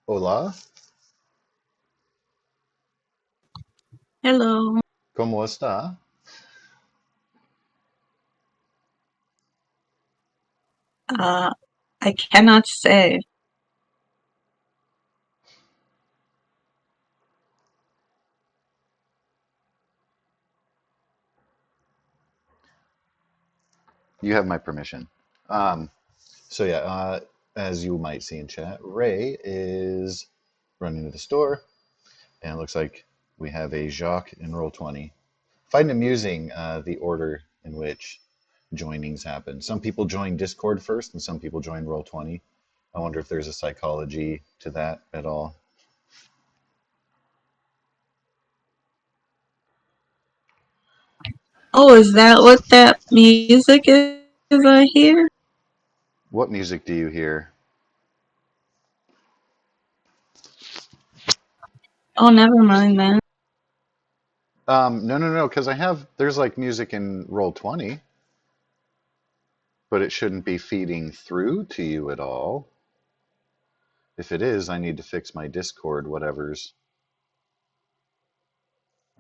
Hola, Hello. ¿cómo está? Uh, I cannot say. You have my permission. Um, so yeah, as you might see in chat, Ray is running to the store, and it looks like we have a Jacques in Roll20. Find amusing the order in which joinings happen. Some people join Discord first, and some people join Roll20. I wonder if there's a psychology to that at all. Oh, is that what that music is I hear? What music do you hear? Oh, never mind then. No, because there's like music in Roll20, but it shouldn't be feeding through to you at all. If it is, I need to fix my Discord, whatever's.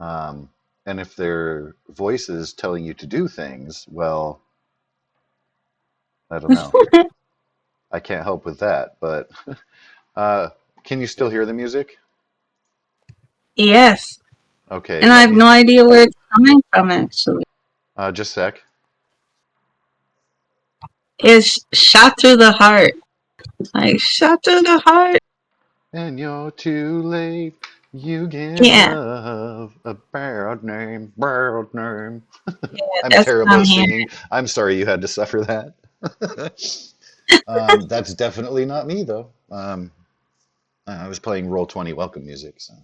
Um, and if their voices telling you to do things, well, I don't know. I can't help with that, but uh, can you still hear the music? Yes. Okay, And I let have me no idea where it's coming from, actually. just a sec. It's shot through the heart. Like, shot through the heart. And you're too late. You give Yeah, love a bad name, bad name. I'm that's what terrible I'm at hearing. singing. I'm sorry you had to suffer that. That's definitely not me, though. I was playing Roll20 welcome music, so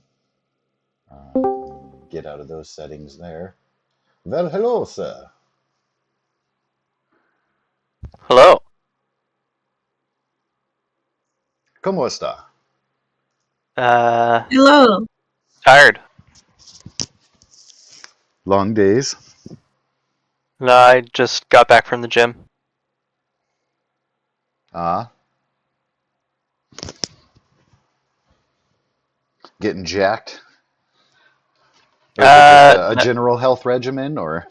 get out of those settings there. Well, hello, sir. Hello. ¿Cómo está? Uh, Hello. Tired. Long days. No, I just got back from the gym. Ah, getting jacked. Or is it just a No, general health regimen, or?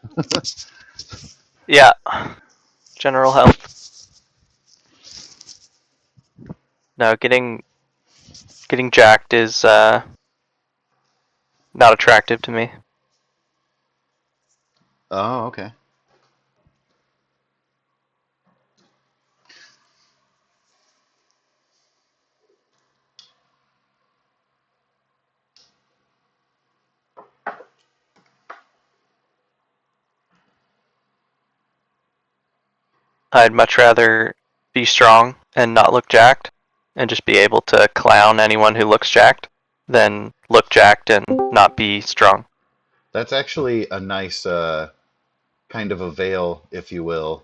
yeah. General health. No, getting jacked is not attractive to me. Oh, okay. I'd much rather be strong and not look jacked, and just be able to clown anyone who looks jacked, than look jacked and not be strong. That's actually a nice kind of a veil, if you will,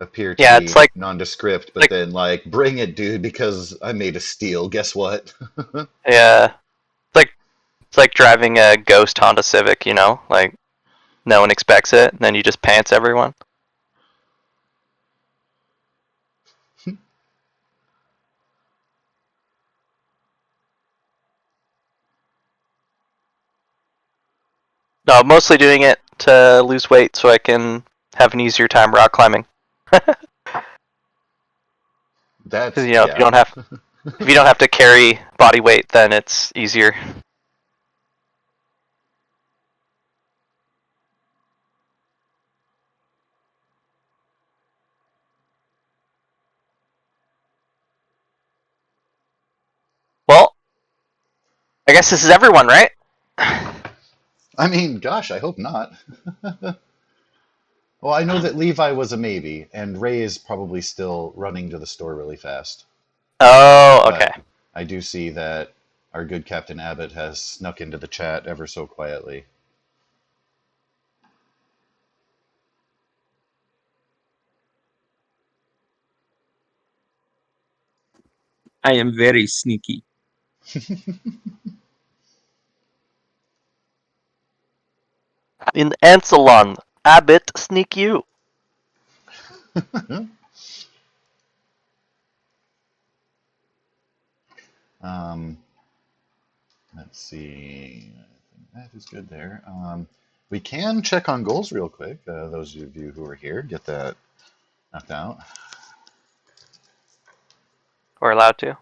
appear to Yeah, it's be like nondescript, but like then like, bring it, dude, because I made a steal. Guess what? yeah, it's like driving a ghost Honda Civic. Like no one expects it, and then you just pants everyone. No, I'm mostly doing it to lose weight so I can have an easier time rock climbing. Because That's if you yeah. don't have if you don't have to carry body weight, then it's easier. Well, I guess this is everyone, right? I mean, gosh, I hope not. Well, I know that Levi was a maybe, and Ray is probably still running to the store really fast. Oh, okay. But I do see that our good Captain Abbott has snuck into the chat ever so quietly. I am very sneaky. In Ansalon, Abbott sneak you. Let's see. I think that is good there. We can check on goals real quick. Those of you who are here, get that knocked out. We're allowed to.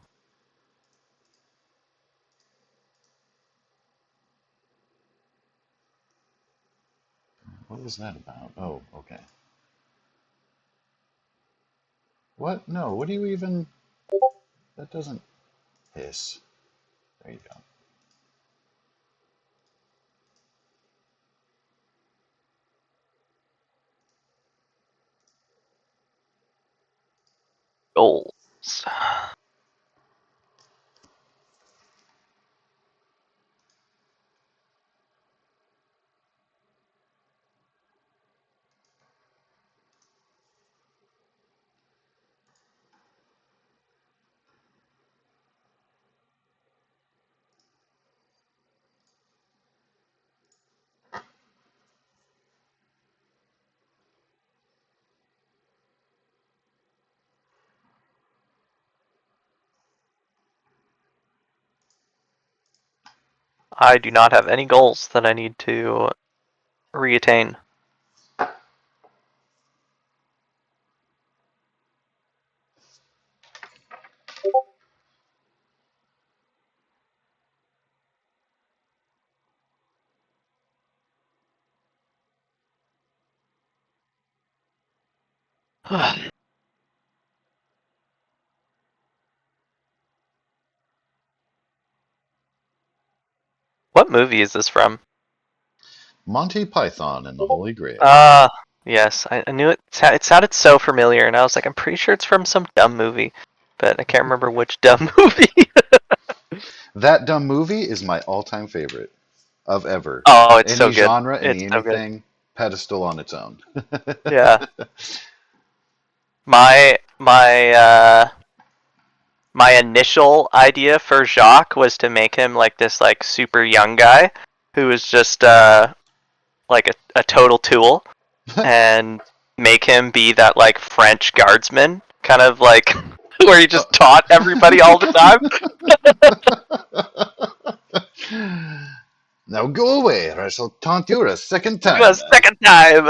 What was that about? Oh, okay. What? No, what do you even... That doesn't hiss. There you go. Goals. I do not have any goals that I need to reattain. What movie is this from? Monty Python and the Holy Grail. Yes, I knew it. It sounded so familiar, and I was like, I'm pretty sure it's from some dumb movie, but I can't remember which dumb movie. That dumb movie is my all-time favorite of ever. Oh, it's so Any good. genre, It's any so good. anything, pedestal on its own. Yeah. My initial idea for Jacques was to make him like this like super young guy who was just like a total tool, and make him be that like French guardsman, kind of like where he just taught everybody all the time. Now go away, or I shall taunt you a second time. A second time.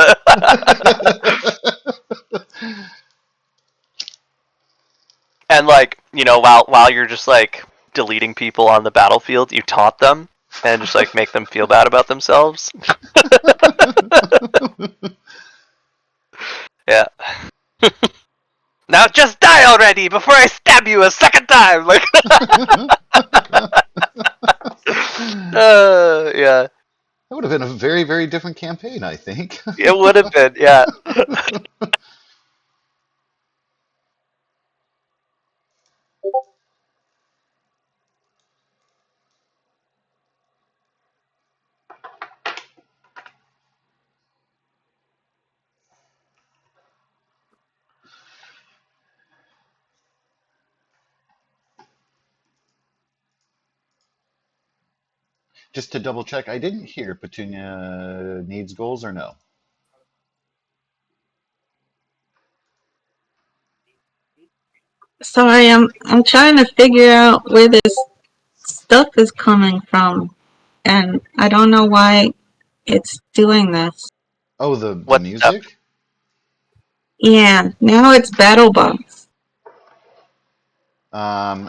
And like, you know, while you're just like deleting people on the battlefield, you taunt them and just like make them feel bad about themselves. Yeah. Now just die already before I stab you a second time. Like, yeah. That would have been a very, very different campaign, I think. It would have been, yeah. Just to double check, I didn't hear Petunia needs goals or no. Sorry, I'm trying to figure out where this stuff is coming from, and I don't know why it's doing this. Oh, the What stuff? music? Yeah, now it's BattleBots.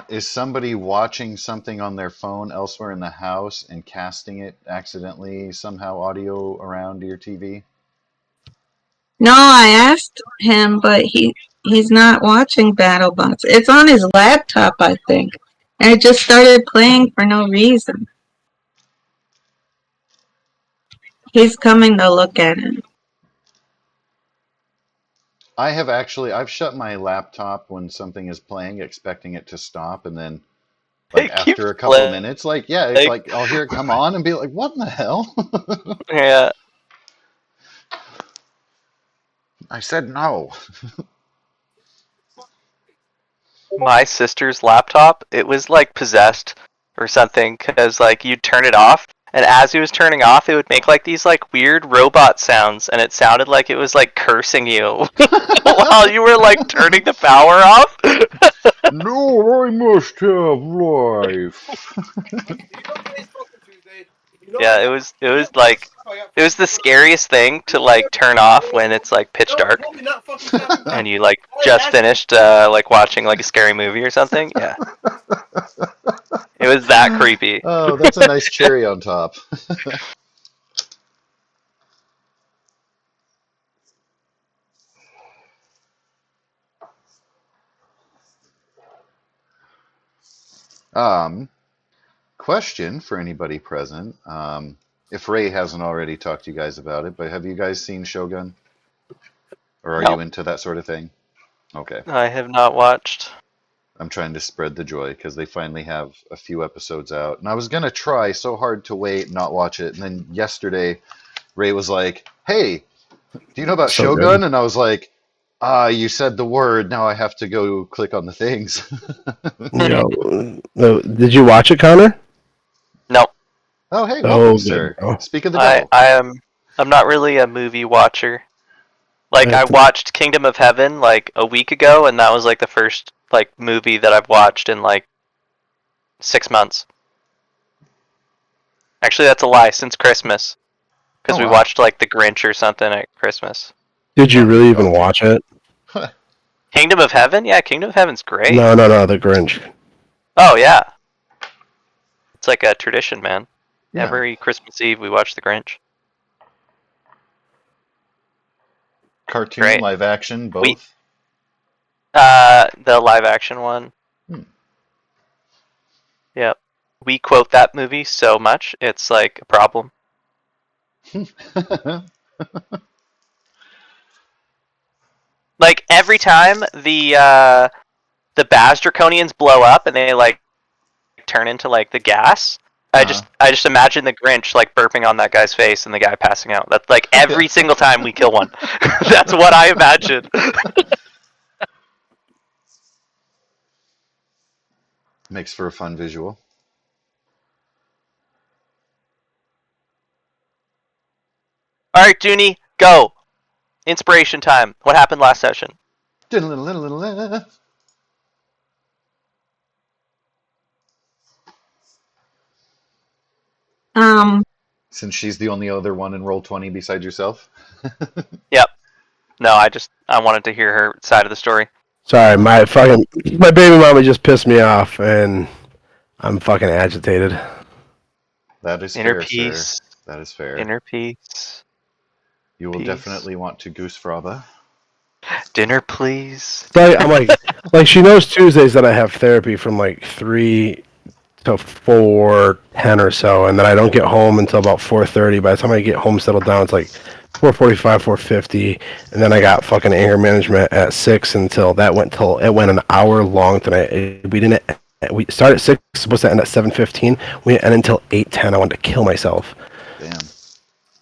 Is somebody watching something on their phone elsewhere in the house and casting it accidentally somehow audio around to your TV? No, I asked him, but he's not watching BattleBots. It's on his laptop, I think, and it just started playing for no reason. He's coming to look at it. I've shut my laptop when something is playing, expecting it to stop, and then like It keeps after a couple of playing. minutes, like yeah, it's like I'll hear it come on and be like, what in the hell? Yeah. I said no. My sister's laptop, it was like possessed or something, because like you'd turn it off and as he was turning off, it would make like these like weird robot sounds, and it sounded like it was like cursing you while you were like turning the power off. No, I must have life. Yeah, it was like it was the scariest thing to like turn off when it's like pitch dark and you like just finished like watching like a scary movie or something. Yeah, it was that creepy. Oh, that's a nice cherry on top. Question for anybody present. If Ray hasn't already talked to you guys about it, but have you guys seen Shogun? Or are you No, into that sort of thing? Okay. I have not watched. I'm trying to spread the joy because they finally have a few episodes out. And I was going to try so hard to wait and not watch it. And then yesterday, Ray was like, hey, do you know about So Shogun? good. And I was like, you said the word. Now I have to go click on the things. Did you watch it, Connor? No, Oh, hey, So welcome, good, sir. bro. Speak of the devil. I'm not really a movie watcher. Like I That's- watched Kingdom of Heaven like a week ago, and that was like the first like movie that I've watched in like 6 months. Actually, that's a lie. Since Christmas, because Oh, we wow. watched like The Grinch or something at Christmas. Did you really even Okay. watch it? Kingdom of Heaven? Yeah, Kingdom of Heaven's great. No, The Grinch. Oh yeah, it's like a tradition, man. Yeah. Every Christmas Eve we watch The Grinch. Cartoon, Great. live action, both? We- The live action one. Hmm. Yep. We quote that movie so much, it's like a problem. Like every time the Baz Draconians blow up and they like turn into like the gas, I just imagine the Grinch like burping on that guy's face and the guy passing out. That's like every single time we kill one. That's what I imagine. Makes for a fun visual. All right, Dooney, go. Inspiration time. What happened last session? Since she's the only other one in Roll20 besides yourself. Yep. No, I wanted to hear her side of the story. Sorry, my baby mama just pissed me off, and I'm fucking agitated. That is Inner fair, peace. sir. That is fair. Inner peace. You will peace. definitely want to goose fraba. Dinner, please. So I'm like she knows Tuesdays that I have therapy from like 3 to 4:10 or so, and then I don't get home until about 4:30. By the time I get home, settled down, it's like 4:45, 4:50, and then I got fucking anger management at 6 until it went an hour long tonight. We started at 6, supposed to end at 7:15. We didn't end until 8:10. I wanted to kill myself. Damn.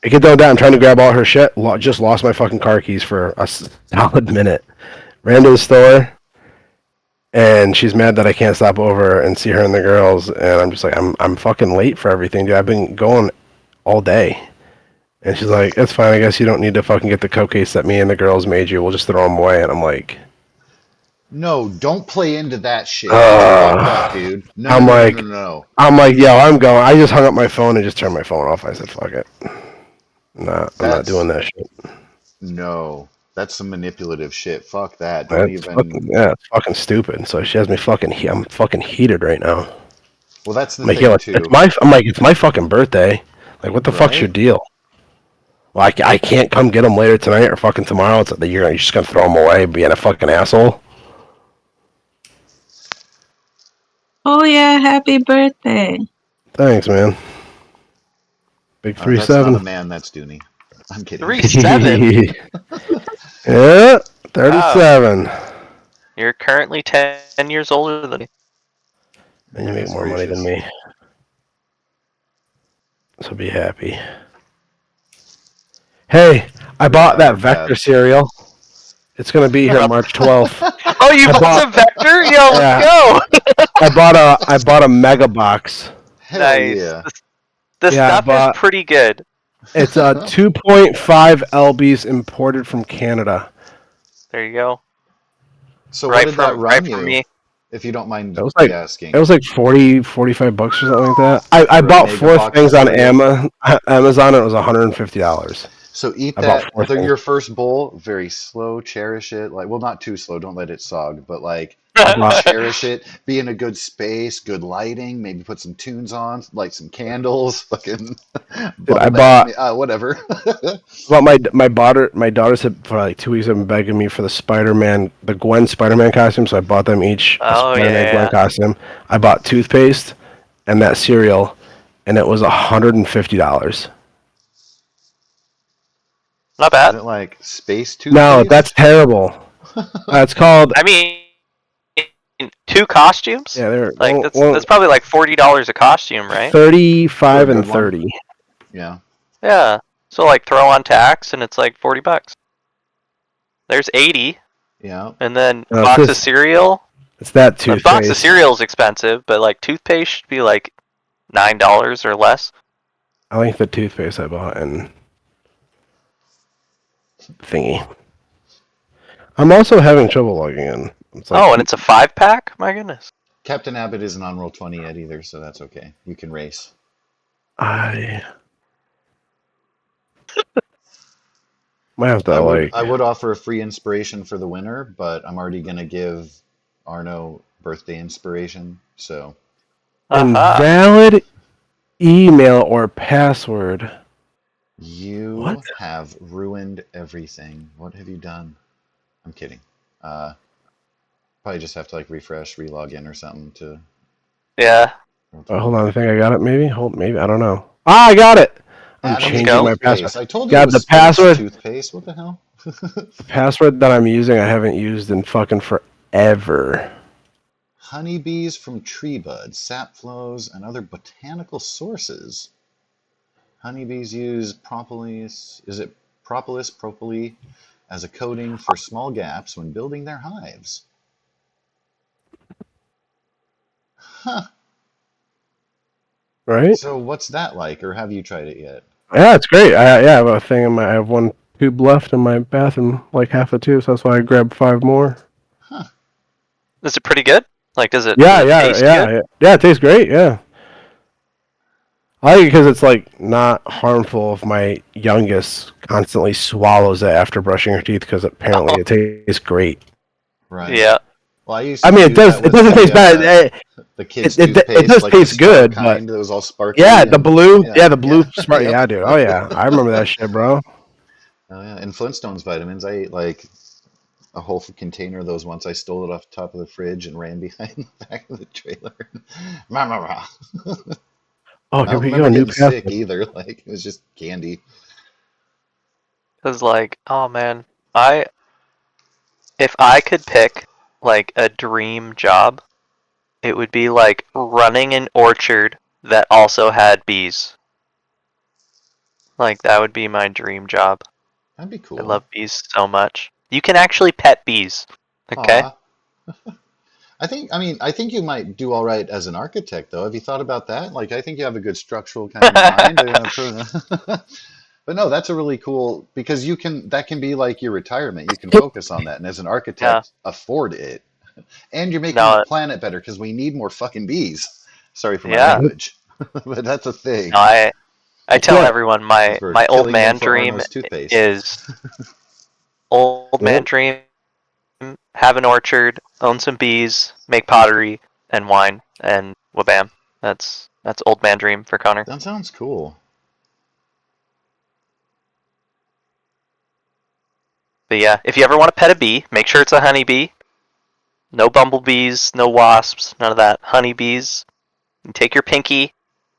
I get down, I'm trying to grab all her shit. Just lost my fucking car keys for a solid minute. Ran to the store, and she's mad that I can't stop over and see her and the girls. And I'm just like, I'm fucking late for everything, dude. I've been going all day. And she's like, it's fine. I guess you don't need to fucking get the cupcakes that me and the girls made you. We'll just throw them away. And I'm like, No, don't play into that shit. Fuck that, dude. No, I'm no, no, like- no, no, no. I'm like, yo, I'm going. I just hung up my phone and just turned my phone off. I said, fuck it. I'm not That's- doing that shit. No. That's some manipulative shit. Fuck that. Don't It's even. it's fucking stupid. So she has me fucking. I'm fucking heated right now. Well, that's the I'm like, thing, yo, too. it's my fucking birthday. Like, what the fuck's your Right. deal? Well, I can't come get them later tonight or fucking tomorrow. It's like you're just gonna throw them away, being a fucking asshole. Oh yeah, happy birthday. Thanks, man. Big That's not a 3-7. man, that's Dooney. I'm kidding. 3-7. Yeah, 37. You're currently 10 years older than me. And you make Goodness more money than gracious. me. So be happy. Hey, I bought that Vector Tabs. cereal. It's gonna be here March 12th. Oh, you I bought bought- some Vector? Yo, let's go! I bought a mega box. Hell Nice. yeah. The Yeah, stuff is but pretty good. it's 2.5 lbs imported from Canada. There you go. So what did that Right run from you, me. if you don't mind It was me like asking? 40, 45 bucks or something like that. I For a bought mega 4 box things on cereal? Amazon. And it was $150. So eat I bought that. 4 things. Your first bowl, very slow. Cherish it. Like, well, not too slow. Don't let it sog. But like, I bought cherish it. Be in a good space, good lighting. Maybe put some tunes on, light some candles. Fucking dude, I bubble bath. bought Whatever. Well, my daughters had for like 2 weeks have been begging me for the Gwen Spider-Man costume, so I bought them each a Oh Spider-Man Gwen yeah. costume. I bought toothpaste and that cereal, and it was $150. Not Is bad. it like space No, that's toothpaste? terrible. It's called I mean, 2 costumes? yeah, they're Like that's probably like $40 a costume, right? For a 35 and good one? 30. Yeah. Yeah. So like throw on tax and it's like $40. There's 80, Yeah. and then a No, box of cereal. it's that A box of toothpaste. cereal is expensive, but like toothpaste should be like $9 or less. I like the toothpaste I bought and thingy. I'm also having trouble logging in. It's like Oh, and it's a 5-pack? My goodness. Captain Abbott isn't on Roll20 yet either, so that's okay. You can race. I might have I to would like I would offer a free inspiration for the winner, but I'm already gonna give Arno birthday inspiration. So Aha. invalid email or password. What? you have ruined everything. What have you done? I'm kidding. Uh, Probably just have to like refresh, relog in or something to Yeah. Hold Roll20. on, I think I got it. Maybe maybe I don't know. Ah, I got it. I'm Adam's changing go. my password. toothpaste. I told you it God, was space toothpaste. What the hell? the password that I'm using, I haven't used in fucking forever. Honeybees from tree buds, sap flows, and other botanical sources. Honeybees use propolis. Is it propolis as a coating for small gaps when building their hives. Huh. Right? So what's that like, or have you tried it yet? Yeah, it's great. I have a thing in my. I have one tube left in my bathroom, like half a tube. So that's why I grabbed 5 more. Huh. Is it pretty good? Like, does it Yeah, taste good? yeah. It tastes great. Yeah. I like it because it's like not harmful if my youngest constantly swallows it after brushing her teeth because apparently it tastes great. Right. Yeah. Well, I used I to mean, do that it with doesn't taste bad. the kids' It toothpaste, does like the taste Spark good, but kind that was all yeah, sparkly the and blue, yeah, the blue yeah, smart, yep. yeah, dude. Oh yeah, I remember that shit, bro. Oh yeah, and Flintstones vitamins. I ate like a whole container of those once. I stole it off the top of the fridge and ran behind the back of the trailer. Rah, rah, rah. Oh, I here don't we go, remember new getting sick password. either. Like it was just candy. Cause like, oh man, I if I could pick like a dream job, it would be like running an orchard that also had bees. Like that would be my dream job. That'd be I cool. love bees so much. You can actually pet bees. Okay? Aw. I think you might do all right as an architect, though. Have you thought about that? Like, I think you have a good structural kind of mind. But no, that's a really cool because that can be like your retirement. You can focus on that, and as an Yeah. architect, afford it. And you're making the No, planet better because we need more fucking bees. Sorry for my yeah. language, but that's a No, thing. I tell Yeah, everyone Because my we're my old killing them man for dream Arno's toothpaste. is old man yep. dream, have an orchard, own some bees, make pottery and wine, and wabam. That's old man dream for Connor. That sounds cool. But yeah, if you ever want to pet a bee, make sure it's a honeybee. No bumblebees, no wasps, none of that. Honeybees. You take your pinky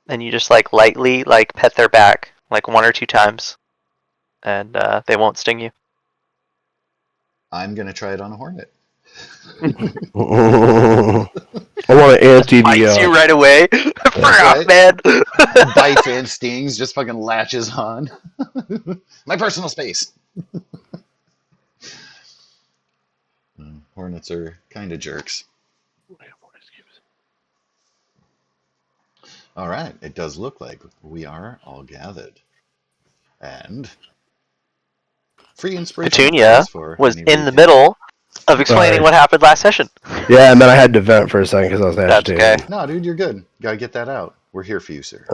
and you just like lightly like pet their back like 1 or 2 times, and they won't sting you. I'm gonna try it on a hornet. I want to Just anti bites you the. right away. That's Fuck off, right. man. Bites and stings, just fucking latches on. My personal space. Hornets are kind of jerks. All right, it does look like we are all gathered. And free inspirational Petunia points for was any in the recap. middle of explaining Sorry. what happened last session. Yeah, and then I had to vent for a second because I was That's okay. agitated. No, dude, you're good. Gotta get that out. We're here for you, sir.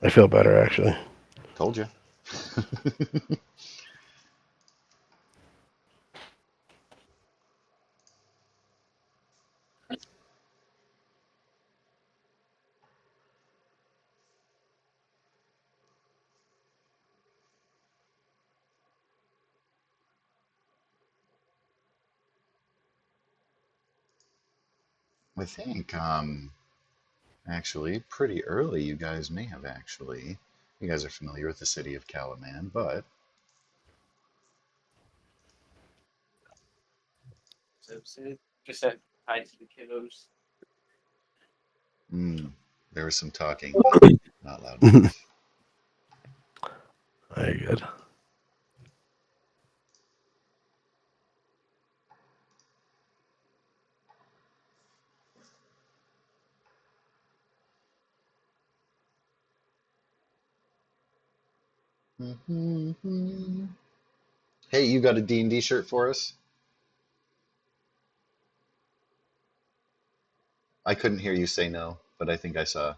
I feel better actually. Told you. I think, actually, pretty early, you guys may have actually. You guys are familiar with the city of Calaman, but Just said hi to the kiddos. there was some talking, but not loud enough. Very good. Hey, you got a D&D shirt for us? I couldn't hear you say no, but I think I saw.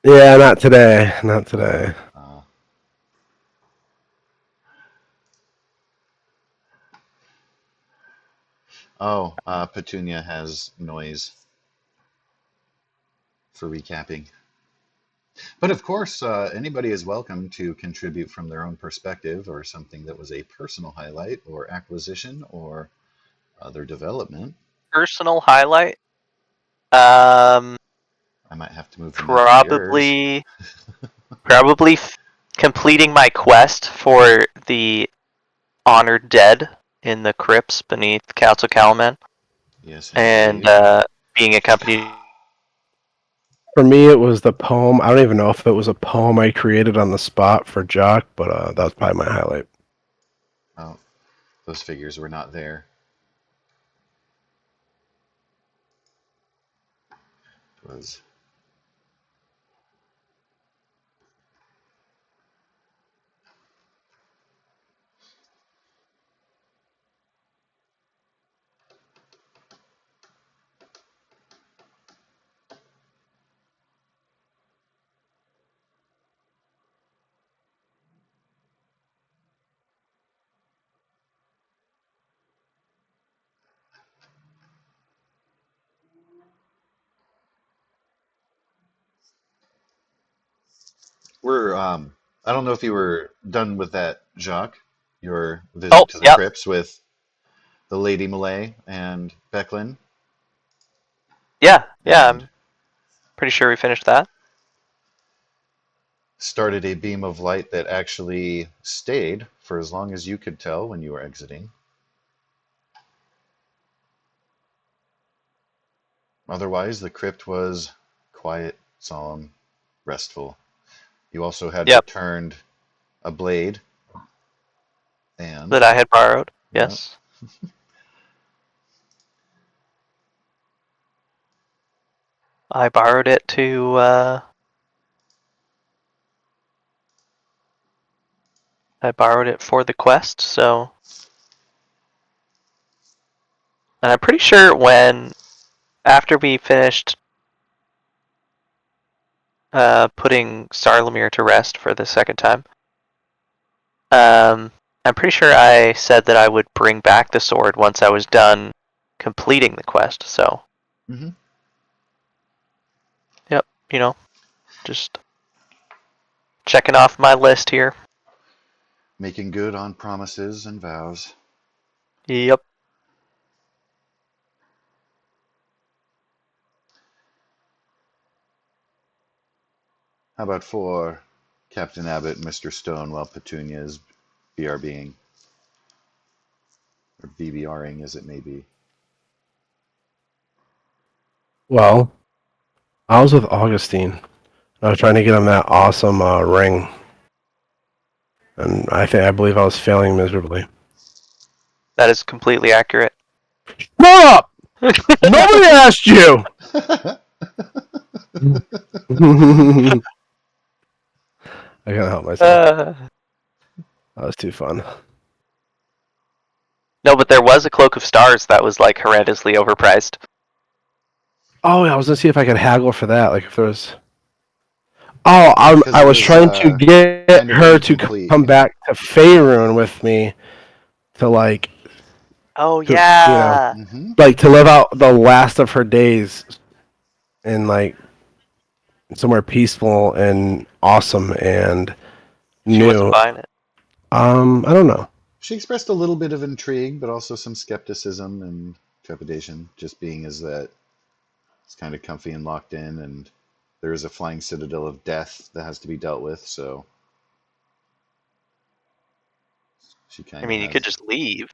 Yeah, not today. Not today. Uh, Petunia has noise for recapping. But of course, anybody is welcome to contribute from their own perspective or something that was a personal highlight or acquisition or other development. Personal highlight. Um, I might have to move the mic to yours. probably, probably completing my quest for the honored dead in the crypts beneath Council Calaman, Yes, and indeed. being accompanied. For me, it was the poem. I don't even know if it was a poem I created on the spot for Jock, but that was probably my highlight. Oh, those figures were not there. It was. We're. I don't know if you were done with that, Jacques. Your Oh, visit to the yep, crypts with the Lady Malay and Becklin, yeah. and I'm pretty sure we finished that. started a beam of light that actually stayed for as long as you could tell when you were exiting. Otherwise, the crypt was quiet, solemn, restful. You also had Yep, returned a blade, and that I had borrowed. yeah, Yes, I borrowed it to. I borrowed it for the quest, so. And I'm pretty sure after we finished putting Sarlemir to rest for the second time, I'm pretty sure I said that I would bring back the sword once I was done completing the quest. So, hmm yep, just checking off my list here. making good on promises and vows. Yep. How about for Captain Abbott and Mr. Stone while Petunia is BRBing, or BBRing as it may be? Well, I was with Augustine. I was trying to get him that awesome ring, and I believe I was failing miserably. That is completely accurate. Shut up! Nobody asked you. I can't help myself. That was too fun. No, but there was a Cloak of Stars that was like horrendously overpriced. Oh, I was gonna see if I could haggle for that. Like if there was. Oh, Because I it was is trying to get kind of her to incomplete. come back to Faerun with me to like, Oh to, yeah. Mm-hmm. like to live out the last of her days in like somewhere peaceful and awesome and She wasn't new. buying it. I don't know. She expressed a little bit of intrigue, but also some skepticism and trepidation, just being as that it's kind of comfy and locked in, and there is a flying citadel of death that has to be dealt with, so she I kind of mean, you could has. just leave.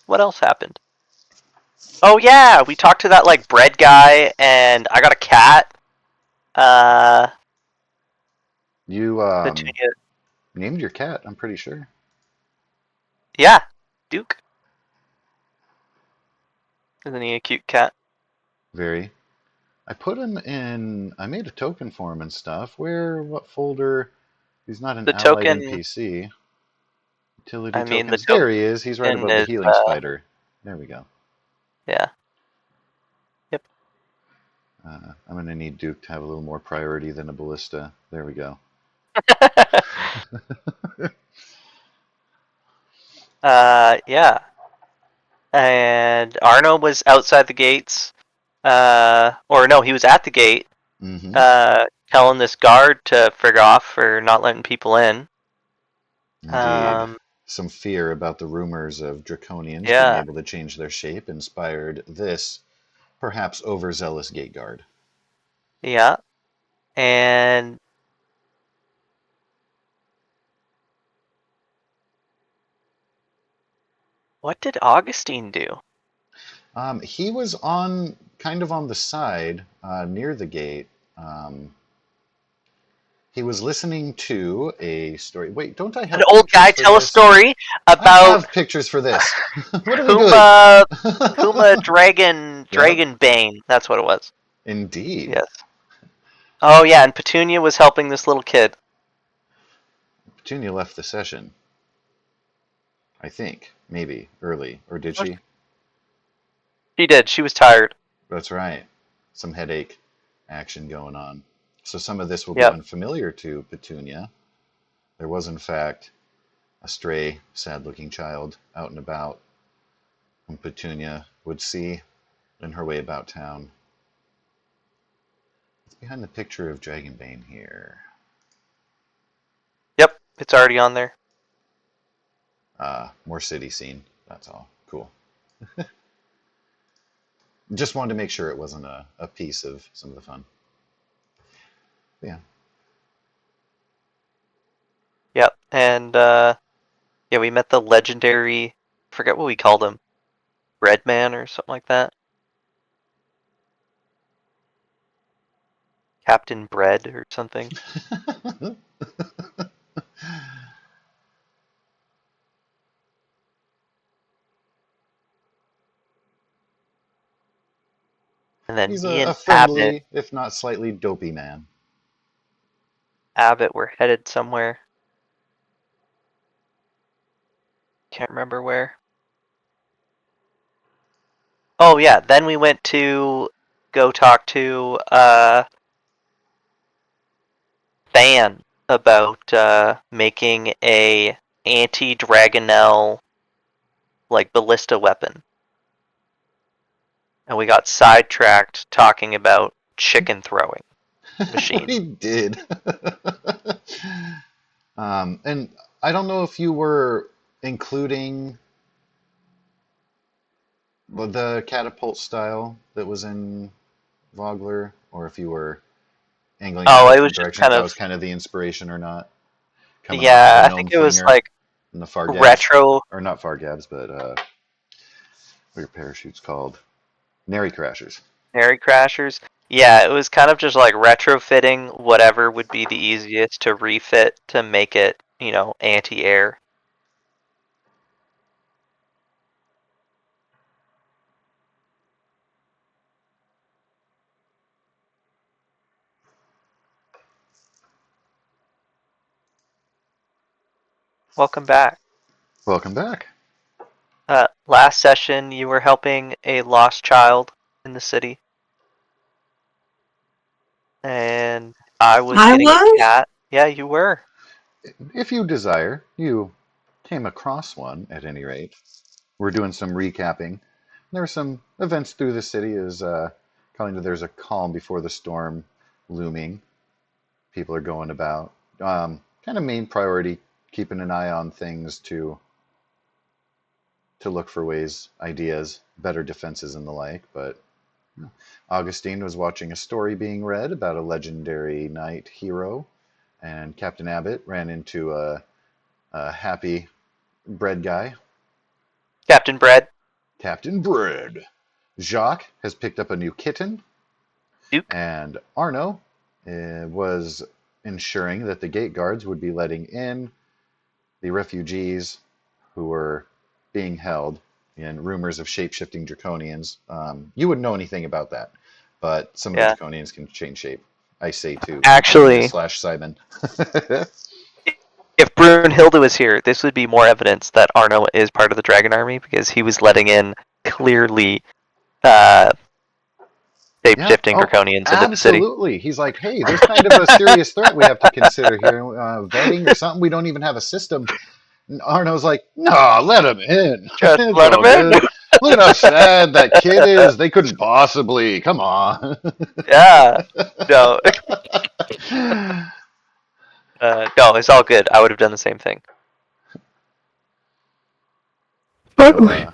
What else happened? Oh yeah, we talked to that like bread guy, and I got a cat. You Petunia. named your cat, I'm pretty sure. Yeah, Duke. Isn't he a cute cat? Very. I put him in. I made a token for him and stuff. Where? What folder? He's not an The allied token. NPC. Utility I mean, the tokens. There he is. He's right token above the is. healing spider. There we go. Yeah. Yep. I'm going to need Duke to have a little more priority than a ballista. There we go. Yeah. And Arno was outside the gates. Or no, he was at the gate. Mm-hmm. Telling this guard to frig off for not letting people in. Indeed. Some fear about the rumors of draconians being Yeah. able to change their shape inspired this perhaps overzealous gate guard. Yeah. And what did Augustine do? He was on kind of on the side near the gate. Um, he was listening to a story. Wait, don't I An have old pictures guy for tell a this? story I about have pictures for this. What are we doing? Huma Yep, Dragon Bane. That's what it was. indeed. Yes. Oh yeah, and Petunia was helping this little kid. Petunia left the session. I think, maybe, early. Or did she? She did. She was tired. That's right. Some headache action going on. So some of this will be Yep. unfamiliar to Petunia. There was, in fact, a stray, sad-looking child out and about whom Petunia would see in her way about town. It's behind the picture of Dragonbane here. Yep. It's already on there. More city scene. That's all. Cool. Just wanted to make sure it wasn't a piece of some of the fun. Yeah. Yep. And yeah, we met the legendary. I forget what we called him. Red Man or something like that. Captain Bread or something. And then He's me a and Abbott. friendly, if not slightly dopey man. Abbott were headed somewhere. Can't remember where. Oh yeah, then we went to go talk to Than about making a anti-Dragonel like ballista weapon. And we got sidetracked talking about chicken throwing machine. We did. And I don't know if you were including the catapult style that was in Vogler, or if you were angling in a Oh, it was different just direction, if kind that of, was kind of the inspiration or not. Coming off of the yeah, I gnome think it was flinger like and the far gabs, retro or not far gabs, but what are your parachutes called? Nary crashers. Nary Crashers. Yeah, it was kind of just like retrofitting whatever would be the easiest to refit to make it anti-air. Welcome back. Welcome back. Last session, you were helping a lost child in the city. And I was I getting a was? cat. Yeah, you were. If you desire, you came across one at any rate. We're doing some recapping. There are some events through the city as there's a calm before the storm looming. People are going about. Kind of main priority, keeping an eye on things to look for ways, ideas, better defenses and the like. But Augustine was watching a story being read about a legendary knight hero, and Captain Abbott ran into a happy bread guy. Captain Bread. Captain Bread. Jacques has picked up a new kitten. Duke. And Arno was ensuring that the gate guards would be letting in the refugees who were being held in rumors of shape-shifting draconians. You wouldn't know anything about that, but some of the Yeah. draconians can change shape. I say to Actually, Simon. if Brunhilde was here, this would be more evidence that Arno is part of the Dragon Army because he was letting in clearly shape-shifting draconians into the city. Absolutely. He's like, hey, there's kind of a serious threat we have to consider here. Vetting or something. We don't even have a system. And Arno's like, no, let him in. Just It's let all him in. good. Look at how sad that kid is. They couldn't possibly. Come on. Yeah. No. No, it's all good. I would have done the same thing. Finally,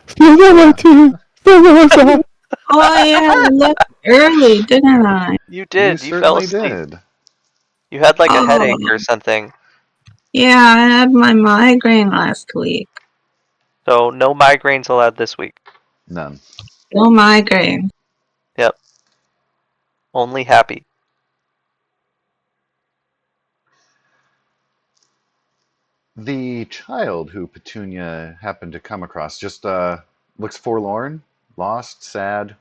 Oh yeah, I left early, didn't I? You did. You You fell certainly asleep. did. You had like a Oh. headache or something. Yeah, I had my migraine last week. So no migraines allowed this week. None. No migraine. Yep. Only happy. The child who Petunia happened to come across just looks forlorn, lost, sad,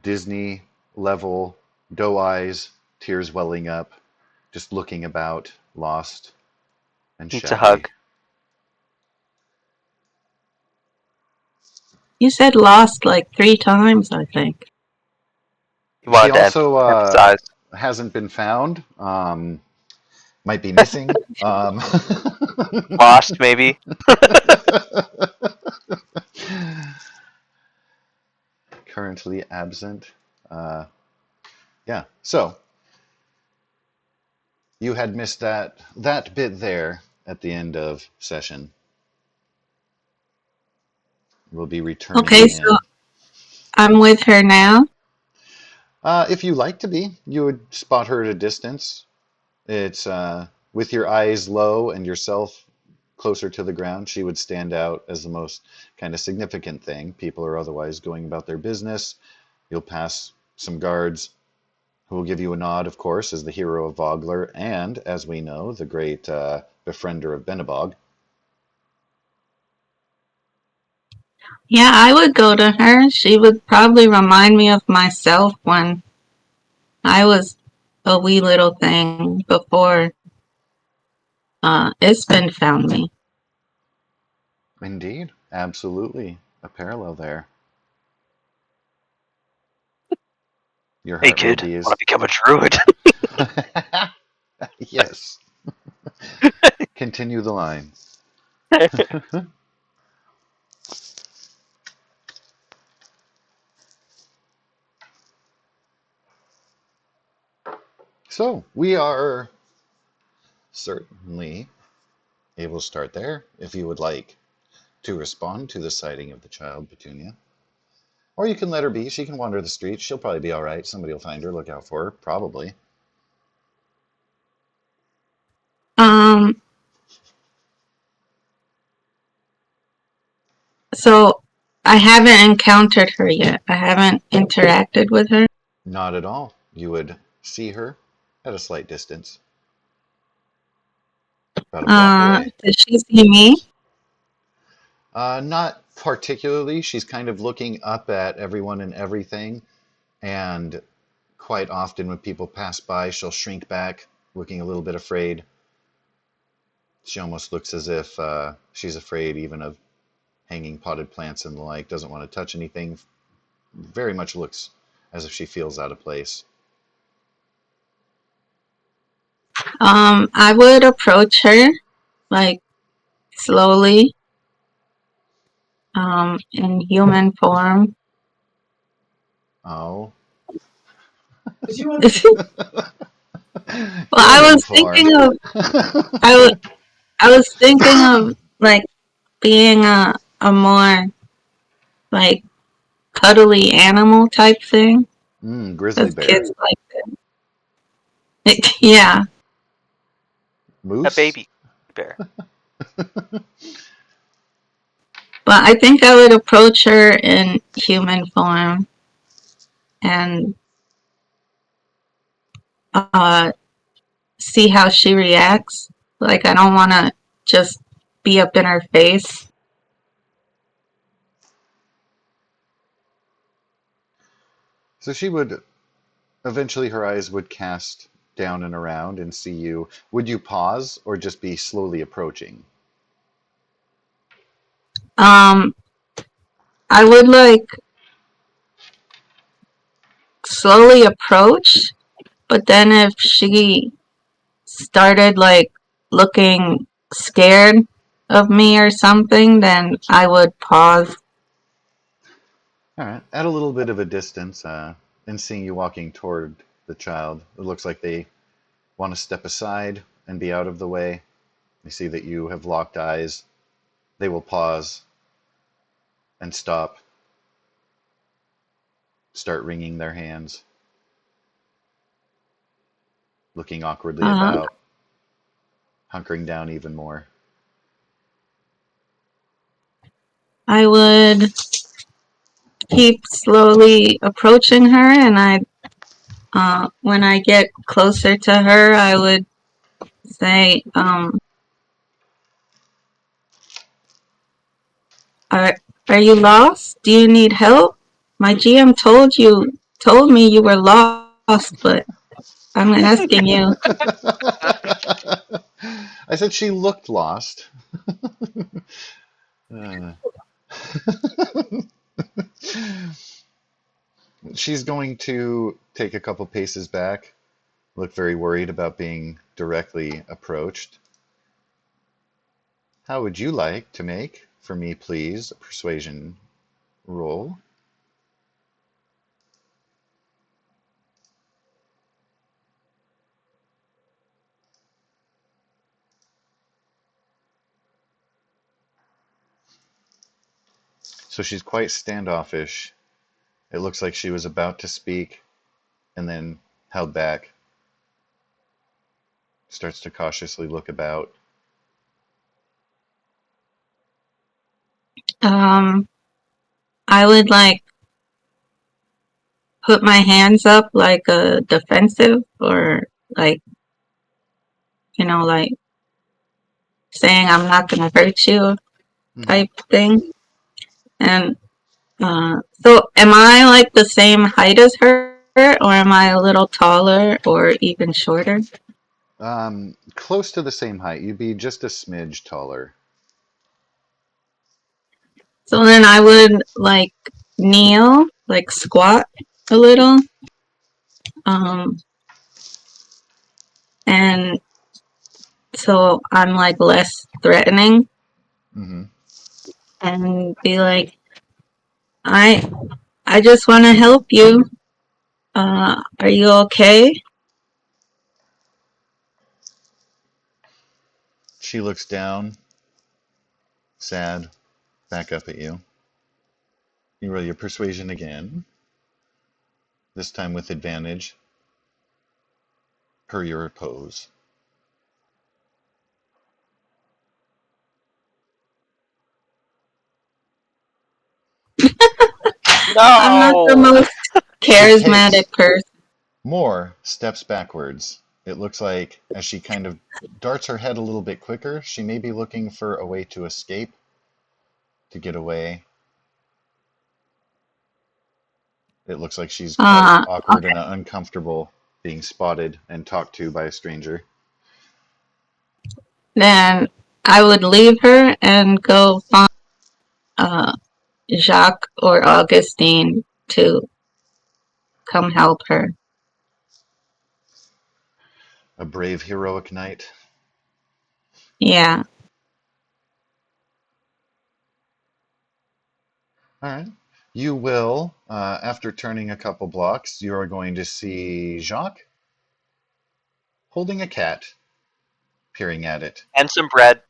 Disney level, doe eyes, tears welling up, just looking about, lost and Needs shabby. a hug. You said lost like 3 times, I think. You He wanted to also emphasize. hasn't been found. Might be missing. Lost, maybe. Currently absent. Yeah. So you had missed that bit there at the end of session. We'll be returning Okay, in. so I'm with her now. If you like to be, you would spot her at a distance. It's with your eyes low and yourself closer to the ground, she would stand out as the most kind of significant thing. People are otherwise going about their business. You'll pass some guards who will give you a nod, of course, as the hero of Vogler and, as we know, the great befriender of Benabog. Yeah, I would go to her. She would probably remind me of myself when I was a wee little thing before Ispen found me. Indeed, absolutely. A parallel there. Your Hey heart will kid, be as... want to become a druid? Yes. Continue the line. So, we are certainly able to start there if you would like to respond to the sighting of the child, Petunia. Or you can let her be. She can wander the streets. She'll probably be all right. Somebody will find her. Look out for her. Probably. So I haven't encountered her yet. I haven't interacted with her. Not at all. You would see her at a slight distance. about a block away. Does she see me? Not particularly. She's kind of looking up at everyone and everything, and quite often when people pass by, she'll shrink back, looking a little bit afraid. She almost looks as if she's afraid even of hanging potted plants and the like, doesn't want to touch anything. Very much looks as if she feels out of place. I would approach her, like, slowly, in human form. Oh. Well, I Human was form. thinking of, I was thinking of, like, being a more, like, cuddly animal type thing. Grizzly Because bear. kids like it. Yeah. A Moose? baby bear. But I think I would approach her in human form and uh, see how she reacts. Like, I don't want to just be up in her face. So she would eventually, her eyes would cast down and around and see you. Would you pause or just be slowly approaching? Um, I would, like, slowly approach, but then if she started, like, looking scared of me or something, then I would pause. All right. At a little bit of a distance, and seeing you walking toward the child, it looks like they want to step aside and be out of the way. They see that you have locked eyes. They will pause and stop, start wringing their hands, looking awkwardly Uh, about, hunkering down even more. I would keep slowly approaching her, and when I get closer to her, I would say, "Are you lost? Do you need help? My GM told me you were lost, but I'm asking you." I said she looked lost. Uh, she's going to take a couple paces back, look very worried about being directly approached. How would you like to make, for me, please, a persuasion roll? So she's quite standoffish. It looks like she was about to speak and then held back, starts to cautiously look about. Um, I would, like, put my hands up like a defensive, or, like, like, saying I'm not gonna hurt you Mm-hmm. type thing. And so am I, like, the same height as her, or am I a little taller or even shorter? Close to the same height. You'd be just a smidge taller. So then I would, like, kneel, like, squat a little, um, and so I'm, like, less threatening, Mm-hmm. and be like, I I just want to help you. Are you okay? She looks down, sad, back up at you. You roll your persuasion again, this time with advantage per your pose. I'm not the No. most She takes charismatic person. more steps backwards it looks like as she kind of darts her head a little bit quicker, she may be looking for a way to escape, to get away. It looks like she's quite awkward Okay. and uncomfortable being spotted and talked to by a stranger. Then I would leave her and go find Jacques or Augustine to come help her. A brave, heroic knight. Yeah. All right. You will, after turning a couple blocks, you are going to see Jacques holding a cat, peering at it. And some bread.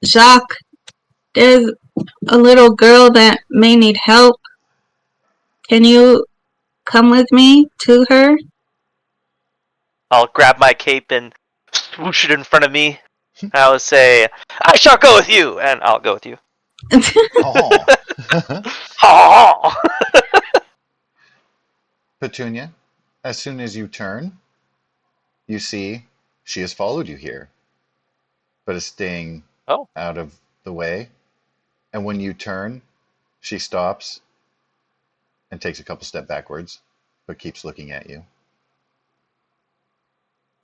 Jacques, there's a little girl that may need help. Can you come with me to her? I'll grab my cape and swoosh it in front of me. I will say, I shall go with you, and I'll go with you. Oh. Petunia, as soon as you turn, you see she has followed you here, but is staying Oh. out of the way. And when you turn, she stops and takes a couple steps backwards, but keeps looking at you.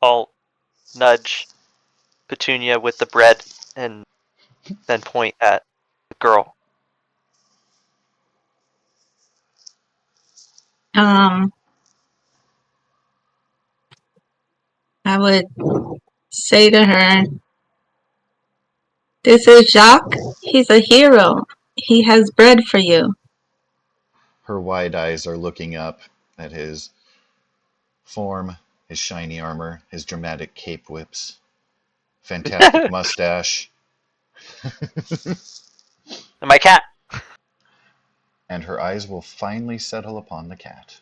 I'll nudge Petunia with the bread and then point at the girl. I would say to her, "This is Jacques. He's a hero. He has bread for you." Her wide eyes are looking up at his form, his shiny armor, his dramatic cape whips, fantastic mustache, And my cat. and her eyes will finally settle upon the cat.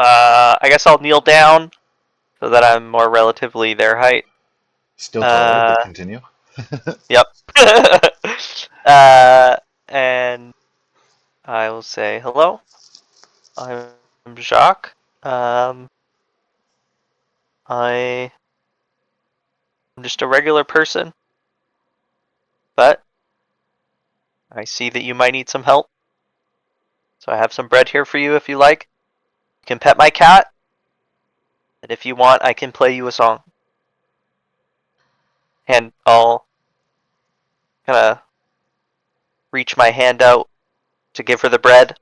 I guess I'll kneel down so that I'm more relatively their height. Still taller, but continue. Yep. And I will say, hello, I'm Jacques. I'm just a regular person, but I see that you might need some help. So I have some bread here for you if you like. You can pet my cat, and if you want, I can play you a song. And I'll kind of reach my hand out to give her the bread,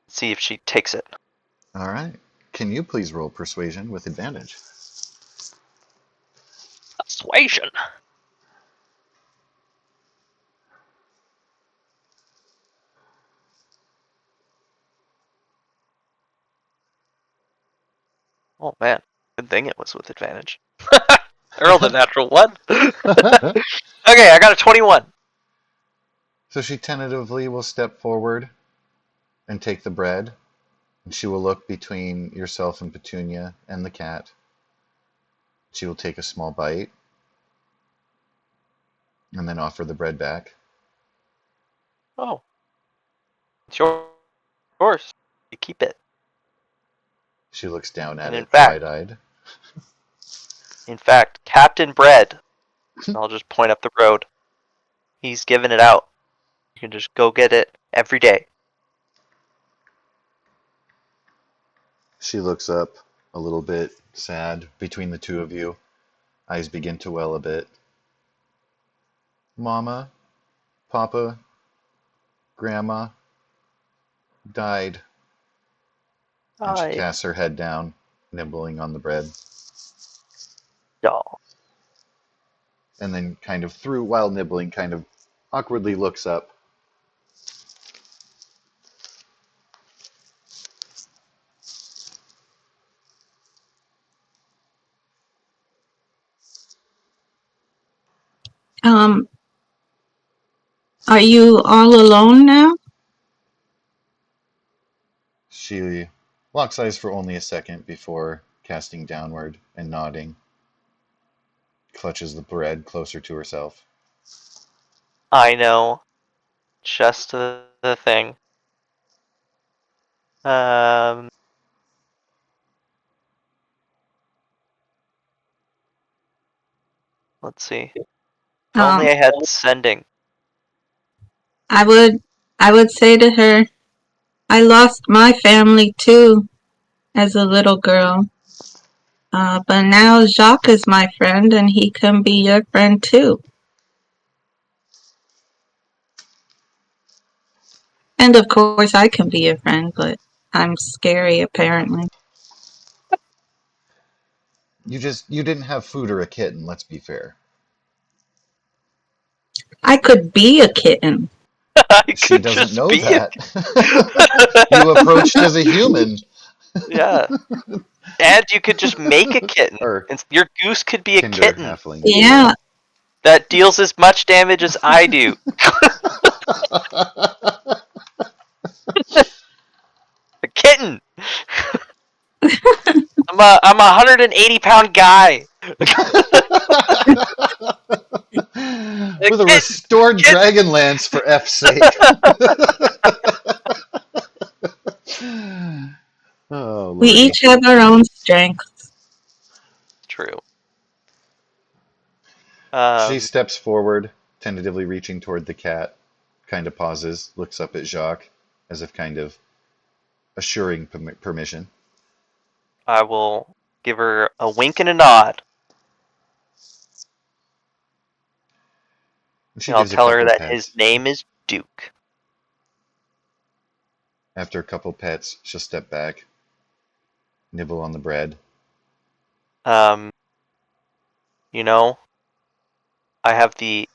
see if she takes it. All right. Can you please roll persuasion with advantage? Persuasion. Oh man, good thing it was with advantage. I rolled a natural one. Okay, I got a 21. So she tentatively will step forward and take the bread, and she will look between yourself and Petunia and the cat. She will take a small bite and then offer the bread back. Oh, it's yours. You keep it. She looks down at And it, wide-eyed. in fact, Captain Bread, I'll just point up the road. He's giving it out. You can just go get it every day. She looks up a little bit sad between the two of you. Eyes begin to well a bit. Mama, Papa, Grandma died. And she casts her head down, nibbling on the bread. Y'all. And then kind of while nibbling, kind of awkwardly looks up. Are you all alone now? She locks eyes for only a second before casting downward and nodding. clutches the bread closer to herself. I know. Just the thing. Um, let's see. If only Um, I had sending. I would say to her, I lost my family too as a little girl. But now Jacques is my friend and he can be your friend too. And of course I can be your friend, but I'm scary apparently. You didn't have food or a kitten, let's be fair. I could be a kitten. I She could doesn't just know be that. a. You approached as a human. Yeah. And you could just make a kitten. Or Your goose could be a kinder kitten halfling. Yeah. that deals as much damage as I do. A kitten. I'm a 180-pound guy. A With a kitten. restored Kitten. Dragonlance, for F's sake. Oh, We lordy. each have our own strengths. True. She steps forward, tentatively reaching toward the cat, kind of pauses, looks up at Jacques, as if kind of assuring permission. I will give her a wink and a nod. And she And I'll gives a tell her couple that his pets. name is Duke. After a couple pets, she'll step back, nibble on the bread. Um, you know, I have the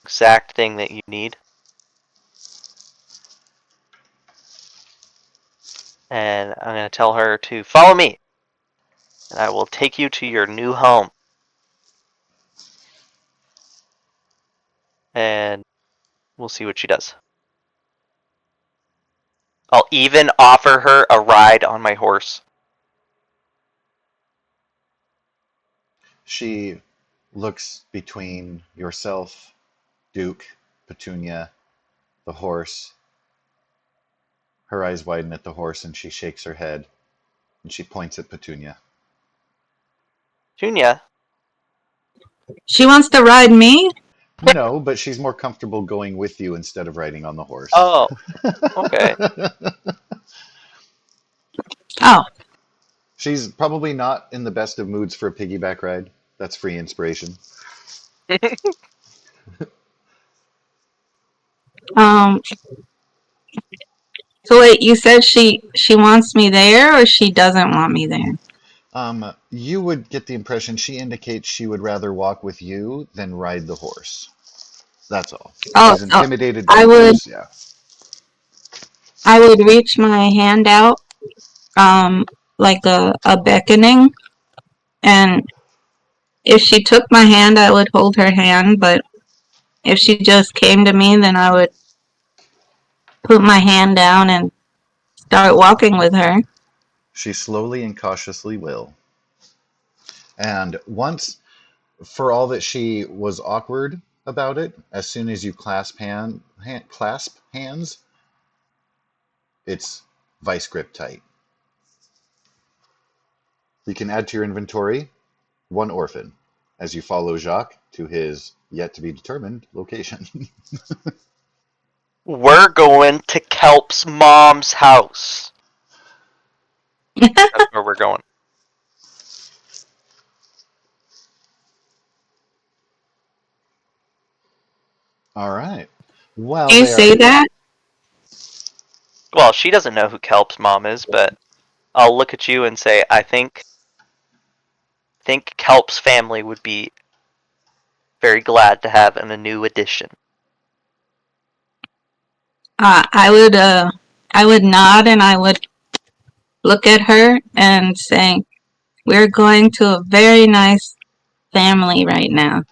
exact thing that you need. And I'm going to tell her to follow me. And I will take you to your new home. And we'll see what she does. I'll even offer her a ride on my horse. She looks between yourself, Duke, Petunia, the horse. Her eyes widen at the horse and she shakes her head and she points at Petunia. Junia. She wants to ride me? No, but she's more comfortable going with you instead of riding on the horse. Oh, okay. Oh, She's probably not in the best of moods for a piggyback ride. That's free inspiration. um, so wait, you said she wants me there or she doesn't want me there? You would get the impression she indicates she would rather walk with you than ride the horse. That's all. Oh, She's intimidated by I the would horse, yeah. reach my hand out, like a beckoning, and if she took my hand, I would hold her hand, but if she just came to me, then I would put my hand down and start walking with her. She slowly and cautiously will. And once, for all that she was awkward about it, as soon as you clasp hands, it's vice grip tight. You can add to your inventory one orphan as you follow Jacques to his yet to be determined location. We're going to Kelp's mom's house. That's where we're going. All right. Well, Do you they are. say that? Well, she doesn't know who Kelp's mom is, but I'll look at you and say, I think Kelp's family would be very glad to have a new addition. I would nod and I would look at her and say, "We're going to a very nice family right now.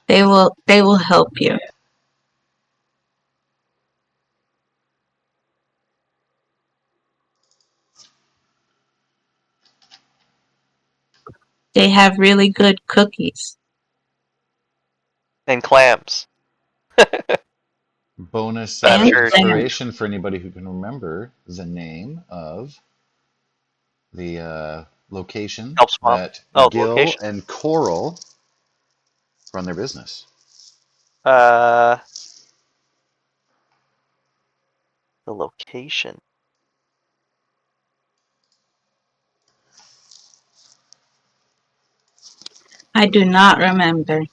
They will help you. They have really good cookies." and clams. Bonus I'm And sure. inspiration for anybody who can remember the name of the location Helps mom. that Oh, the Gil location. and Coral run their business. The location. I do not remember.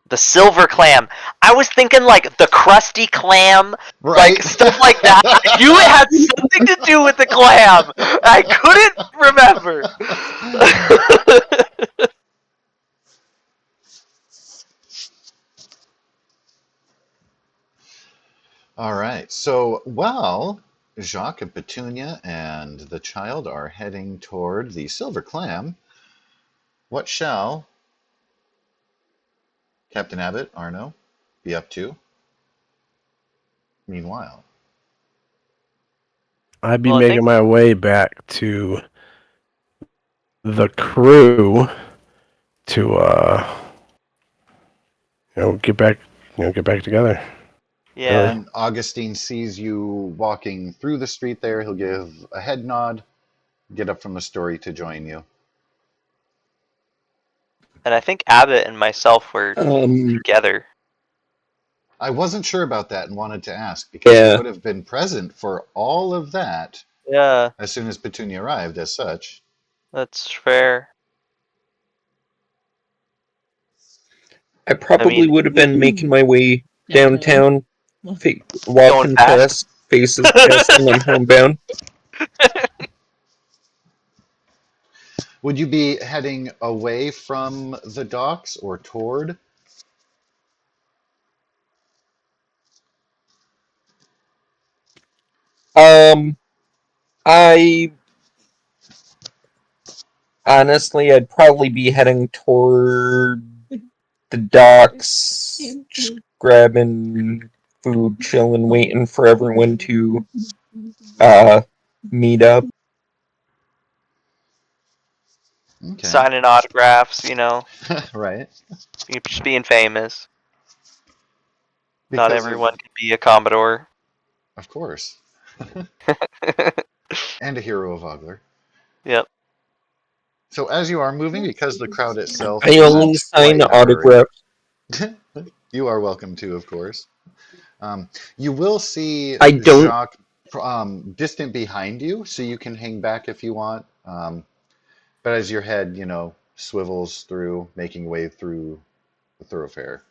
The silver clam. I was thinking like the crusty clam, Right. like stuff like that. I knew it had something to do with the clam. I couldn't remember. All right. So while Jacques and Petunia and the child are heading toward the Silver Clam, what shall Captain Abbott, Arno, be up to? Meanwhile, I'd be Well, I think making my way back to the crew to get back together. yeah. when Augustine sees you walking through the street there, he'll give a head nod, get up from the story to join you. And I think Abbott and myself were together. I wasn't sure about that and wanted to ask because you Yeah. would have been present for all of that Yeah, as soon as Petunia arrived, as such. that's fair. I probably mean- would have been making my way downtown, Going walking fast. past faces casting I'm homebound. Would you be heading away from the docks or toward? I honestly, I'd probably be heading toward the docks, just grabbing food, chilling, waiting for everyone to meet up. Okay. Signing autographs, you know, Right. just being famous. Not Because everyone can be a Commodore. of course. And a hero of Ogler. Yep. So as you are moving, because the crowd itself I only isn't sign quite in a hurry, autographs. you are welcome to, of course. You will see I don't. Jacques distant behind you, so you can hang back if you want. But as your head, swivels through, making way through the thoroughfare,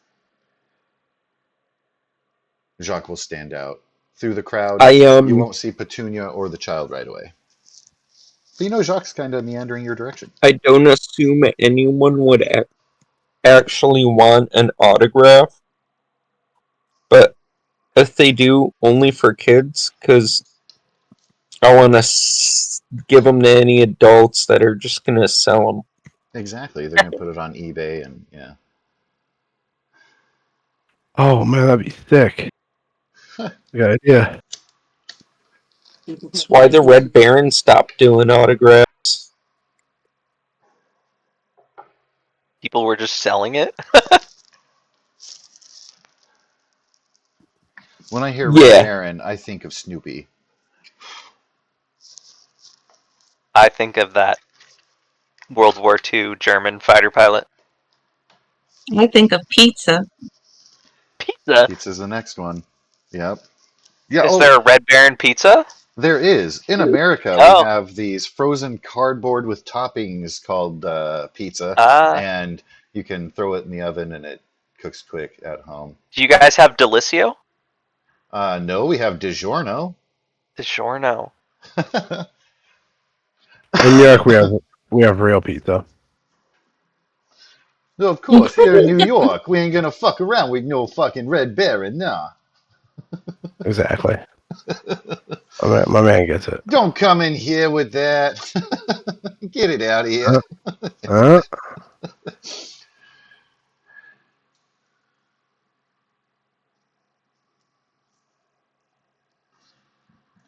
Jacques will stand out. Through the crowd, I you won't see Petunia or the child right away. But Jacques kind of meandering your direction. I don't assume anyone would actually want an autograph, but if they do, only for kids, because I want to give them to any adults that are just gonna sell them. Exactly. They're going to put it on eBay and yeah. Oh man, that'd be sick. Good idea. That's why the Red Baron stopped doing autographs. People were just selling it. When I hear Red Yeah, Baron, I think of Snoopy. I think of that World War II German fighter pilot. I think of pizza. Pizza? Pizza's the next one. Yep. Yeah. Is Oh, there a Red Baron pizza? there is. In America, we Oh. have these frozen cardboard with toppings called pizza, Ah. and you can throw it in the oven and it cooks quick at home. Do you guys have Delicio? No, we have DiGiorno. DiGiorno. In New York, we have real pizza. No, of course, here in New York, we ain't gonna fuck around with no fucking Red Baron, nah. Exactly. My man gets it. Don't come in here with that. Get it out of here. Huh?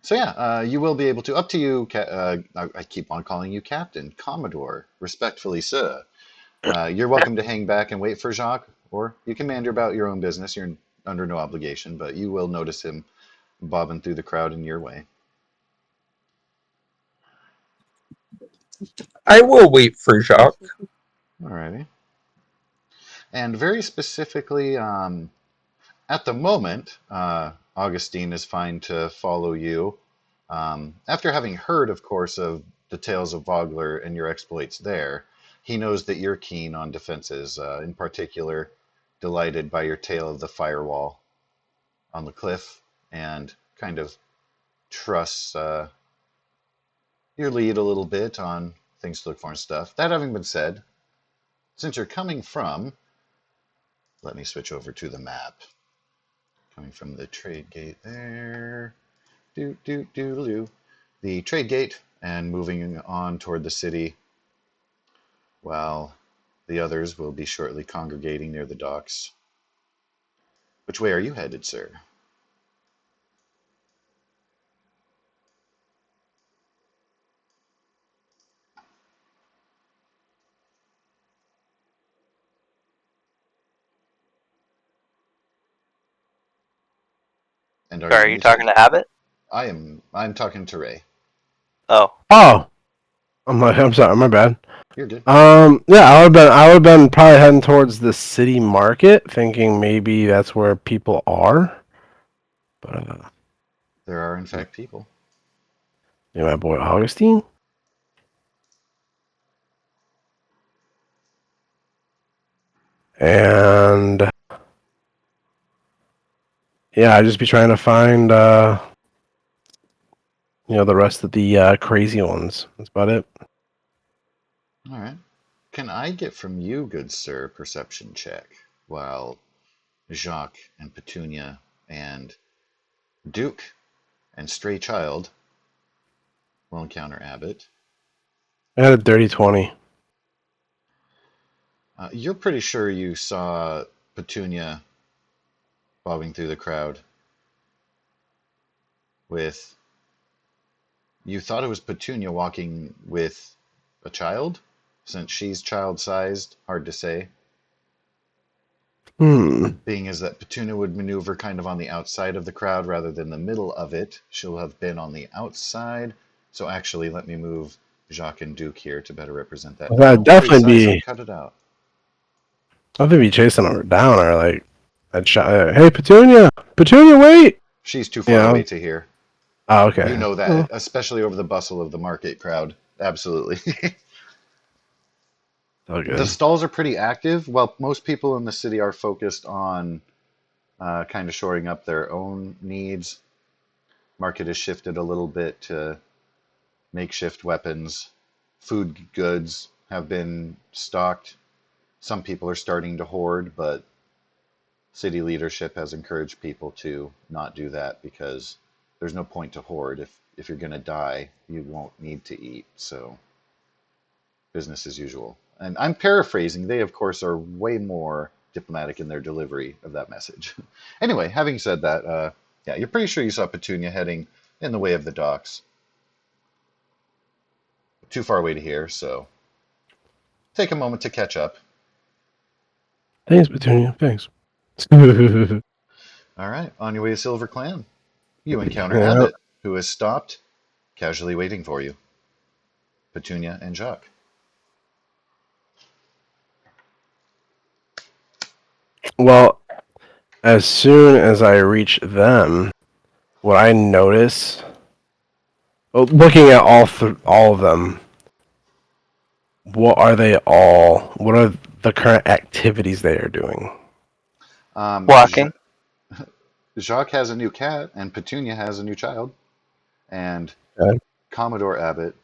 So yeah, you will be able to. Up to you. I keep on calling you Captain, Commodore, respectfully, sir. You're welcome to hang back and wait for Jacques, or you can meander about your own business. You're under no obligation, but you will notice him bobbing through the crowd in your way. I will wait for Jacques. Alrighty. And very specifically, at the moment, Augustine is fine to follow you. After having heard, of course, of the tales of Vogler and your exploits there, he knows that you're keen on defenses, in particular, delighted by your tale of the firewall on the cliff, and kind of trusts your lead a little bit on things to look for and stuff. That having been said, since you're coming from, let me switch over to the map. Coming from the trade gate there, the trade gate, and moving on toward the city, while the others will be shortly congregating near the docks. Which way are you headed, sir? And Sorry, are you talking to Abbott? I'm talking to Ray. Oh. Oh, I'm sorry, my bad. You're good. Yeah, I would have been probably heading towards the city market, thinking maybe that's where people are. But There are, in fact, people. yeah, my boy Augustine. And yeah, I'd just be trying to find the rest of the crazy ones. That's about it. All right. Can I get from you, good sir, a perception check, while Jacques and Petunia and Duke and Stray Child will encounter Abbott? I had a dirty 20. You're pretty sure you saw Petunia bobbing through the crowd with. You thought it was Petunia walking with a child? Since she's child sized, hard to say. Being as that Petunia would maneuver kind of on the outside of the crowd rather than the middle of it, she'll have been on the outside. So actually, let me move Jacques and Duke here to better represent that. Well, No, that'd definitely resize it, be. cut it out. I'd be chasing her down, or like, I'd shout, "Hey, Petunia! Petunia, wait!" She's too You far know? away to hear. Oh, okay. You know that, especially over the bustle of the market crowd. Absolutely. Oh, The good. stalls are pretty active. While most people in the city are focused on kind of shoring up their own needs, market has shifted a little bit to makeshift weapons. Food goods have been stocked. Some people are starting to hoard, but city leadership has encouraged people to not do that because there's no point to hoard. If you're going to die, you won't need to eat. So business as usual. And I'm paraphrasing. They, of course, are way more diplomatic in their delivery of that message. Anyway, having said that, yeah, you're pretty sure you saw Petunia heading in the way of the docks. Too far away to hear, so take a moment to catch up. Thanks, Petunia. Thanks. All right, on your way to Silver Clan, you encounter Yeah. Abbott, who has stopped, casually waiting for you. Petunia and Jacques. Well, as soon as I reach them, what I notice, looking at all of them, what are they all? What are the current activities they are doing? Walking. Jacques has a new cat, and Petunia has a new child, and Okay. Commodore Abbott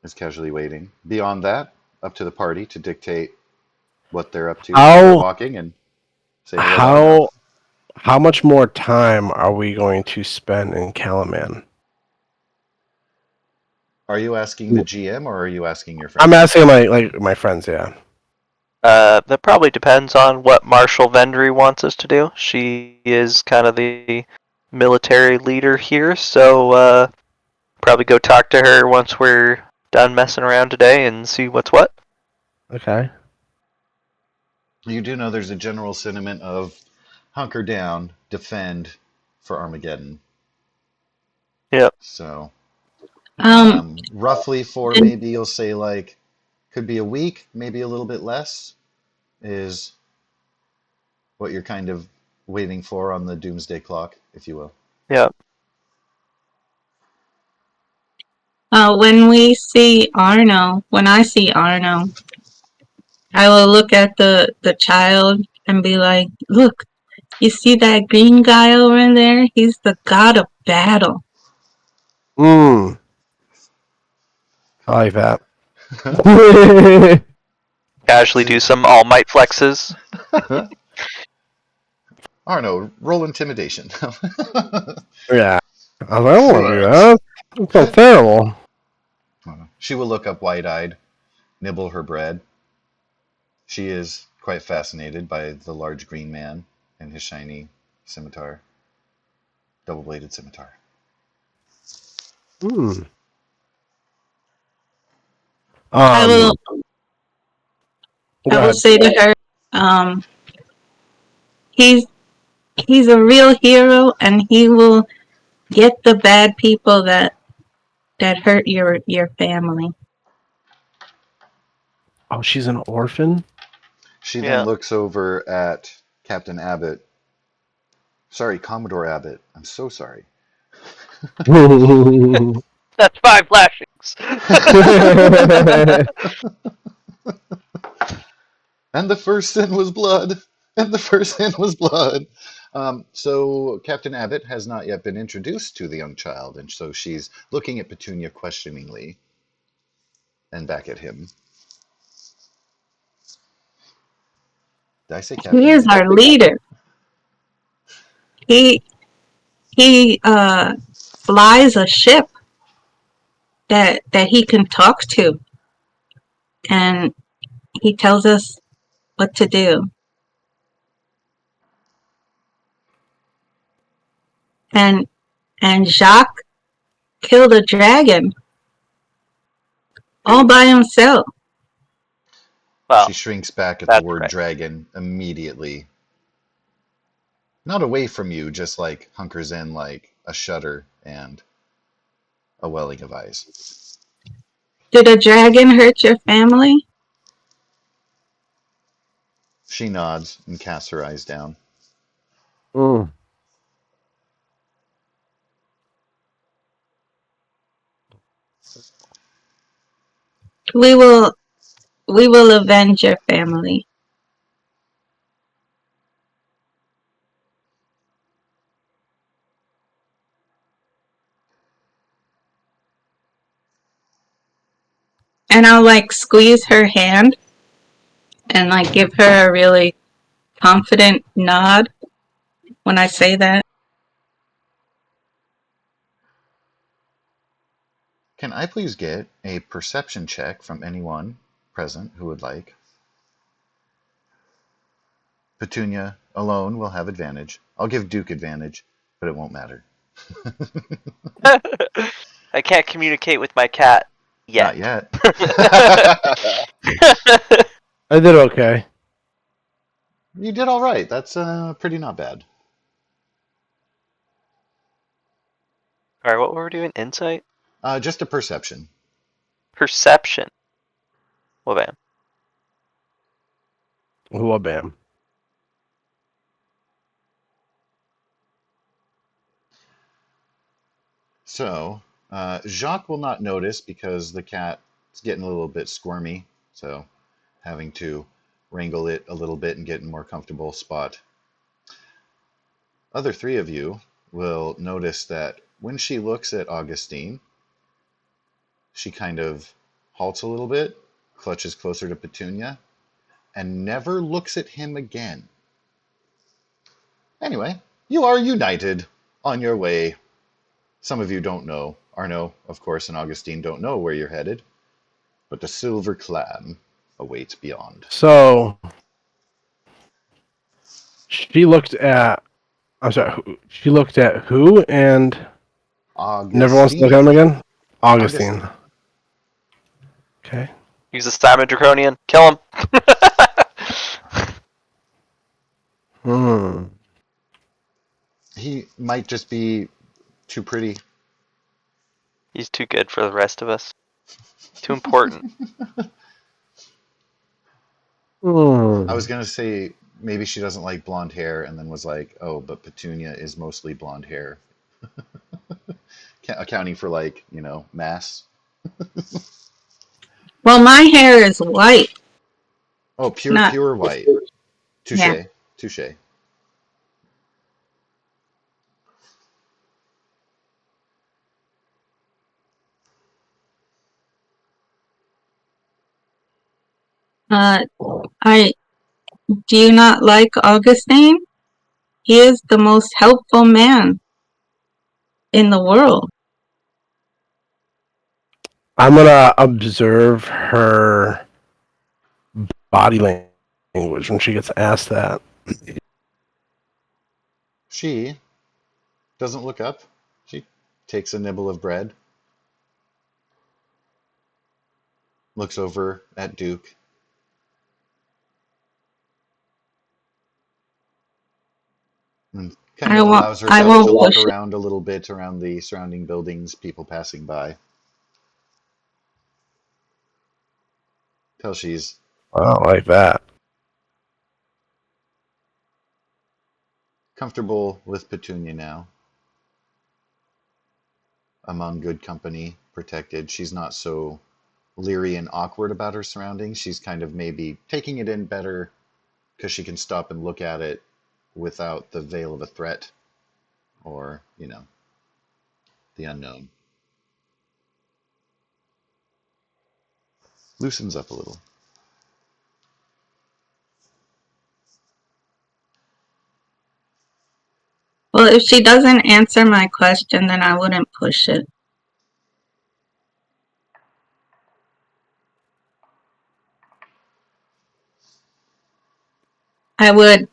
is casually waiting. Beyond that, up to the party to dictate what they're up to while they're How walking and say hello loud enough. how much more time are we going to spend in Calaman? Are you asking the GM or are you asking your I'm friends? asking my friends. Yeah. That probably depends on what Marshall Vendry wants us to do. She is kind of the military leader here, so probably go talk to her once we're done messing around today and see what's what. Okay. You do know there's a general sentiment of hunker down, defend for Armageddon. Yep. So, Um, roughly for and maybe you'll say like, could be a week, maybe a little bit less, is what you're kind of waiting for on the doomsday clock, if you will. Yep. when I see Arno, I will look at the child and be like, "Look, you see that green guy over there? He's the god of battle." I like that. Casually do some All Might flexes. Arno, roll intimidation. Yeah. I was like, I don't want to do that. That sounds terrible. She will look up wide-eyed, nibble her bread. She is quite fascinated by the large green man and his shiny scimitar, double-bladed scimitar. Hmm. I will Go I will ahead. say to her, he's a real hero, and he will get the bad people that hurt your family. Oh, she's an orphan? She then Yeah. looks over at Captain Abbott. Sorry, Commodore Abbott. I'm so sorry. That's 5 lashings. And the first sin was blood. And the first sin was blood. So Captain Abbott has not yet been introduced to the young child, and so she's looking at Petunia questioningly and back at him. Did I say Captain He is Abbott? our leader. He flies a ship that he can talk to, and he tells us what to do. And Jacques killed a dragon all by himself. Well, She shrinks back at the that's word right. dragon immediately. Not away from you, just like hunkers in like a shudder and a welling of eyes. Did a dragon hurt your family? She nods and casts her eyes down. Mm. We will avenge your family. And I'll like squeeze her hand and like give her a really confident nod when I say that. Can I please get a perception check from anyone present who would like? Petunia alone will have advantage. I'll give Duke advantage, but it won't matter. I can't communicate with my cat Not yet. yet. I did okay. You did all right. That's pretty not bad. Alright, what were we doing? Insight? Just a perception. Perception. Well, bam. Well, bam. So, Jacques will not notice because the cat is getting a little bit squirmy. So, having to wrangle it a little bit and get in a more comfortable spot. Other three of you will notice that when she looks at Augustine, she kind of halts a little bit, clutches closer to Petunia, and never looks at him again. Anyway, you are united on your way. Some of you don't know. Arno, of course, and Augustine don't know where you're headed, but the Silver Clan awaits beyond. So she looked at I'm sorry. She looked at who and never wants to look at him Augustine. again? Augustine. Okay. He's a Simon Draconian. Kill him. Hmm. He might just be too pretty. He's too good for the rest of us. Too important. I was gonna say maybe she doesn't like blonde hair, and then was like, oh, but Petunia is mostly blonde hair, accounting for like mass. Well, my hair is white. Oh, It's not. pure white. Yeah. Touche, touche. Uh, I do you not like Augustine? He is the most helpful man in the world. I'm gonna observe her body language when she gets asked that. She doesn't look up. She takes a nibble of bread, looks over at Duke, and kind I of won't. allows I herself to won't look push it. around a little bit around the surrounding buildings, people passing by, till she's I don't like that. comfortable with Petunia now, among good company, protected. She's not so leery and awkward about her surroundings. She's kind of maybe taking it in better because she can stop and look at it without the veil of a threat or, the unknown. Loosens up a little. Well, if she doesn't answer my question, then I wouldn't push it. I would.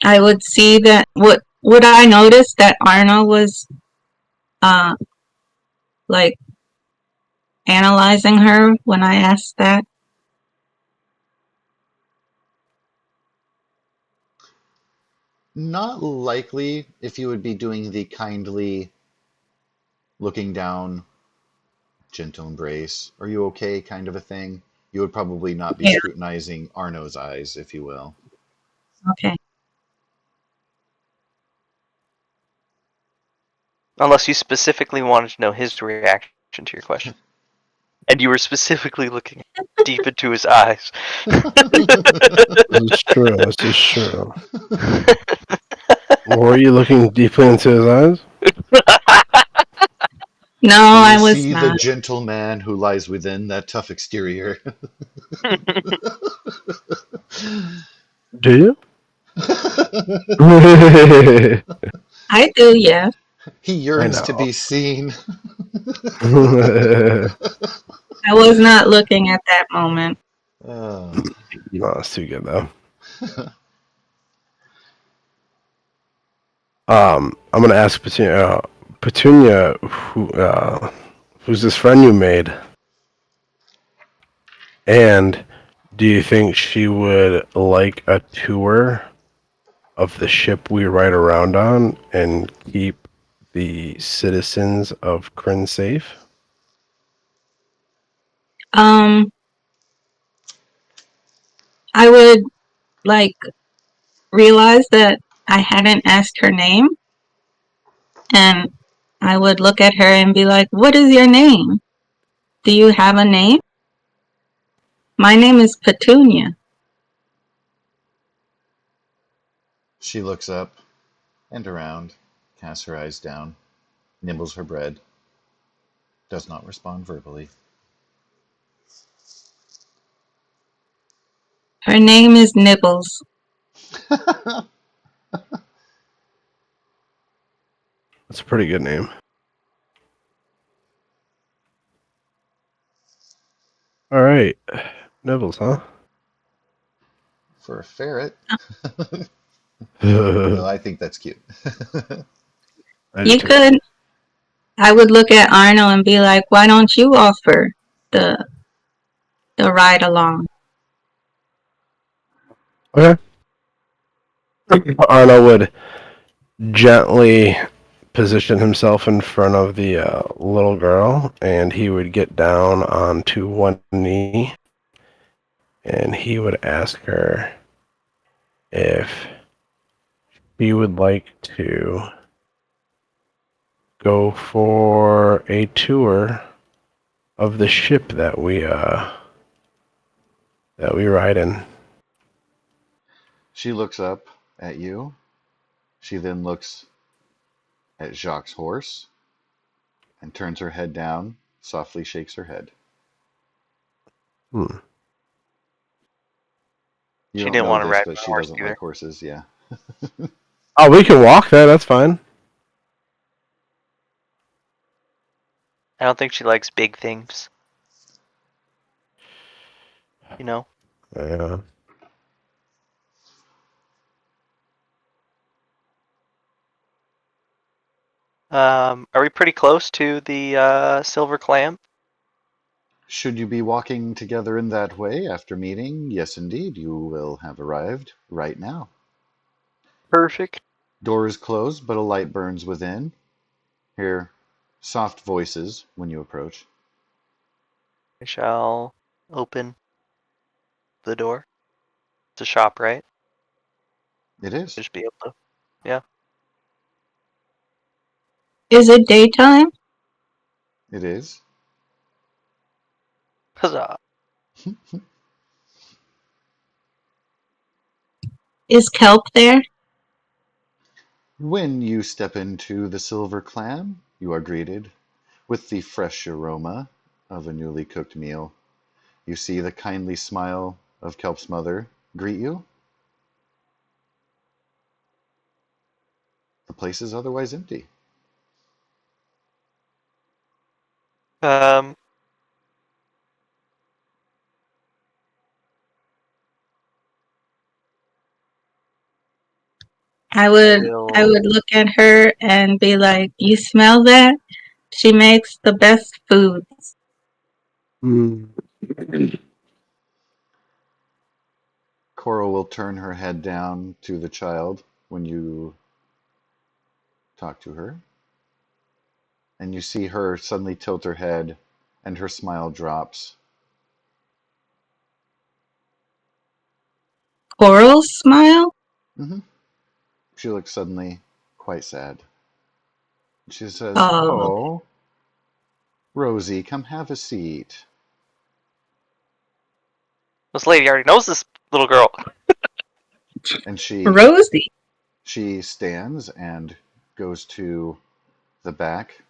I would see that. Would I notice that Arno was uh like analyzing her when I asked that? Not likely if you would be doing the kindly looking down, gentle embrace, are you okay kind of a thing. You would probably not be Yeah. scrutinizing Arno's eyes, if you will. Okay. Unless you specifically wanted to know his reaction to your question. And you were specifically looking deep into his eyes. This is true. This is true. Were you looking deeply into his eyes? No, Do I you was see the not. gentle man who lies within that tough exterior? Do you? I do, yes. He I yearns to know. be seen. I was not looking at that moment. Uh, No, it's too good though. I'm gonna ask Petunia. Petunia, who's this friend you made? And do you think she would like a tour of the ship we ride around on and keep the citizens of Kryn safe? I would like realize that I hadn't asked her name, and I would look at her and be like, "What is your name? Do you have a name?" My name is Petunia. she looks up and around, casts her eyes down, nibbles her bread, does not respond verbally. Her name is Nibbles. That's a pretty good name. All right, Nibbles, huh? For a ferret. No, I think that's cute. I do You too. could. I would look at Arno and be like, "Why don't you offer the the ride along?" Okay. Arno would gently position himself in front of the little girl, and he would get down onto one knee, and he would ask her if he would like to go for a tour of the ship that we ride in. She looks up at you. She then looks at Jacques' horse and turns her head down, softly shakes her head. Hmm. You She don't didn't know want to this, ride but my she horse doesn't either. like horses, yeah. Oh, we can walk there. That's fine. I don't think she likes big things. You know. Yeah. Are we pretty close to the silver clam? Should you be walking together in that way after meeting? Yes, indeed, you will have arrived right now. Perfect. Door is closed, but a light burns within. Hear soft voices when you approach. I shall open the door. It's a shop, right? It is. Just be able to. Yeah. Is it daytime? It is. Huzzah. Is kelp there? When you step into the Silver Clam, you are greeted with the fresh aroma of a newly cooked meal. You see the kindly smile of Kelp's mother greet you. The place is otherwise empty. Um, I I would I will. would look at her and be like, "You smell that? She makes the best food." Hmm. Coral will turn her head down to the child when you talk to her, and you see her suddenly tilt her head, and her smile drops. Coral smile? hmm She looks suddenly quite sad. She says, Oh, "Oh, Rosie, come have a seat." This lady already knows this little girl. And she Rosie. she stands and goes to the back.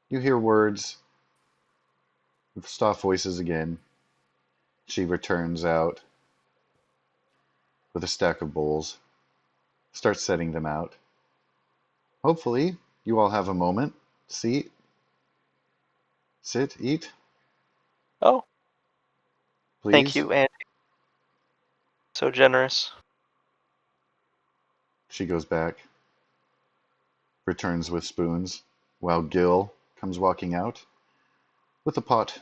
You hear words with soft voices again. She returns out with a stack of bowls, starts setting them out. Hopefully, you all have a moment. Seat, sit, eat, Oh, thank please. you, Andy. So generous. She goes back, returns with spoons, while Gil comes walking out with a pot.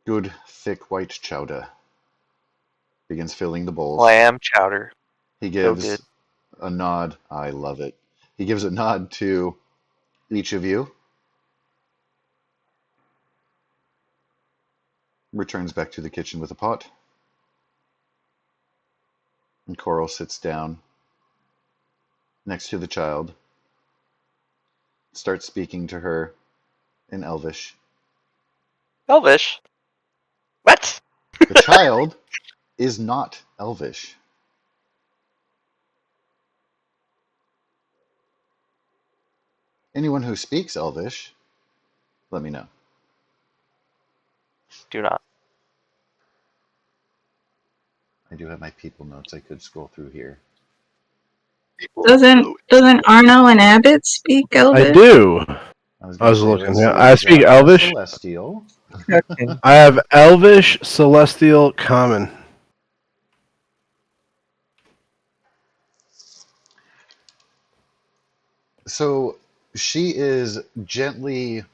Good, thick white chowder. Begins filling the bowls. Lamb chowder. He So good. gives a nod. I love it. He gives a nod to each of you, returns back to the kitchen with a pot, and Coral sits down next to the child, starts speaking to her in Elvish. Elvish. What? The child is not Elvish. Anyone who speaks Elvish, let me know. Do not. I do have my people notes. I could scroll through here. Doesn't Arno and Abbott speak I Elvish? do. I was I going to was say, looking. let's Yeah, see. I speak Jacques is Elvish. Celestial. checking. I have Elvish, Celestial, Common. So she is gently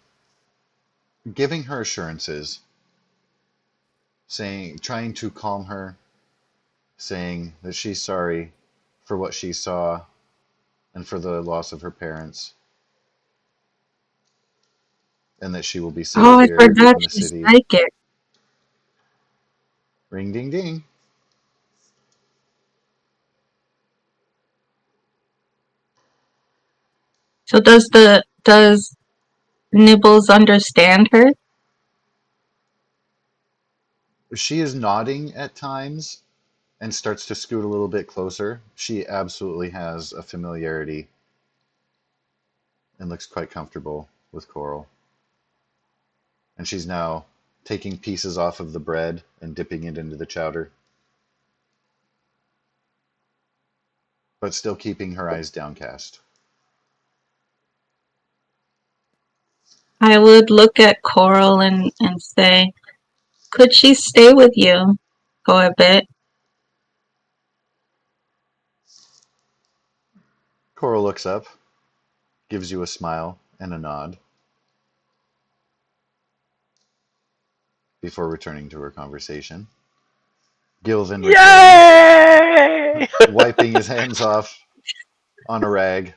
giving her assurances, saying, trying to calm her, saying that she's sorry for what she saw and for the loss of her parents, and that she will be safe Oh, I here forgot in the she's city. psychic. Ring ding ding. So does Nibbles understand her? She is nodding at times and starts to scoot a little bit closer. She absolutely has a familiarity and looks quite comfortable with Coral. And she's now taking pieces off of the bread and dipping it into the chowder, but still keeping her eyes downcast. I would look at Coral and say, could she stay with you for a bit? Coral looks up, gives you a smile and a nod before returning to her conversation. Gilvin returns, Yay! wiping his hands off on a rag.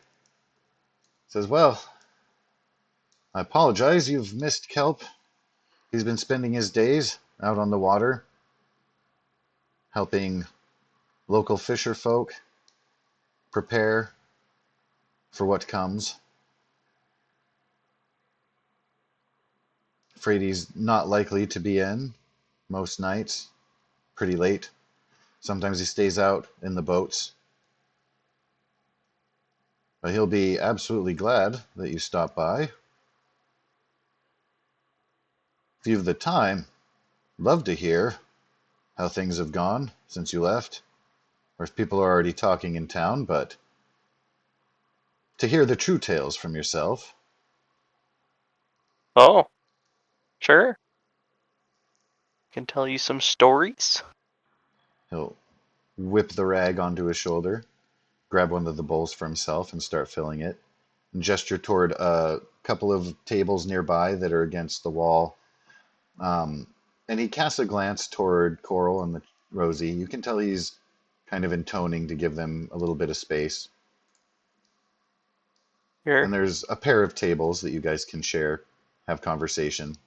Says, well, I apologize, you've missed Kelp. He's been spending his days out on the water, helping local fisher folk prepare for what comes. Afraid he's not likely to be in most nights, pretty late. Sometimes he stays out in the boats. But he'll be absolutely glad that you stopped by. If you have the time, love to hear how things have gone since you left, or if people are already talking in town, but to hear the true tales from yourself. Oh, sure. Can tell you some stories. He'll whip the rag onto his shoulder, grab one of the bowls for himself and start filling it, and gesture toward a couple of tables nearby that are against the wall. Um, and he casts a glance toward Coral and the Rosie. You can tell he's kind of intoning to give them a little bit of space. Sure. And there's a pair of tables that you guys can share, have conversation.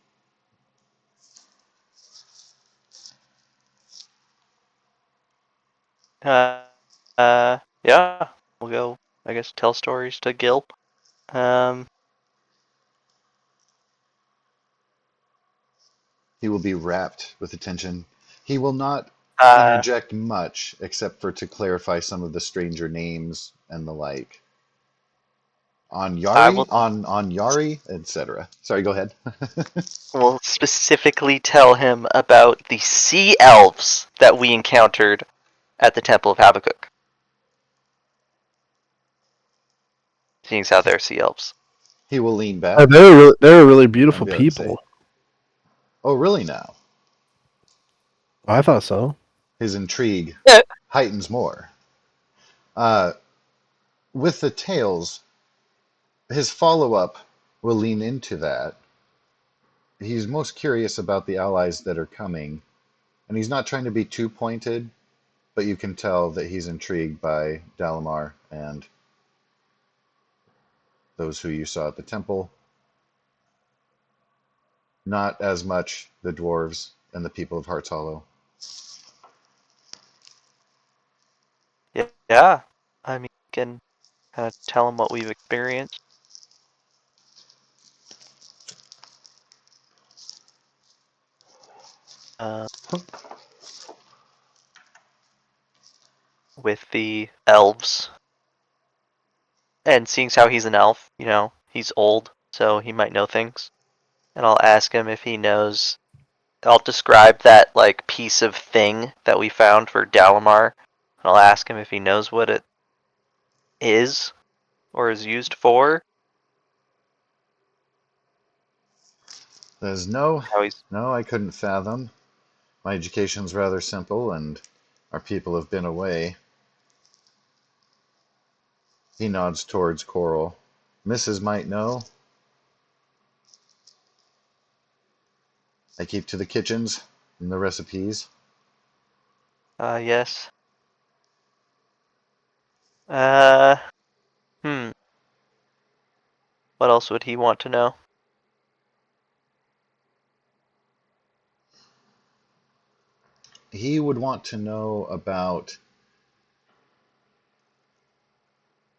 Uh, yeah. We'll go, I guess, tell stories to Gil. Um, He will be rapt with attention. He will not uh, interject much except for to clarify some of the stranger names and the like. On I Yari, will on Yari, etc. Sorry, go ahead. will specifically tell him about the sea elves that we encountered at the Temple of Habakkuk. Seeing as how they're sea elves. He will lean Oh, back they're really and beautiful be able to say, people. "Oh, really now?" I thought so. His intrigue Yeah. heightens more. Uh, with the tales, his follow-up will lean into that. He's most curious about the allies that are coming, and he's not trying to be too pointed, but you can tell that he's intrigued by Dalamar and those who you saw at the temple. Not as much the dwarves and the people of Hearts Hollow. Yeah. I mean, we can kind of tell him what we've experienced. Uh, with the elves. And seeing as how he's an elf, he's old, so he might know things. And I'll ask him if he knows. I'll describe that like piece of thing that we found for Dalamar. I'll ask him if he knows what it is or is used for. Says, no, How he's no, I couldn't fathom. My education's rather simple, and our people have been away. He nods towards Coral. Mrs. might know. I keep to the kitchens and the recipes. yes. Uh, hmm. What else would he want to know? He would want to know about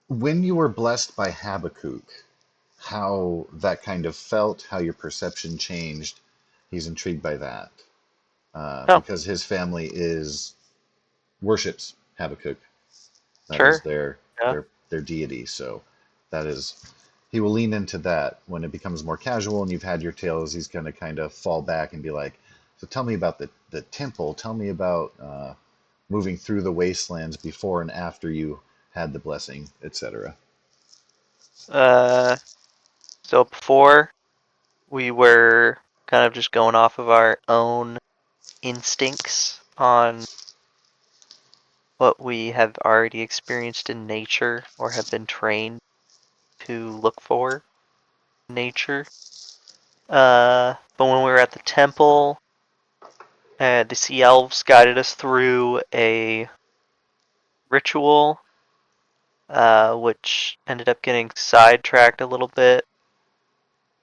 when you were blessed by Habakkuk, how that kind of felt, how your perception changed. He's intrigued by that Oh, because his family worships Habakkuk. That is sure. Yeah. their deity. So that is he will lean into that when it becomes more casual and you've had your tales. He's going to kind of fall back and be like, "So tell me about the temple. Tell me about moving through the wastelands before and after you had the blessing, etc." Uh, so before we were kind of just going off of our own instincts on what we have already experienced in nature or have been trained to look for in nature. But when we were at the temple, the sea elves guided us through a ritual, which ended up getting sidetracked a little bit.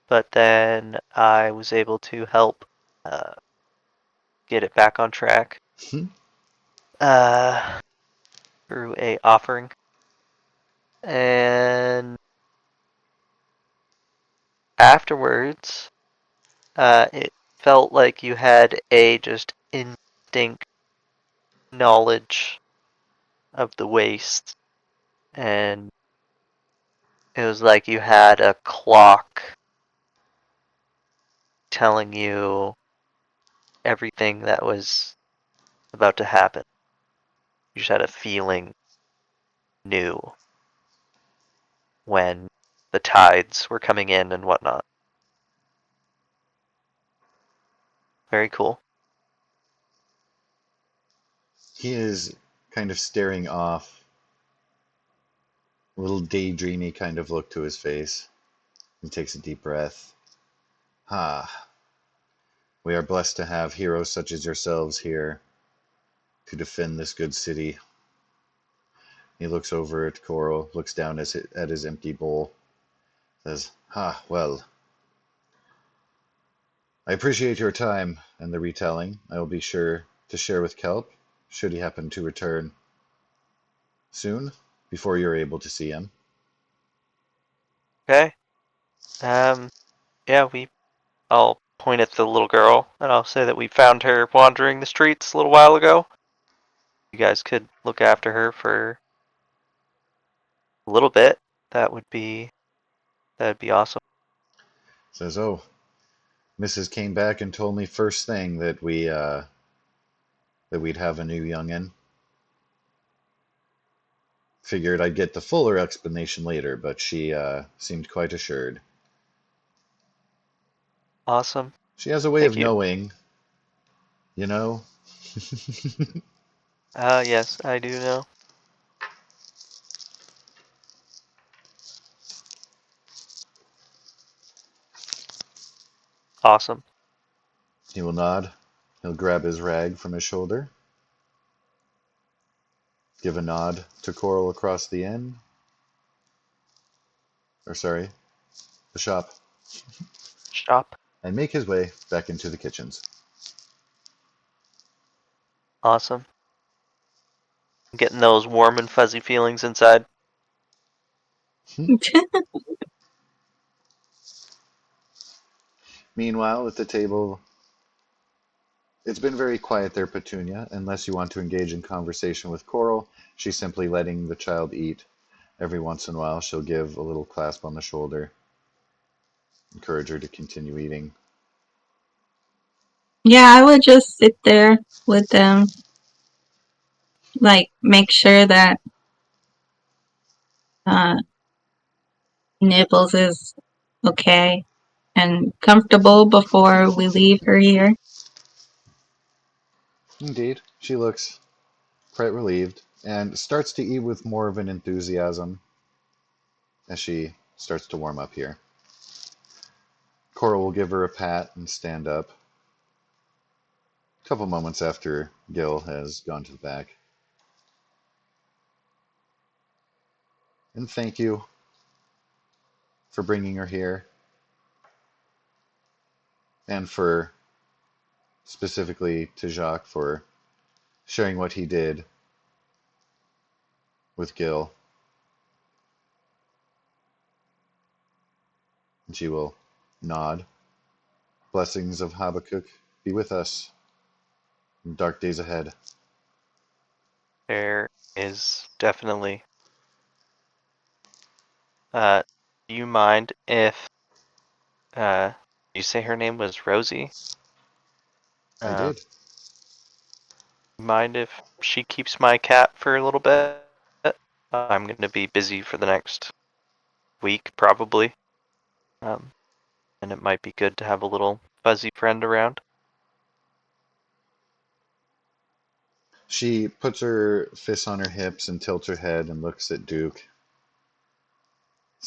But then I was able to help uh, get it back on track uh, through a offering, and afterwards, it felt like you had a just instinct knowledge of the waste, and it was like you had a clock telling you everything that was about to happen. You just had a feeling new when the tides were coming in and whatnot. Very cool. He is kind of staring off, a little daydreamy kind of look to his face. He takes a deep breath. Ah, we are blessed to have heroes such as yourselves here to defend this good city. He looks over at Coral, looks down at his empty bowl, says, "Ah, well, I appreciate your time and the retelling. I will be sure to share with Kelp, should he happen to return soon, before you're able to see him." Okay. Yeah, I'll point at the little girl and I'll say that we found her wandering the streets a little while ago. You guys could look after her for a little bit. That would be that'd be awesome. Says, "Oh, Mrs. came back and told me first thing that we'd have a new youngin'. Figured I'd get the fuller explanation later, but she seemed quite assured. Awesome. She has a way Thank of you. knowing, you know." Yes, I do know. Awesome. He will nod. He'll grab his rag from his shoulder, give a nod to Coral across the inn, or sorry, the shop, Shop. and make his way back into the kitchens. Awesome. Getting those warm and fuzzy feelings inside. Meanwhile, at the table, it's been very quiet there, Petunia, unless you want to engage in conversation with Coral. She's simply letting the child eat. Every once in a while, she'll give a little clasp on the shoulder, encourage her to continue eating. Yeah, I would just sit there with them, like make sure that uh, Nibbles is okay. and comfortable before we leave her here. Indeed, she looks quite relieved and starts to eat with more of an enthusiasm as she starts to warm up here. Coral will give her a pat and stand up. A couple moments after Gil has gone to the back. And thank you for bringing her here. And for, specifically to Jacques, for sharing what he did with Gil. And she will nod. Blessings of Habakkuk be with us in dark days ahead. There is definitely. Do you mind if you say her name was Rosie? I did. Mind if she keeps my cat for a little bit? I'm going to be busy for the next week, probably. And it might be good to have a little fuzzy friend around. She puts her fists on her hips and tilts her head and looks at Duke.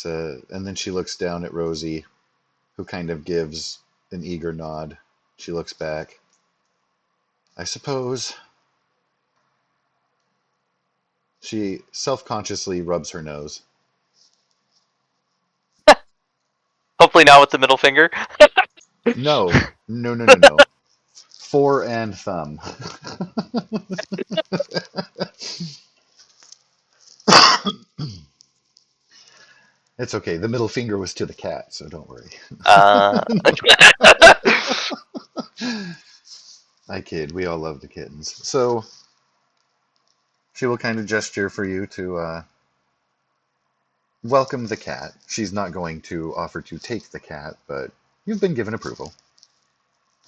And then she looks down at Rosie, who kind of gives an eager nod. She looks back. I suppose. She self-consciously rubs her nose. Hopefully not with the middle finger. No, no, no, no, no. Fore and thumb. It's okay. The middle finger was to the cat, so don't worry. Uh, I kid. We all love the kittens. So she will kind of gesture for you to welcome the cat. She's not going to offer to take the cat, but you've been given approval.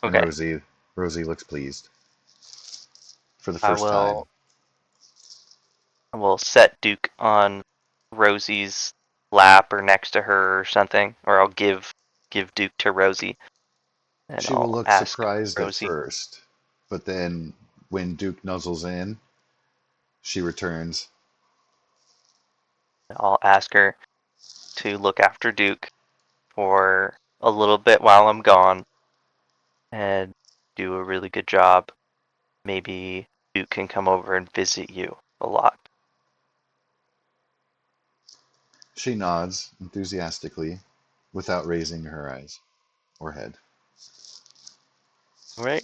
And okay, Rosie looks pleased for the I first time. will set Duke on Rosie's lap or next to her or something, or I'll give Duke to Rosie, and She will I'll look ask surprised at Rosie. first, but then when Duke nuzzles in, she returns. I'll ask her to look after Duke for a little bit while I'm gone, and do a really good job. Maybe Duke can come over and visit you a lot. She nods enthusiastically without raising her eyes or head. All right,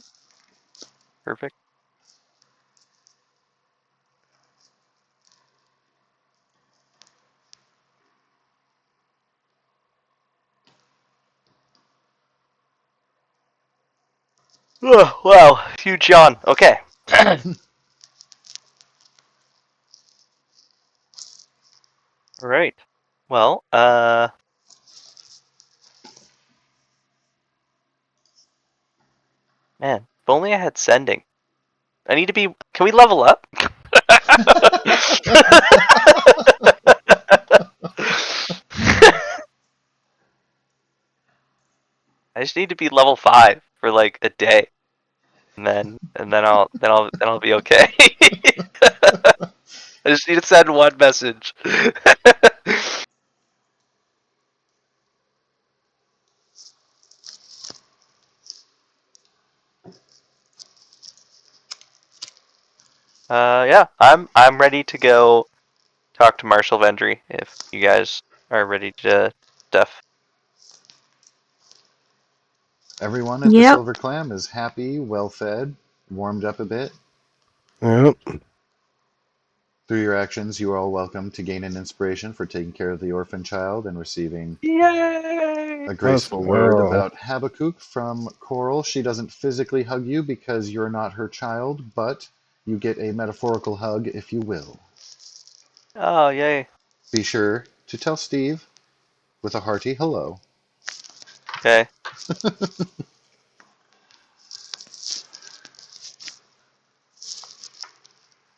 perfect. Oh, wow, huge yawn. Okay. All right. Well, man, if only I had sending. I need to be. Can we level up? I just need to be level 5 for like a day, and then I'll be okay. I just need to send one message. Yeah, I'm ready to go talk to Marshal Vendry if you guys are ready to stuff. Everyone at the Yep. Silver Clam is happy, well fed, warmed up a bit. Yep. Through your actions, you are all welcome to gain an inspiration for taking care of the orphan child and receiving Yay! a Let's graceful word go. about Habakkuk from Coral. She doesn't physically hug you because you're not her child, but you get a metaphorical hug if you will. Oh, yay. Be sure to tell Steve with a hearty hello. Okay.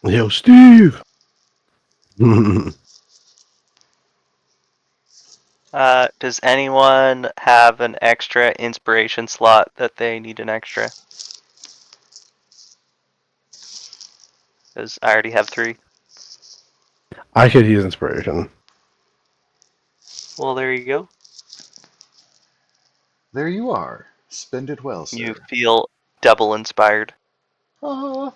Yo, Steve. Does anyone have an extra inspiration slot that they need an extra? Because I already have 3. I could use inspiration. Well, there you go. There you are. Spend it well, You sir. feel double inspired. Ah.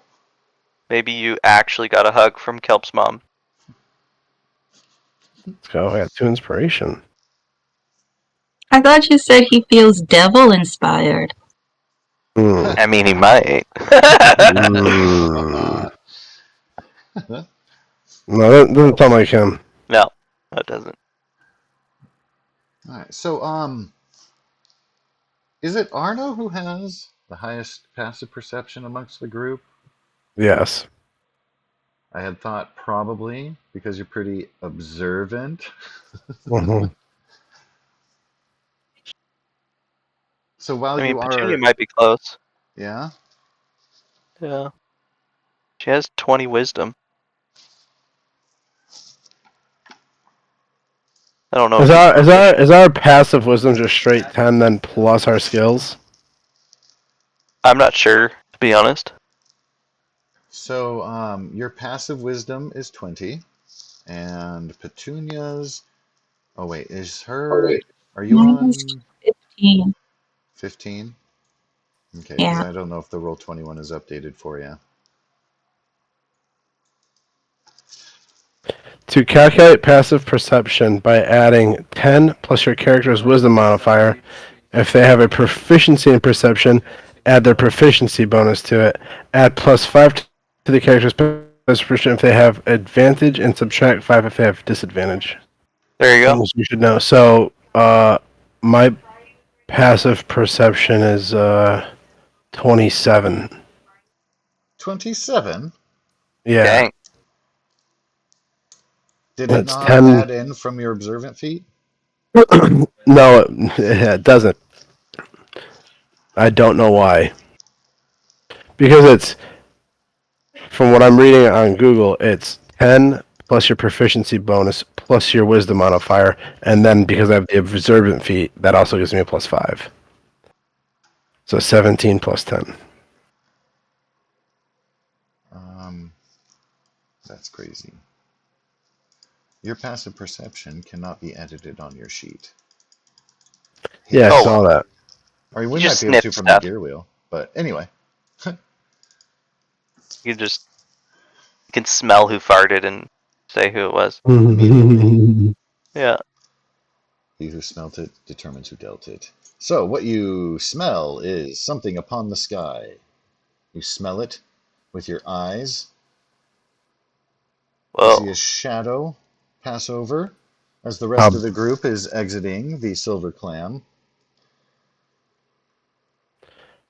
Maybe you actually got a hug from Kelp's mom. Let's go. I got 2 inspiration. I thought you said he feels devil inspired. I mean, he might. Mm. No, that doesn't sound like him. No, that doesn't. All right. So, is it Arno who has the highest passive perception amongst the group? Yes. I had thought probably because you're pretty observant. Hmm. So while I mean, you Petunia are, might be close. yeah, Yeah. She has 20 wisdom. I don't know Is if she's our is our proficient. is our passive wisdom just straight 10 then plus our skills? I'm not sure, to be honest. so your passive wisdom is 20, and Petunia's. Oh wait, is her? Are you Mine is on 15. 15? Okay, because Yeah. I don't know if the roll 21 is updated for you. To calculate passive perception by adding 10 plus your character's wisdom modifier. If they have a proficiency in perception, add their proficiency bonus to it. Add plus 5 to the character's perception if they have advantage, and subtract 5 if they have disadvantage. There you go. Things you should know. So, my passive perception is 27. 27. Yeah, Dang. Did it that's not 10. add in from your observant feat? No, it doesn't. I don't know why. Because it's, from what I'm reading on Google, it's 10 plus your proficiency bonus plus your wisdom modifier, and then because I have the observant feat, that also gives me a plus 5. So 17 plus 10. Um, that's crazy. Your passive perception cannot be edited on your sheet. Yeah, I Oh, saw that. I mean, you we might just be able sniff to from the stuff. gear wheel, but anyway. You can smell who farted and say who it was. Immediately. Yeah. He who smelt it determines who dealt it. So, what you smell is something upon the sky. You smell it with your eyes. You see a Whoa. shadow pass over as the rest Um, of the group is exiting the Silver Clam.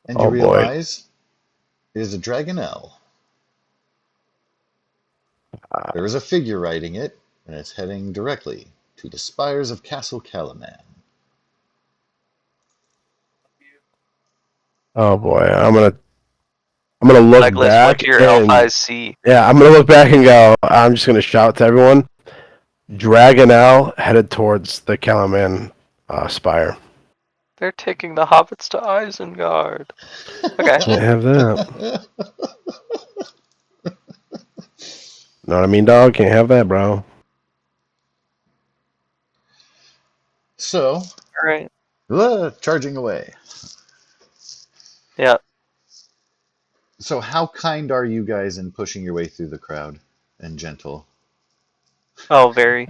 And you oh boy. realize it is a Dragonelle. There is a figure riding it, and it's heading directly to the spires of Castle Calaman. Oh boy. I'm gonna look Douglas, what back do your elf and eyes see? yeah, I'm gonna look back and go. I'm just gonna shout to everyone. Dragonelle headed towards the Calaman spire. They're taking the hobbits to Isengard. Okay. Can't have that. Know what I mean, dog? Can't have that, bro. So, Alright. charging away. Yeah. So, how kind are you guys in pushing your way through the crowd and gentle? Oh, very.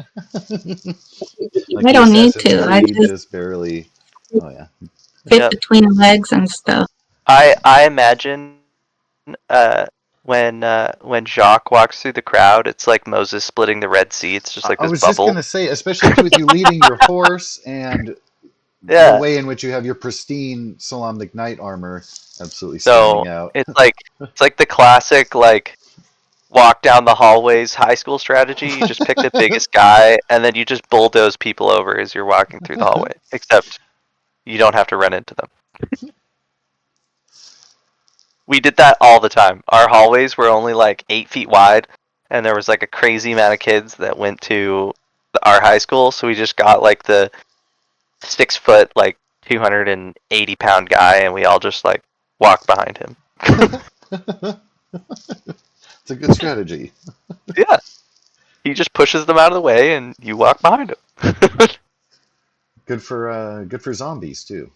Like I the don't need Assassin's to. I Creed just just barely. Oh, yeah. fit Yep. between legs and stuff. I imagine uh when Jacques walks through the crowd, it's like Moses splitting the Red Sea. It's just like I this was just going bubble. to say, especially too, with you leading your horse and the Yeah. way in which you have your pristine Solamnic Knight armor absolutely So standing out. it's like the classic like walk down the hallways high school strategy. You just pick the biggest guy and then you just bulldoze people over as you're walking through the hallway. Except you don't have to run into them. We did that all the time. Our hallways were only like 8 feet wide, and there was like a crazy amount of kids that went to our high school, so we just got like the 6 foot, like 280-pound guy, and we all just like walk behind him. It's a good strategy. Yeah, he just pushes them out of the way, and you walk behind him. Good for zombies too.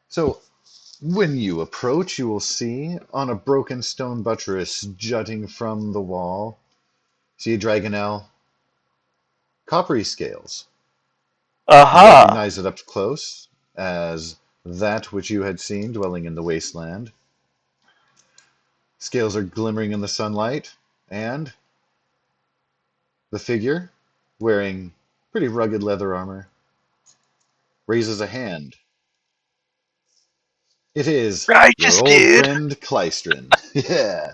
So when you approach, you will see on a broken stone buttress jutting from the wall, see a dragonelle, coppery scales. You Aha! recognize it up close as that which you had seen dwelling in the wasteland. Scales are glimmering in the sunlight, and the figure, wearing pretty rugged leather armor, raises a hand. It is your Righteous old dude. friend Klystron. Yeah.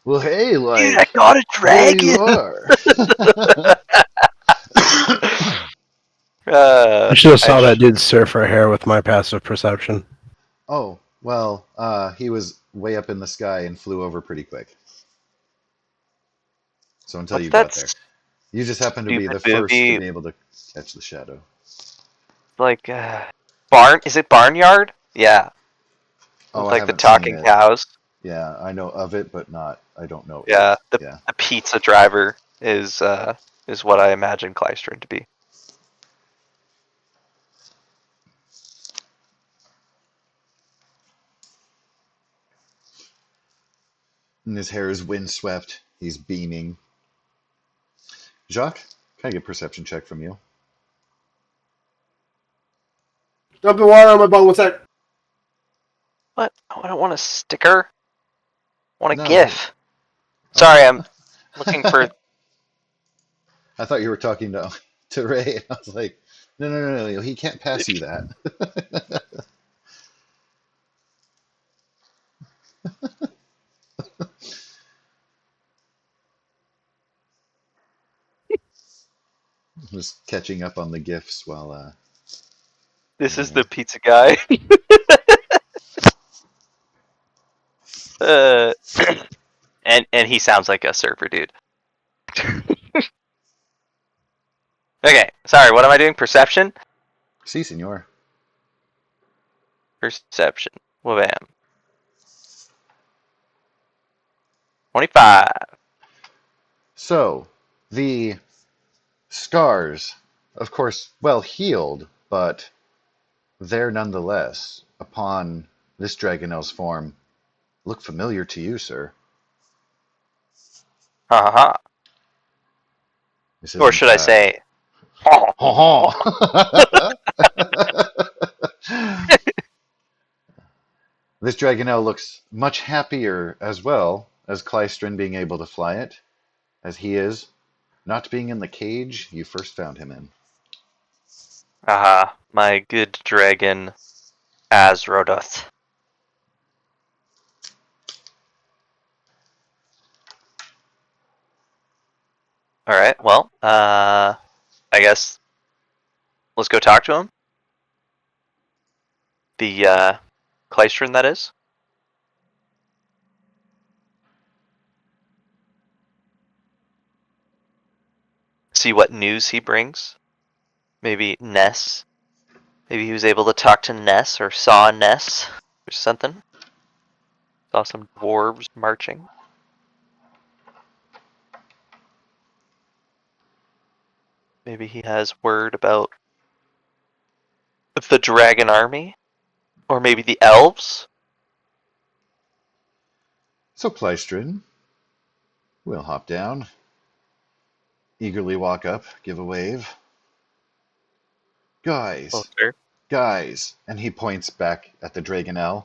Well, hey, Dude, I like, got a there you dragon. are. I should have I saw that dude surf her hair with my passive perception. Oh, well, he was way up in the sky and flew over pretty quick. So until What's you got that there, you just happened to be stupid the first to movie? be able to catch the shadow. Like barn? Is it Barnyard? Yeah, Oh, with I like the haven't seen talking it. cows. Yeah, I know of it, but I don't know it. Yeah, the Yeah. the pizza driver is what I imagine Klystron to be. And his hair is windswept. He's beaming. Jacques, can I get a perception check from you? Dumping water on my bone. What's that? What? Oh, I don't want a sticker. I want a No. GIF. Oh. Sorry, I'm looking for. I thought you were talking to Ray. I was like, no, he can't pass you that. Just catching up on the gifts while This is doing the it. pizza guy. uh, and he sounds like a surfer dude. Okay, sorry. What am I doing? Perception. Si, senor. Perception. Wabam. 25. So, the scars, of course, well healed, but there nonetheless, upon this Dragonel's form, look familiar to you, sir. Ha ha ha. This Or isn't, should I say? Ha Ha ha! This Dragonel looks much happier as well as Klystron being able to fly it, as he is, not being in the cage you first found him in. ha. My good dragon, Azrodoth. All right. Well, I guess let's go talk to him. The Klystron, that is. See what news he brings. Maybe Ness. Maybe he was able to talk to Ness or saw Ness or something. Saw some dwarves marching. Maybe he has word about the dragon army, or maybe the elves. So Klystron will hop down, eagerly walk up, give a wave. Oh, Guys, sir. guys, and he points back at the Dragonel,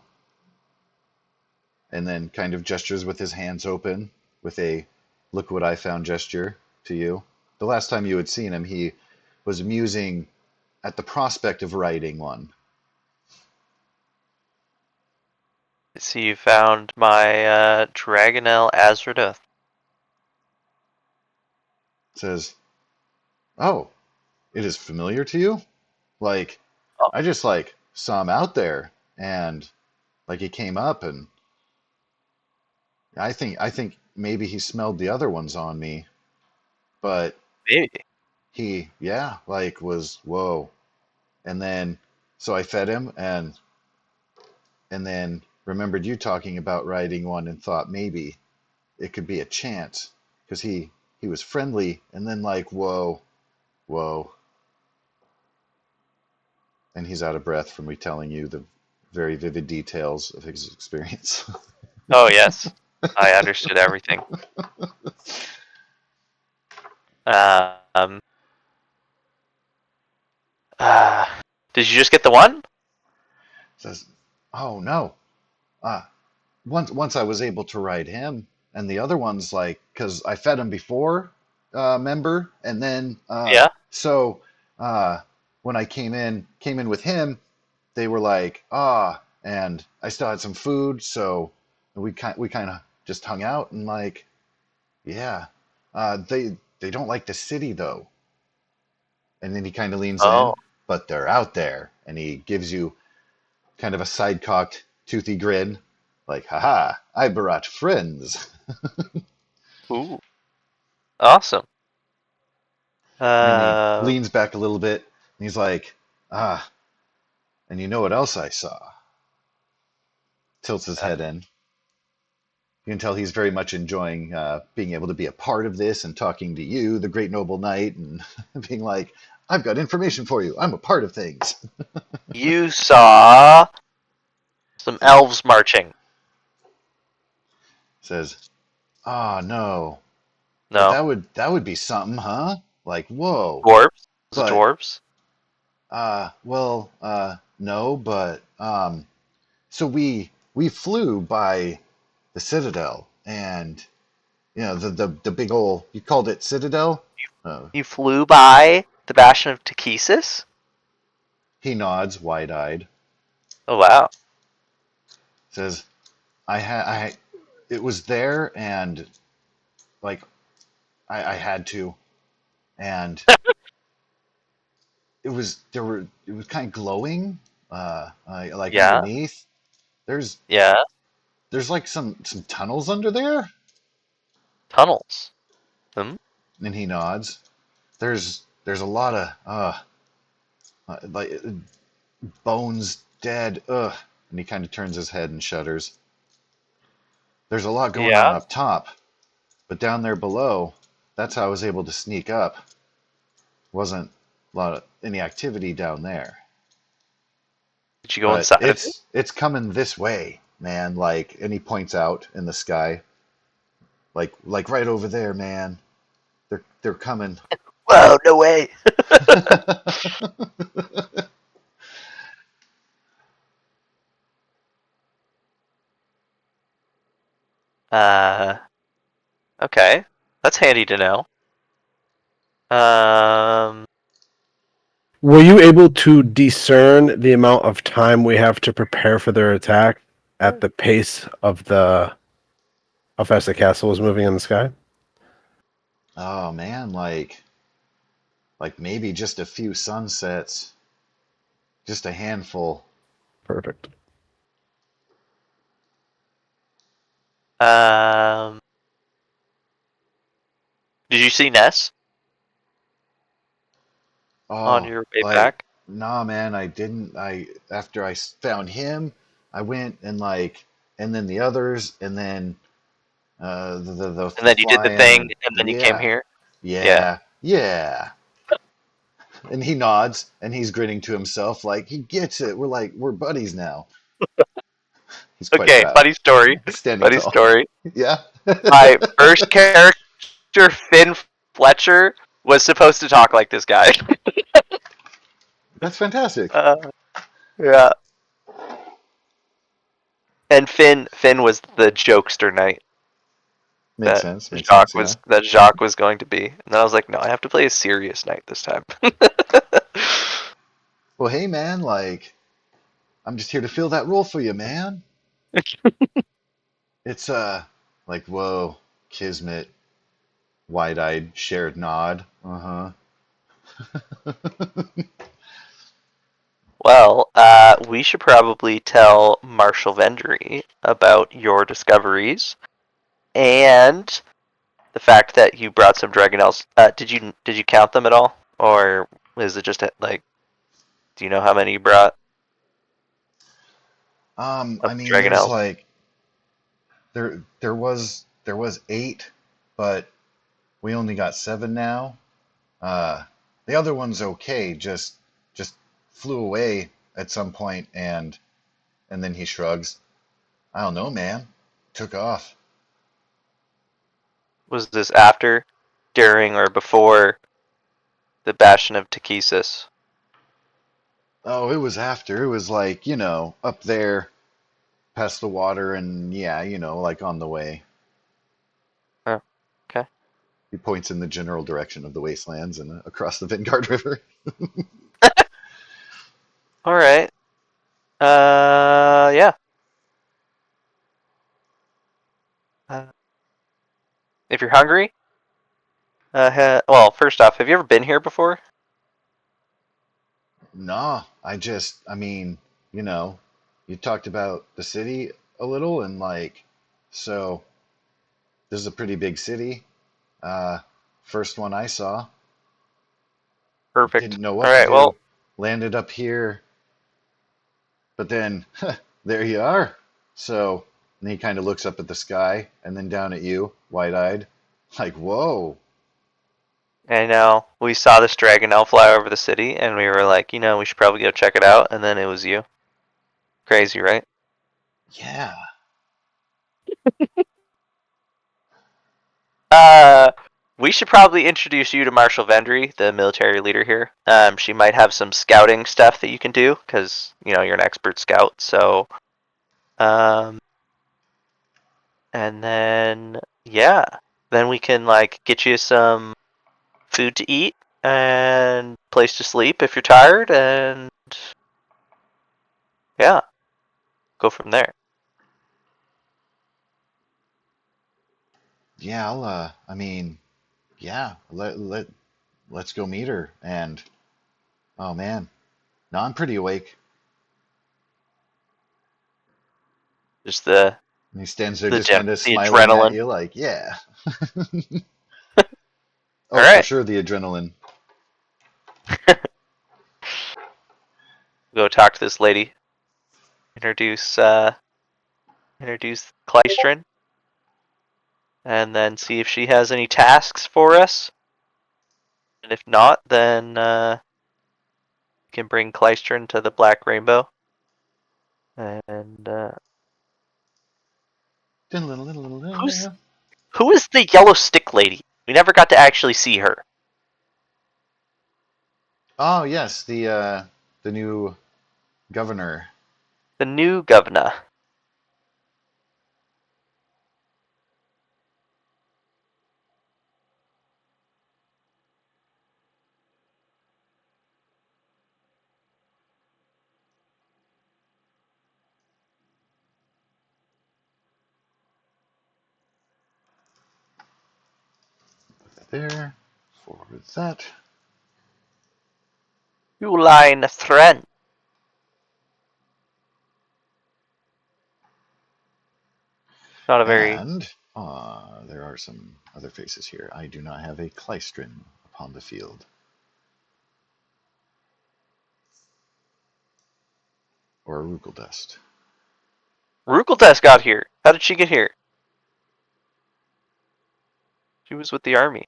and then kind of gestures with his hands open with a look what I found gesture to you. The last time you had seen him, he was musing at the prospect of writing one. See, you found my Dragonel Azradoth. Says, "Oh, it is familiar to you? Like, Oh, I just like saw him out there, and like he came up, and I think maybe he smelled the other ones on me, but Maybe. he, yeah, like was whoa. And then, so I fed him, and then remembered you talking about riding one, and thought maybe it could be a chance because he was friendly, and then like whoa, whoa, and he's out of breath from retelling you the very vivid details of his experience. Oh yes, I understood everything. Um. Uh, did you just get the one? Says, "Oh no, uh, once I was able to ride him, and the other ones like because I fed him before, member, and then Yeah. so when I came in with him, they were like and I still had some food, so we kind of just hung out and like yeah, they don't like the city though, and then he kind of leans Oh. in, but they're out there, and he gives you kind of a side cocked toothy grin, like haha, I brought friends. Ooh. Awesome. And then he Uh. leans back a little bit, and he's like, ah, and you know what else I saw? Tilts his head in. You can tell he's very much enjoying being able to be a part of this and talking to you, the great noble knight, and being like, I've got information for you. I'm a part of things. You saw some elves marching. Says, ah, no, but No. that would be something, huh? Like, whoa. Dwarves. Was it But dwarves? well, no, but so we flew by the Citadel, and the big old, you called it Citadel. You flew by the Bastion of Takesis? He nods, wide-eyed, Oh wow. says, I it was there, and like I had to, and it was kind of glowing, like Yeah. underneath. There's Yeah. there's like some tunnels under there, Tunnels. Hmm? and he nods. There's a lot of like bones dead, and he kind of turns his head and shudders. There's a lot going on Yeah. up top, but down there below, that's how I was able to sneak up. Wasn't a lot of any activity down there, Did you go but inside of it? it's coming this way, man. Like, and he points out in the sky, like right over there, man. They're coming. Whoa, no way. Uh okay. That's handy to know. Um Were you able to discern the amount of time we have to prepare for their attack at the pace of how fast the castle was moving in the sky? Oh man, like maybe just a few sunsets, just a handful. Perfect. um did you see Ness on Oh, your way like, back? nah, man, I didn't. After I found him, I went and like, and then the others, and then And the then you did the flying, thing and and then you came yeah, here? Yeah. yeah, yeah. And he nods, and he's grinning to himself, like he gets it. We're buddies now. He's quite Okay, proud, funny story. standing Funny tall. story. Yeah, My first character, Finn Fletcher, was supposed to talk like this guy. that's fantastic. Uh, yeah. And Finn was the jokester knight Makes that sense. Makes sense. Yeah. Jacques was going to be. And then I was like, no, I have to play a serious knight this time. Well, hey, man, like I'm just here to fill that role for you, man. It's like whoa, kismet, wide-eyed, shared nod. Uh huh. Well, we should probably tell Marshal Vendry about your discoveries and the fact that you brought some Dragonelles. Did you count them at all, or is it just like? Do you know how many you brought I of mean, there's Dragonelles? like there was 8, but we only got 7 now. Uh, the other one's okay, just flew away at some point, and then he shrugs. I don't know, man. Took off. Was this after, during, or before the Bastion of Takesis? Oh, it was after. It was like, up there past the water and yeah, like on the way. Oh, okay. He points in the general direction of the wastelands and across the Vanguard River. All right. Yeah. Uh, if you're hungry, well, first off, have you ever been here before? Nah, I mean, you talked about the city a little and like, so this is a pretty big city. Uh, First one I saw. Perfect. Didn't know All what to right. Well, do. Landed up here, but then there you are. So, and he kind of looks up at the sky and then down at you, wide-eyed, like, whoa. I know we saw this Dragonelle fly over the city, and we were like, we should probably go check it out. And then it was you. Crazy, right? Yeah. Uh, we should probably introduce you to Marshal Vendry, the military leader here. She might have some scouting stuff that you can do because you're an expert scout. So, um, and then yeah, then we can like get you some food to eat and place to sleep if you're tired, and yeah, go from there. Yeah, I mean, yeah, let's go meet her. And, oh man, no, I'm pretty awake. Just the And he stands there the just kind of the smiling at adrenaline. you, like, yeah. All Oh, for right, sure, the adrenaline. go talk to this lady. Introduce introduce Kleistrin, and then see if she has any tasks for us. And if not, then we can bring Kleistrin to the Black Rainbow. And who's who is the yellow stick lady? We never got to actually see her. Oh, yes, the new governor. The new governor. There, forward that. You line friend. Not a very. And there are some other faces here. I do not have a Kleistrin upon the field. Or a Rukeldust. Rukeldest got here. How did she get here? She was with the army.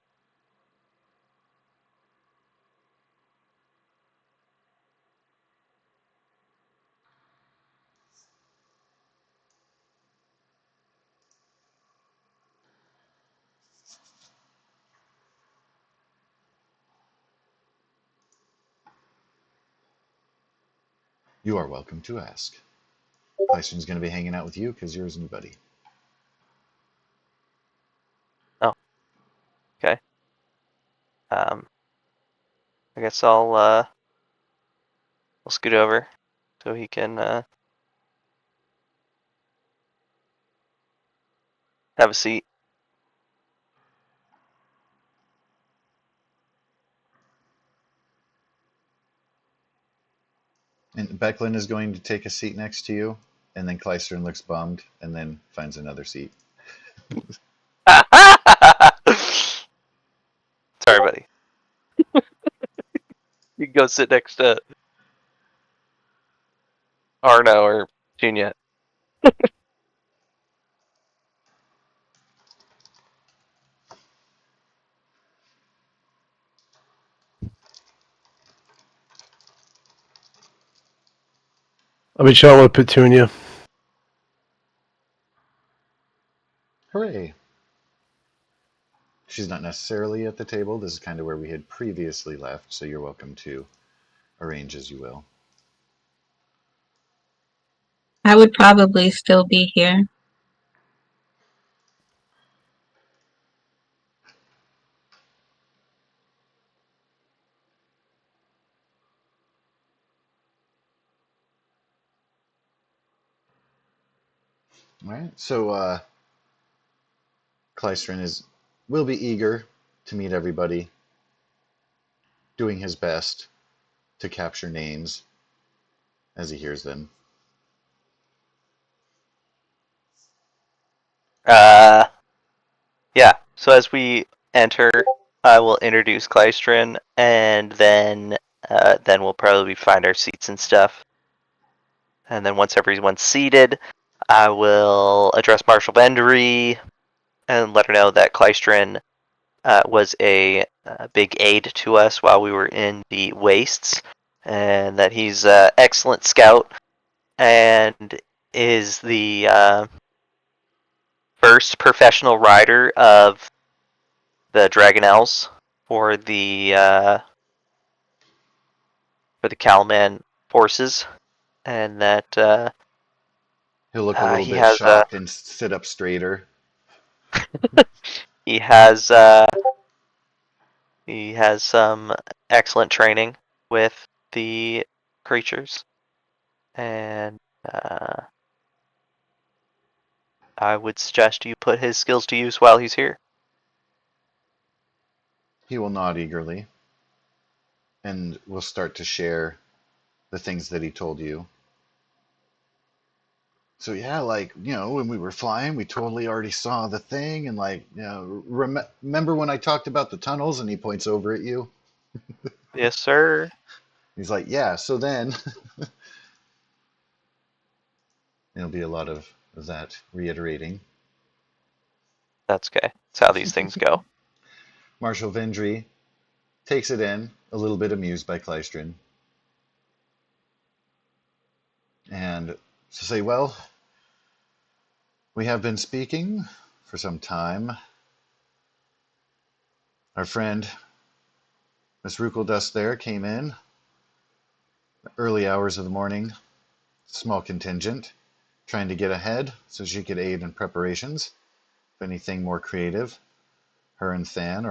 You are welcome to ask. Kleistrin's going to be hanging out with you because you're his new buddy. Oh, okay. I guess I'll scoot over so he can have a seat. And Becklin is going to take a seat next to you, and then Kleistrin looks bummed and then finds another seat. Sorry, buddy. You can go sit next to Arno or Junior. I'll be chilling with Petunia. Hooray! She's not necessarily at the table. This is kind of where we had previously left, so you're welcome to arrange as you will. I would probably still be here. All right. So Clystron will be eager to meet everybody, doing his best to capture names as he hears them. Yeah. So as we enter, I will introduce Klystron, and then we'll probably find our seats and stuff. And then once everyone's seated, I will address Marshal Bendery and let her know that Klystron was a big aid to us while we were in the wastes, and that he's an excellent scout and is the first professional rider of the Dragonlance for the Calman forces, and that He'll look a little he bit has shocked and sit up straighter. he has he has some excellent training with the creatures, and I would suggest you put his skills to use while he's here. He will nod eagerly and will start to share the things that he told you. So yeah, like, when we were flying, we totally already saw the thing, and like, remember when I talked about the tunnels? And he points over at you. Yes, sir. He's like, yeah. So then, there'll be a lot of that reiterating. That's okay. That's how these things go. Marshal Vendry takes it in, a little bit amused by Klystron, and to say, well, we have been speaking for some time. Our friend Miss Rukeldust there came in early hours of the morning, small contingent, trying to get ahead so she could aid in preparations. If anything more creative, her and Than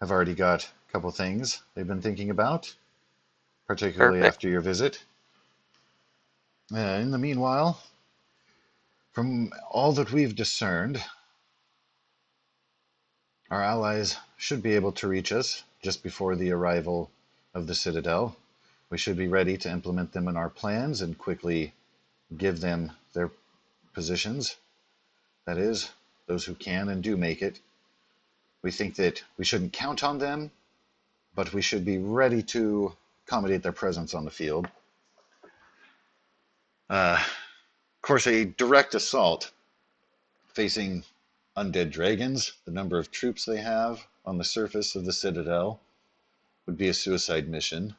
have already got a couple things they've been thinking about, particularly Perfect. after your visit. In the meanwhile, from all that we've discerned, our allies should be able to reach us just before the arrival of the Citadel. We should be ready to implement them in our plans and quickly give them their positions. That is, those who can and do make it. We think that we shouldn't count on them, but we should be ready to accommodate their presence on the field. Of course, a direct assault facing undead dragons, the number of troops they have on the surface of the Citadel, would be a suicide mission.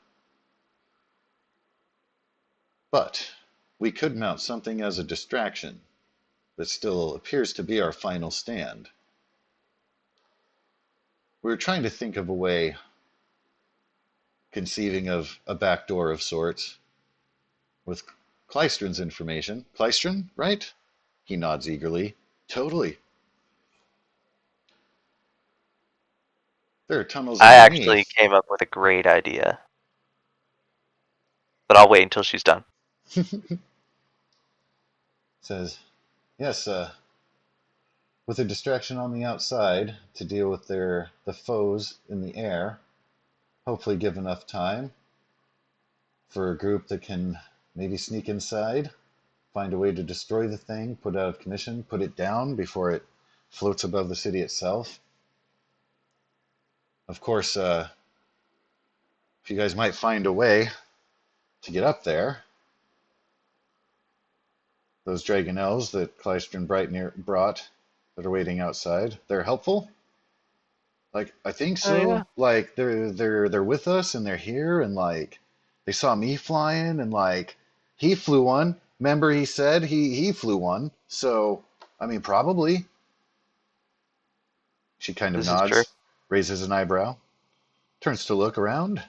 But we could mount something as a distraction that still appears to be our final stand. We were trying to think of a way, conceiving of a backdoor of sorts, with Klystron's information. Klystron, right? He nods eagerly. Totally. There are tunnels I actually underneath. came up with a great idea, but I'll wait until she's done. Says, yes, with a distraction on the outside to deal with the foes in the air, hopefully give enough time for a group that can maybe sneak inside, find a way to destroy the thing, put it out of commission, put it down before it floats above the city itself. Of course, if you guys might find a way to get up there, those dragon elves that Kleister and brought that are waiting outside, they're helpful. Like, I think Oh yeah. so. Like, they're with us and they're here, and like they saw me flying, and like he flew one. Remember, he said he flew one. So, I mean, probably. She kind of This is true. nods, raises an eyebrow, turns to look around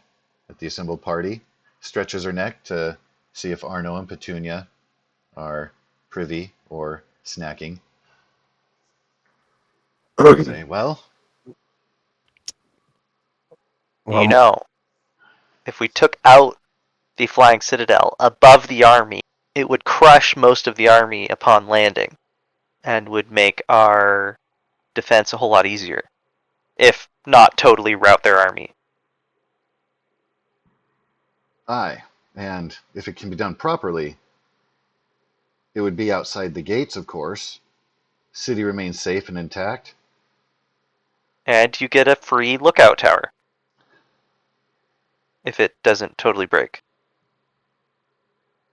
at the assembled party, stretches her neck to see if Arno and Petunia are privy or snacking. Say, well, You know, if we took out the flying citadel above the army, it would crush most of the army upon landing, and would make our defense a whole lot easier, if not totally rout their army. aye. And if it can be done properly, it would be outside the gates, of course. City remains safe and intact. And you get a free lookout tower if it doesn't totally break.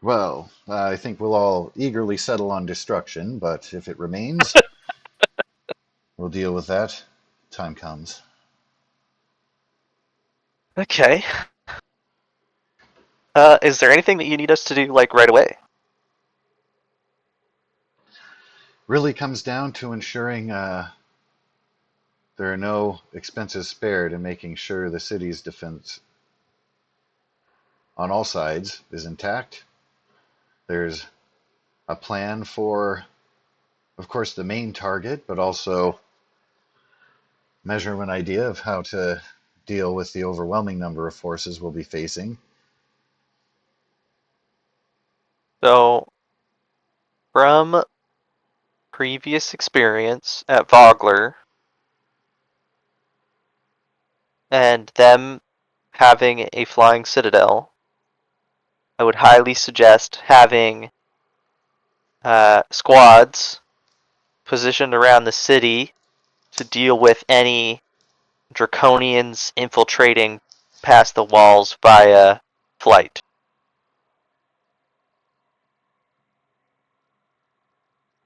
Well, I think we'll all eagerly settle on destruction, but if it remains, we'll deal with that. Time comes. Okay. Is there anything that you need us to do, like, right away? Really comes down to ensuring there are no expenses spared in making sure the city's defense on all sides is intact. There's a plan for, of course, the main target, but also measurement idea of how to deal with the overwhelming number of forces we'll be facing. So, from previous experience at Vogler, and them having a flying citadel, I would highly suggest having squads positioned around the city to deal with any draconians infiltrating past the walls via flight.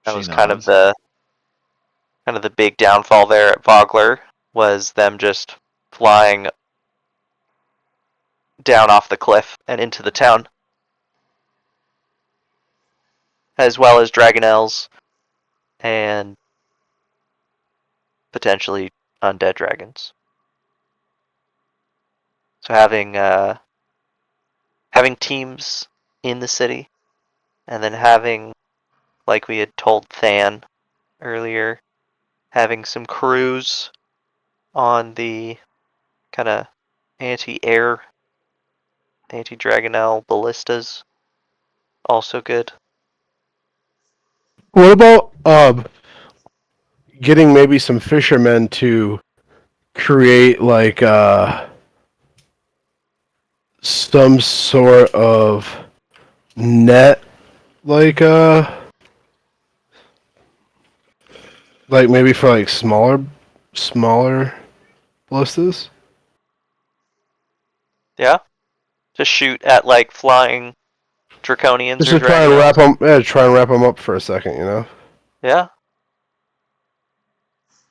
That She was kind of nods. the big downfall there at Vogler, was them just flying down off the cliff and into the town, as well as dragonels and potentially undead dragons. So having teams in the city, and then having, like we had told Than earlier, having some crews on the kind of anti-air, anti-dragonel ballistas, also good. What about getting maybe some fishermen to create like some sort of net, like like maybe for like smaller ballistas? Yeah, to shoot at like flying draconians Just or to try and wrap them up for a second, you know? Yeah.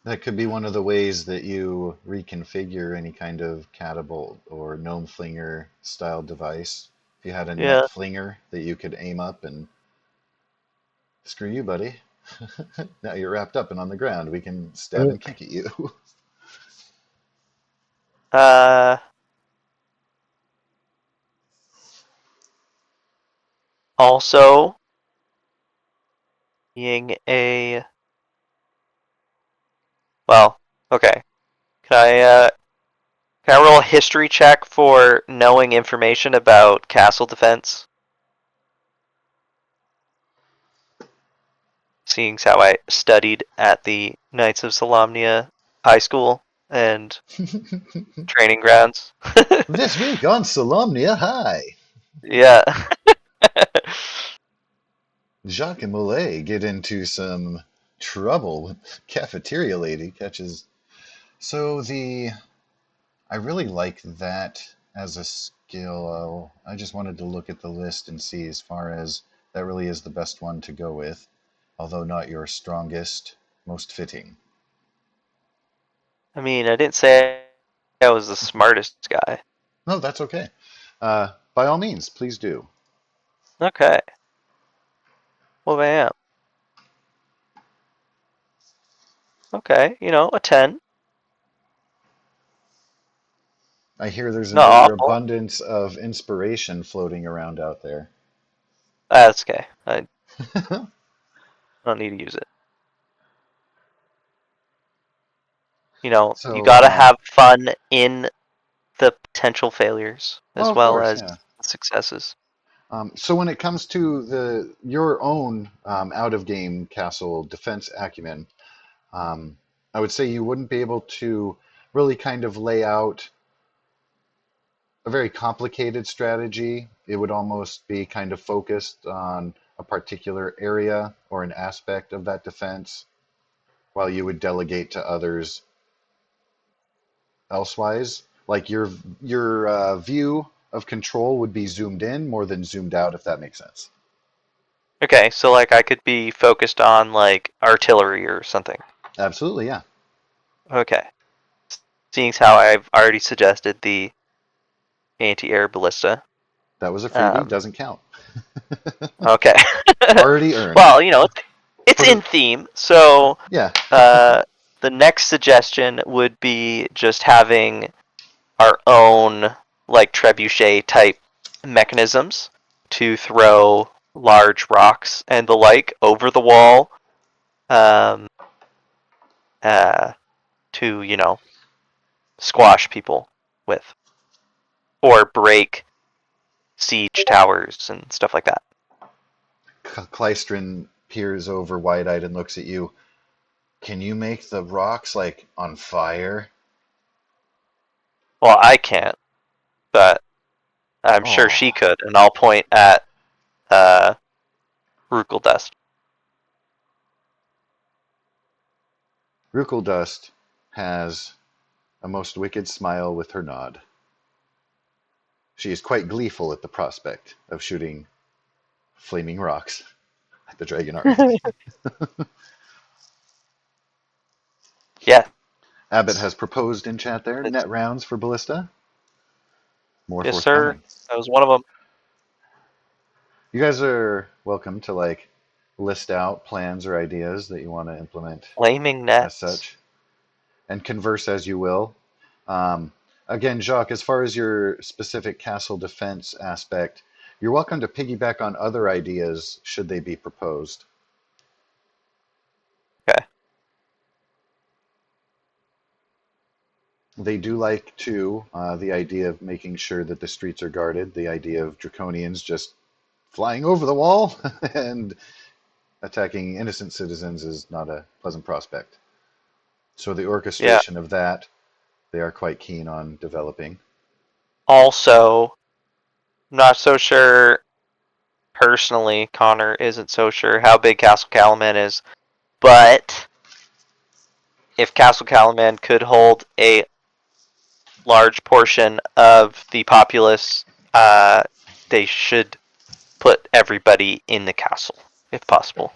That could be one of the ways that you reconfigure any kind of catapult or gnome flinger style device. If you had a net Yeah. flinger that you could aim up and screw you, buddy. Now you're wrapped up and on the ground. We can stab and kick at you. Also, being a well, okay. Can I roll a history check for knowing information about castle defense? Seeing how I studied at the Knights of Solamnia High School and training grounds. This week on Solamnia High, Yeah. Jacques and Mollet get into some trouble with cafeteria lady catches. So the I really like that as a skill. I just wanted to look at the list and see as far as that really is the best one to go with, although not your strongest, most fitting. I mean, I didn't say I was the smartest guy. No, that's okay. By all means, please do. Okay. Well, I am. Okay, a 10. I hear there's an Not awful. overabundance of inspiration floating around out there. That's okay. I don't need to use it. You So, gotta have fun in the potential failures well, as of well course, as yeah. successes. So when it comes to your own out-of-game castle defense acumen, um, I would say you wouldn't be able to really kind of lay out a very complicated strategy. It would almost be kind of focused on a particular area or an aspect of that defense, while you would delegate to others elsewise. Like your view of control would be zoomed in more than zoomed out, if that makes sense. Okay, so like I could be focused on like artillery or something. Absolutely, yeah. Okay. Seeing as how I've already suggested the anti-air ballista. That was a freebie, Um, doesn't count. okay. Already earned. Well, it's Put it, in theme, so yeah. uh, the next suggestion would be just having our own like trebuchet type mechanisms to throw large rocks and the like over the wall, um, uh, to squash people with, or break siege towers and stuff like that. Klystron peers over wide-eyed and looks at you. Can you make the rocks like on fire? Well, I can't, but I'm sure Oh, she could, and I'll point at uh, Rukel Dust. Rukel Dust has a most wicked smile with her nod. She is quite gleeful at the prospect of shooting flaming rocks at the dragon army. Yes, Abbott has proposed in chat there it's, net rounds for ballista. More yes, sir. forthcoming. That was one of them. You guys are welcome to like list out plans or ideas that you want to implement Flaming as nets. such, and converse as you will. Um, Again, Jacques, as far as your specific castle defense aspect, you're welcome to piggyback on other ideas should they be proposed. Okay. They do like, too, the idea of making sure that the streets are guarded, the idea of draconians just flying over the wall and attacking innocent citizens is not a pleasant prospect. So the Yeah. orchestration of that, they are quite keen on developing. Also, I'm not so sure personally. Connor isn't so sure how big Castle Calaman is, but if Castle Calaman could hold a large portion of the populace, they should put everybody in the castle if possible.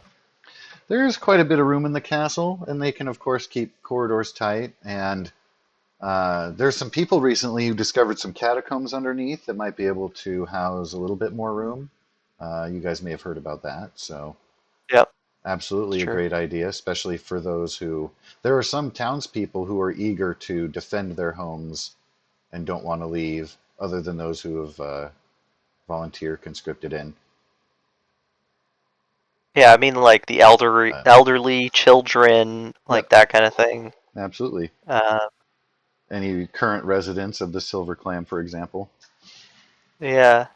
There's quite a bit of room in the castle, and they can, of course, keep corridors tight. And there's some people recently who discovered some catacombs underneath that might be able to house a little bit more room. You guys may have heard about that, so Yep, it's absolutely a true. great idea, especially for those who. There are some townspeople who are eager to defend their homes and don't want to leave, other than those who have volunteer conscripted in. Yeah, I mean like the Uh, elderly, children, like yep, that kind of thing. absolutely. Uh, Any current residents of the Silver Clan, for example. yeah,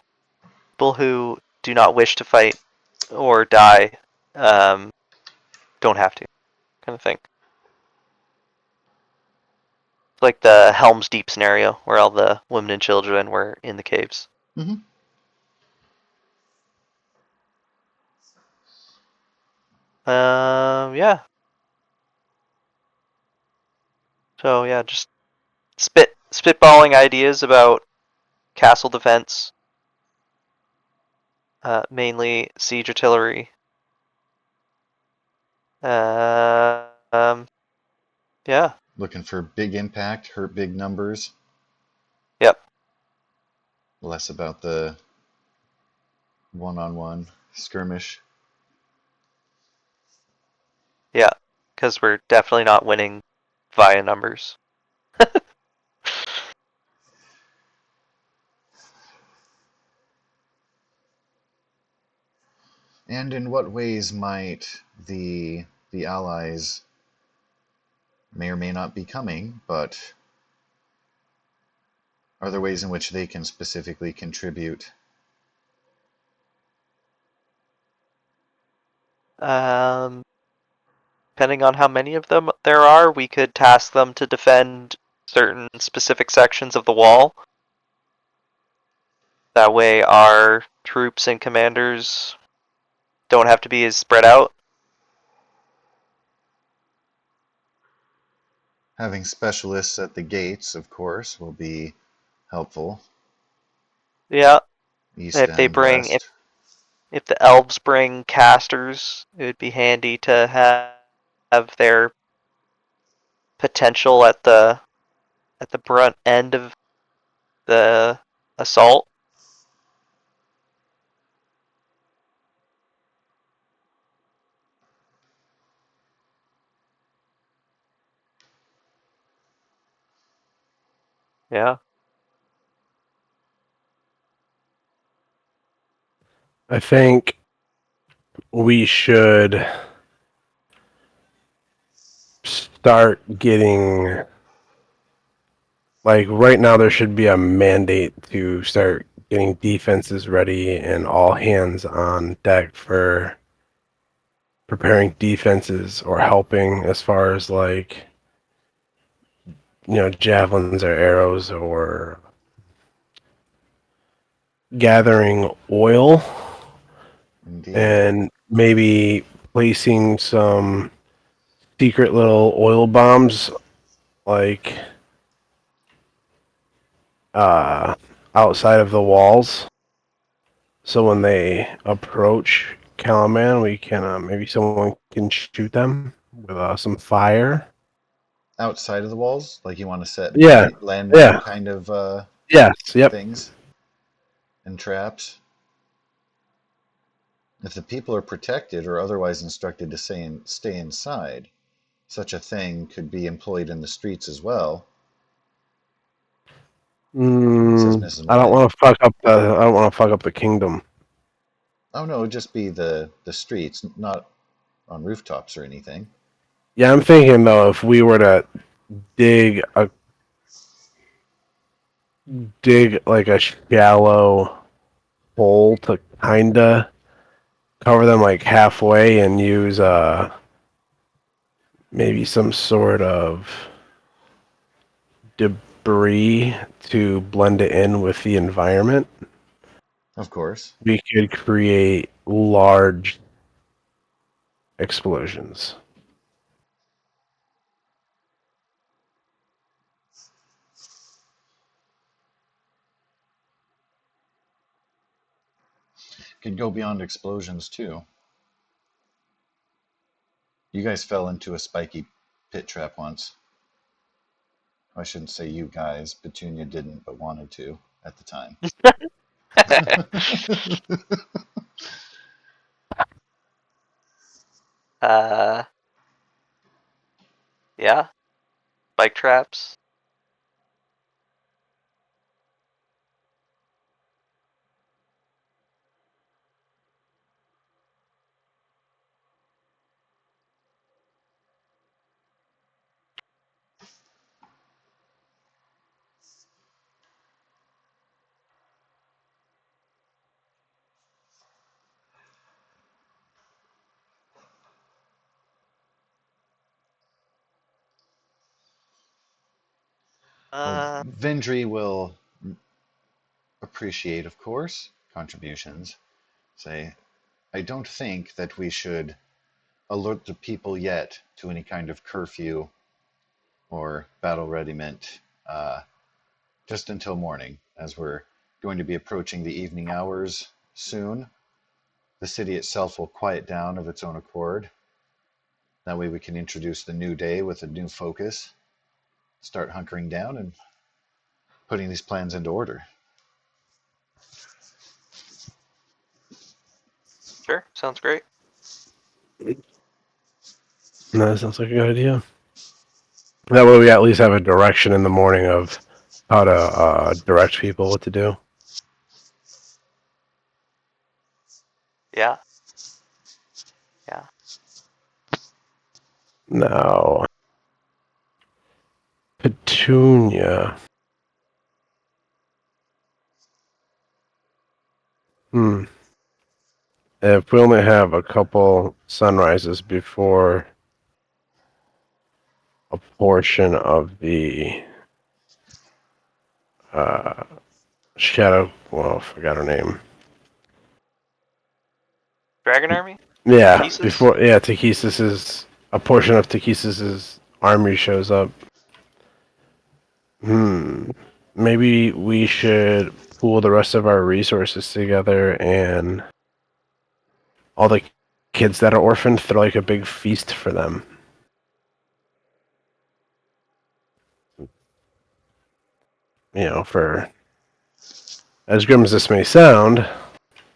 people who do not wish to fight or die, um, don't have to, kind of thing. It's like the Helm's Deep scenario where all the women and children were in the caves. Hmm. Yeah. So yeah, just spit spitballing ideas about castle defense, mainly siege artillery. Yeah. Looking for big impact, hurt big numbers. Yep. Less about the one-on-one skirmish. Yeah. Because we're definitely not winning via numbers. And in what ways might the allies may or may not be coming, but are there ways in which they can specifically contribute? Depending on how many of them there are, we could task them to defend certain specific sections of the wall. That way our troops and commanders don't have to be as spread out. Having specialists at the gates, of course, will be helpful. Yeah. East If they and bring west. if the elves bring casters, it would be handy to have their potential at the brunt end of the assault. Yeah. I think we should start getting, like, right now there should be a mandate to start getting defenses ready and all hands on deck for preparing defenses or helping as far as, like, javelins or arrows or gathering oil Indeed. and maybe placing some secret little oil bombs, like, uh, outside of the walls. So when they approach Calaman, we can, maybe someone can shoot them with some fire. Outside of the walls, like you want to set Yeah, landmine yeah, kind of yes, yep. things and traps. If the people are protected or otherwise instructed to stay inside, such a thing could be employed in the streets as well, says Mrs. I don't Maloney. want to fuck up the. I don't want to fuck up the kingdom. Oh no, it'd just be the streets, not on rooftops or anything. Yeah, I'm thinking though, if we were to dig a like a shallow hole to kinda cover them like halfway and use maybe some sort of debris to blend it in with the environment, Of course. we could create large explosions. Could go beyond explosions too. You guys fell into a spiky pit trap once. I shouldn't say you guys. Petunia didn't, but wanted to at the time. uh, yeah. Bike traps. Well, Uh, Vendry will appreciate, of course, contributions. Say, I don't think that we should alert the people yet to any kind of curfew or battle readiment just until morning, as we're going to be approaching the evening hours soon. The city itself will quiet down of its own accord. That way we can introduce the new day with a new focus, start hunkering down and putting these plans into order. Sure, sounds great. No, that sounds like a good idea. That way we at least have a direction in the morning of how to direct people what to do. Yeah. Yeah. Now, Petunia. If we only have a couple sunrises before a portion of the Shadow, well, I forgot her name. Dragon Army? Yeah, Thesis? before Takesis's a portion of Takesis's army shows up. Maybe we should pool the rest of our resources together and all the kids that are orphaned throw like a big feast for them. You know, for as grim as this may sound,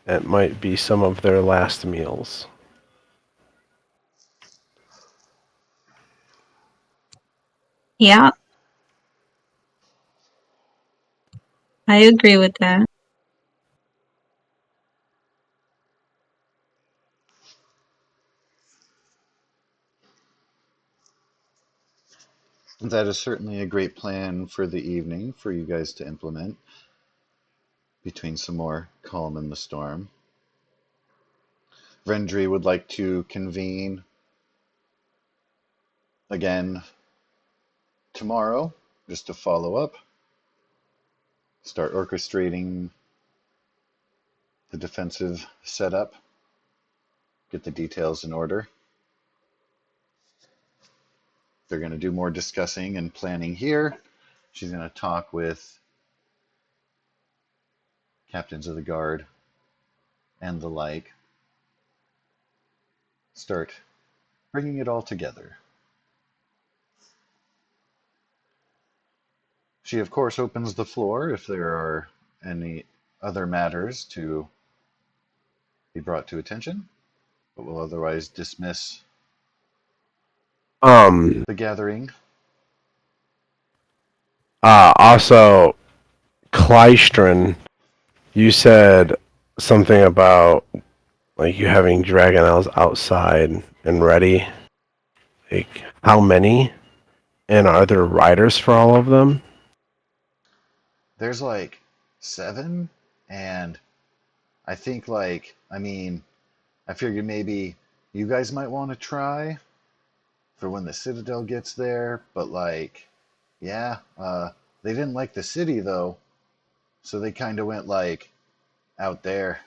it might be some of their last meals. Yeah, I agree with that. That is certainly a great plan for the evening for you guys to implement between some more calm in the storm. Vendry would like to convene again tomorrow just to follow up, start orchestrating the defensive setup, get the details in order. They're going to do more discussing and planning here. She's going to talk with captains of the guard and the like. Start bringing it all together. She, of course, opens the floor if there are any other matters to be brought to attention, but will otherwise dismiss the gathering. Also, Kleistron, you said something about like you having Dragonels outside and ready. Like, how many? And are there riders for all of them? There's like 7, and I think I figured maybe you guys might want to try for when the Citadel gets there, but yeah, they didn't like the city though, so they kind of went out there.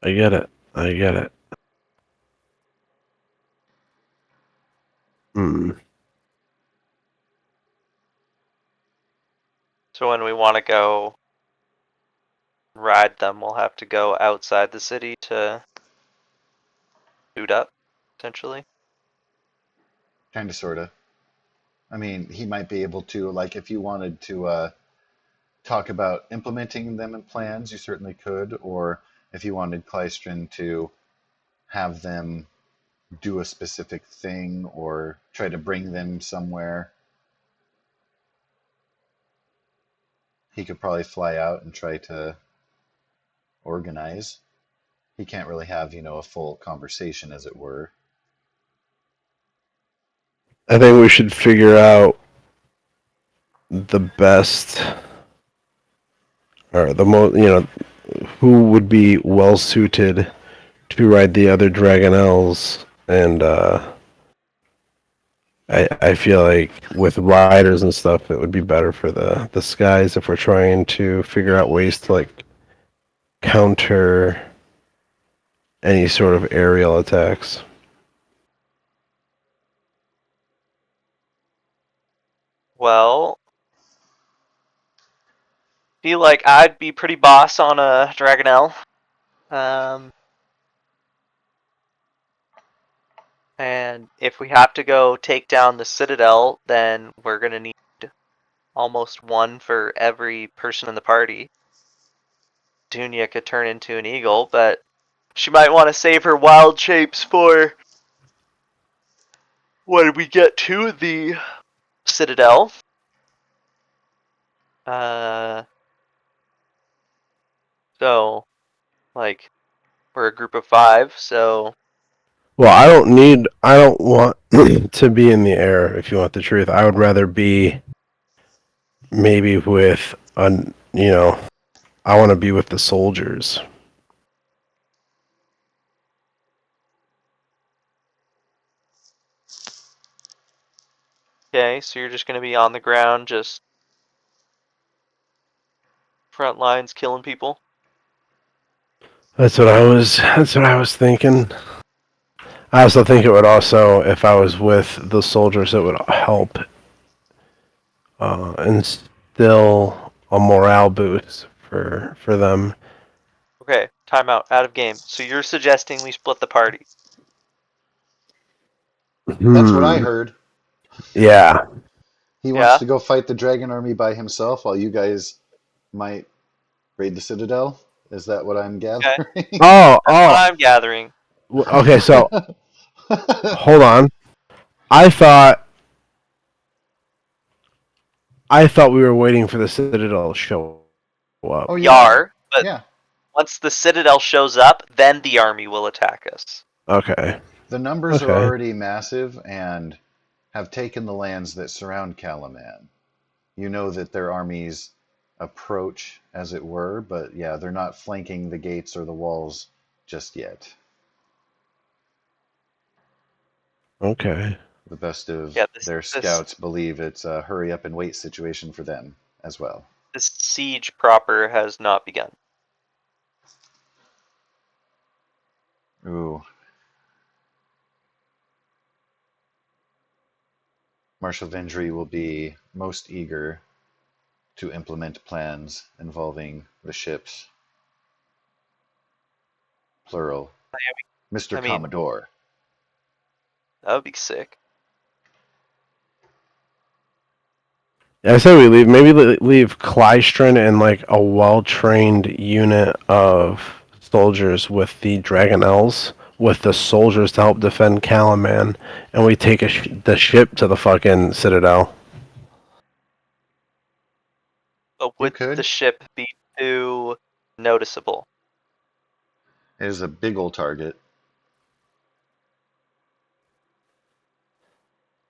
I get it. I get it. So when we want to go ride them, we'll have to go outside the city to boot up, essentially. Kind of, sort of. I mean, he might be able to, if you wanted to talk about implementing them in plans, you certainly could, or if you wanted Kleistron to have them do a specific thing or try to bring them somewhere, he could probably fly out and try to organize. He can't really have, a full conversation, as it were. I think we should figure out the best or the most, who would be well suited to ride the other Dragonels, and I feel like with riders and stuff, it would be better for the skies if we're trying to figure out ways to like counter any sort of aerial attacks. Well, feel like I'd be pretty boss on a Dragonel. And if we have to go take down the Citadel, then we're gonna need almost one for every person in the party. Dunya could turn into an eagle, but she might want to save her wild shapes for when we get to the Citadel. So, like, we're a group of 5, so Well, I don't want to be in the air, if you want the truth. I would rather be maybe with, I want to be with the soldiers. okay, so you're just gonna be on the ground, just front lines killing people. That's what I was thinking. I also think it would also, if I was with the soldiers, it would help instill a morale boost for them. Okay, timeout, out of game. So you're suggesting we split the party? That's what I heard. Yeah. He wants Yeah. to go fight the dragon army by himself while you guys might raid the Citadel. Is that what I'm Okay, gathering? that's what I'm gathering. Okay, so hold on. I thought we were waiting for the Citadel to show up. Oh We yeah, are, but yeah. once the Citadel shows up, then the army will attack us. Okay. The numbers are Okay. already massive and have taken the lands that surround Calaman. You know that their armies approach, as it were, but yeah, they're not flanking the gates or the walls just yet. Okay. The best of Yeah, their scouts believe it's a hurry up and wait situation for them as well. this siege proper has not begun. Ooh. Marshal Vendry will be most eager to implement plans involving the ships, plural. Mr. I mean, Commodore. that would be sick. I say we leave. Maybe leave Klystron and like a well-trained unit of soldiers with the Dragonels, with the soldiers to help defend Calaman, and we take the ship to the fucking Citadel. But You would the could. ship be too noticeable? It is a big old target.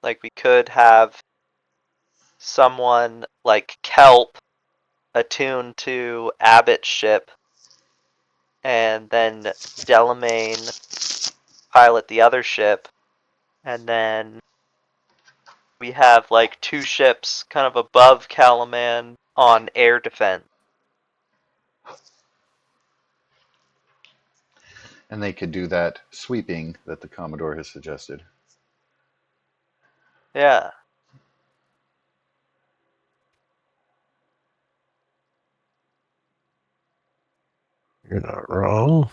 Like, we could have someone like Kelp attuned to Abbott's ship, and then Delamain pilot the other ship, and then we have like 2 ships kind of above Calaman on air defense. And they could do that sweeping that the Commodore has suggested. Yeah. You're not wrong.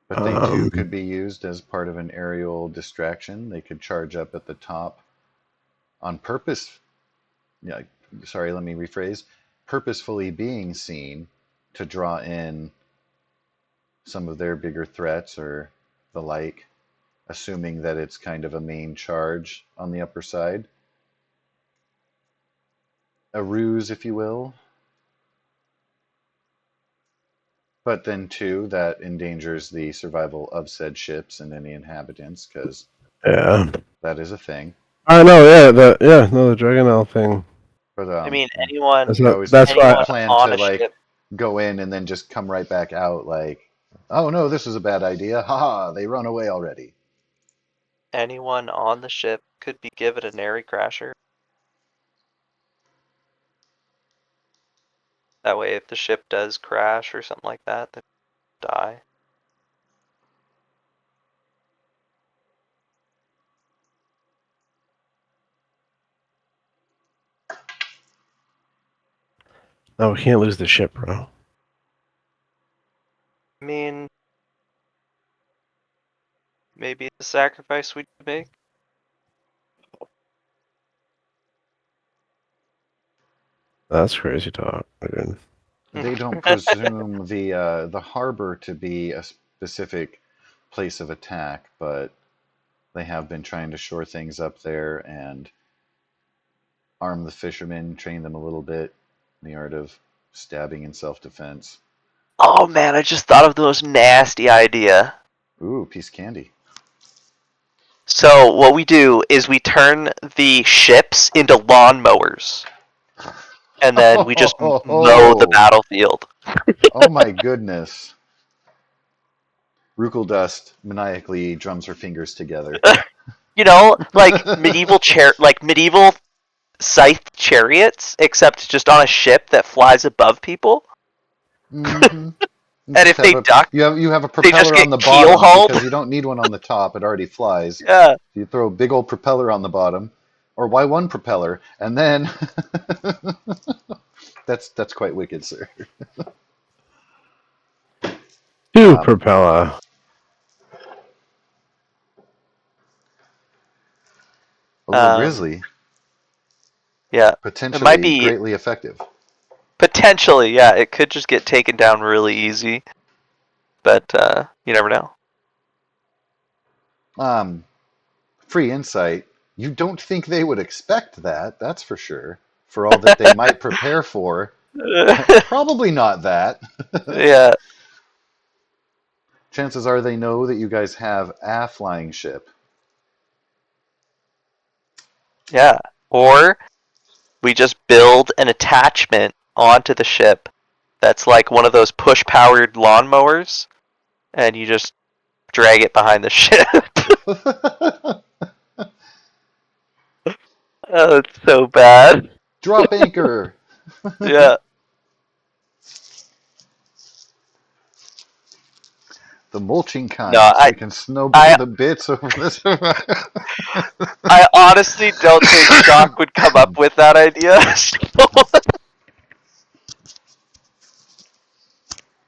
But they too could be used as part of an aerial distraction. They could charge up at the top on purpose. Yeah, sorry, let me rephrase. Purposefully being seen to draw in some of their bigger threats or the like, assuming that it's kind of a main charge on the upper side. A ruse, if you will. But then, too, that endangers the survival of said ships and any inhabitants, because Yeah. that is a thing. I know. Yeah. The Dragonel thing. But I mean, you could always That's why. anyone plan on to a like ship, go in and then just come right back out like, oh no, this is a bad idea. Haha, they run away already. anyone on the ship could be given an airy crasher. That way, if the ship does crash or something like that, they die. Oh, we can't lose the ship, bro. I mean, maybe it's a sacrifice we could make. That's crazy talk, dude. They don't presume the harbor to be a specific place of attack, but they have been trying to shore things up there and arm the fishermen, train them a little bit in the art of stabbing and self-defense. Oh man, I just thought of the most nasty idea. Ooh, piece of candy. So what we do is we turn the ships into lawnmowers, and then we just mow the battlefield. Oh my goodness. Rukel Dust maniacally drums her fingers together. You know, like medieval scythe chariots, except just on a ship that flies above people. Mm-hmm. And if they duck, you have a they just propeller get on the keel bottom hauled. because you don't need one on the top. It already flies. Yeah. You throw a big old propeller on the bottom, or why one propeller, and then that's quite wicked, sir. Two Um, propeller. a little grizzly, Yeah. It might potentially be greatly effective. potentially, yeah. It could just get taken down really easy, but you never know. Free insight. You don't think they would expect that, that's for sure. For all that they might prepare for, probably not that. Yeah. Chances are they know that you guys have a flying ship. Yeah. Or we just build an attachment onto the ship that's like one of those push-powered lawnmowers, and you just drag it behind the ship. Oh, it's so bad. Drop anchor. Yeah. The mulching No, kind, so we can snowball I, the bits over this. I honestly don't think Jacques would come up with that idea.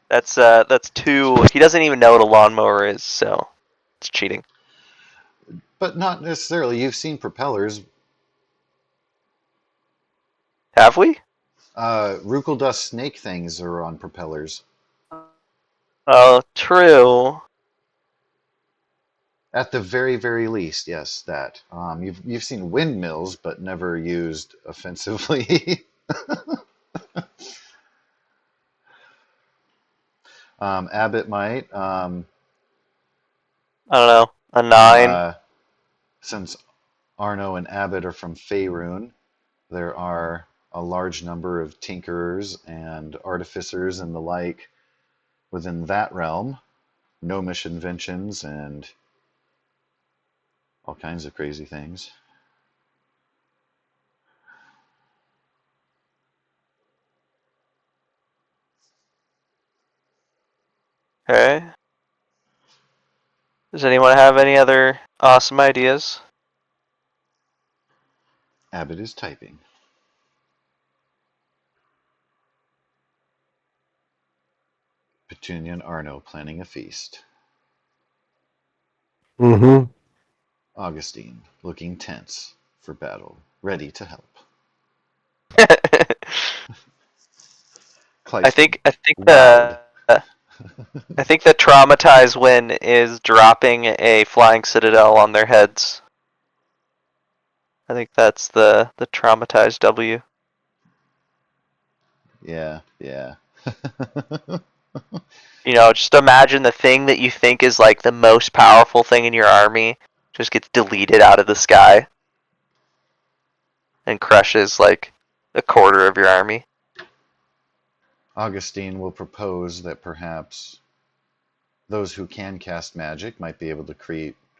That's too. He doesn't even know what a lawnmower is, so it's cheating. But not necessarily. You've seen propellers. Have we? Rukel dust snake things are on propellers. Oh, true. At the very, very least, yes, that. You've seen windmills, but never used offensively. Abbott might. I don't know. A 9. Since Arno and Abbott are from Faerun, there are a large number of tinkerers and artificers and the like within that realm. Gnomish inventions and all kinds of crazy things. Okay. Does anyone have any other awesome ideas? Abbott is typing. Petunia and Arno planning a feast. Mm-hmm. Augustine looking tense for battle, ready to help. I Clyston, think I think wowed. the I think the traumatized win is dropping a flying citadel on their heads. I think that's the traumatized W. Yeah, yeah. You know, just imagine the thing that you think is like the most powerful thing in your army just gets deleted out of the sky and crushes like a quarter of your army. Augustine will propose that perhaps those who can cast magic might be able to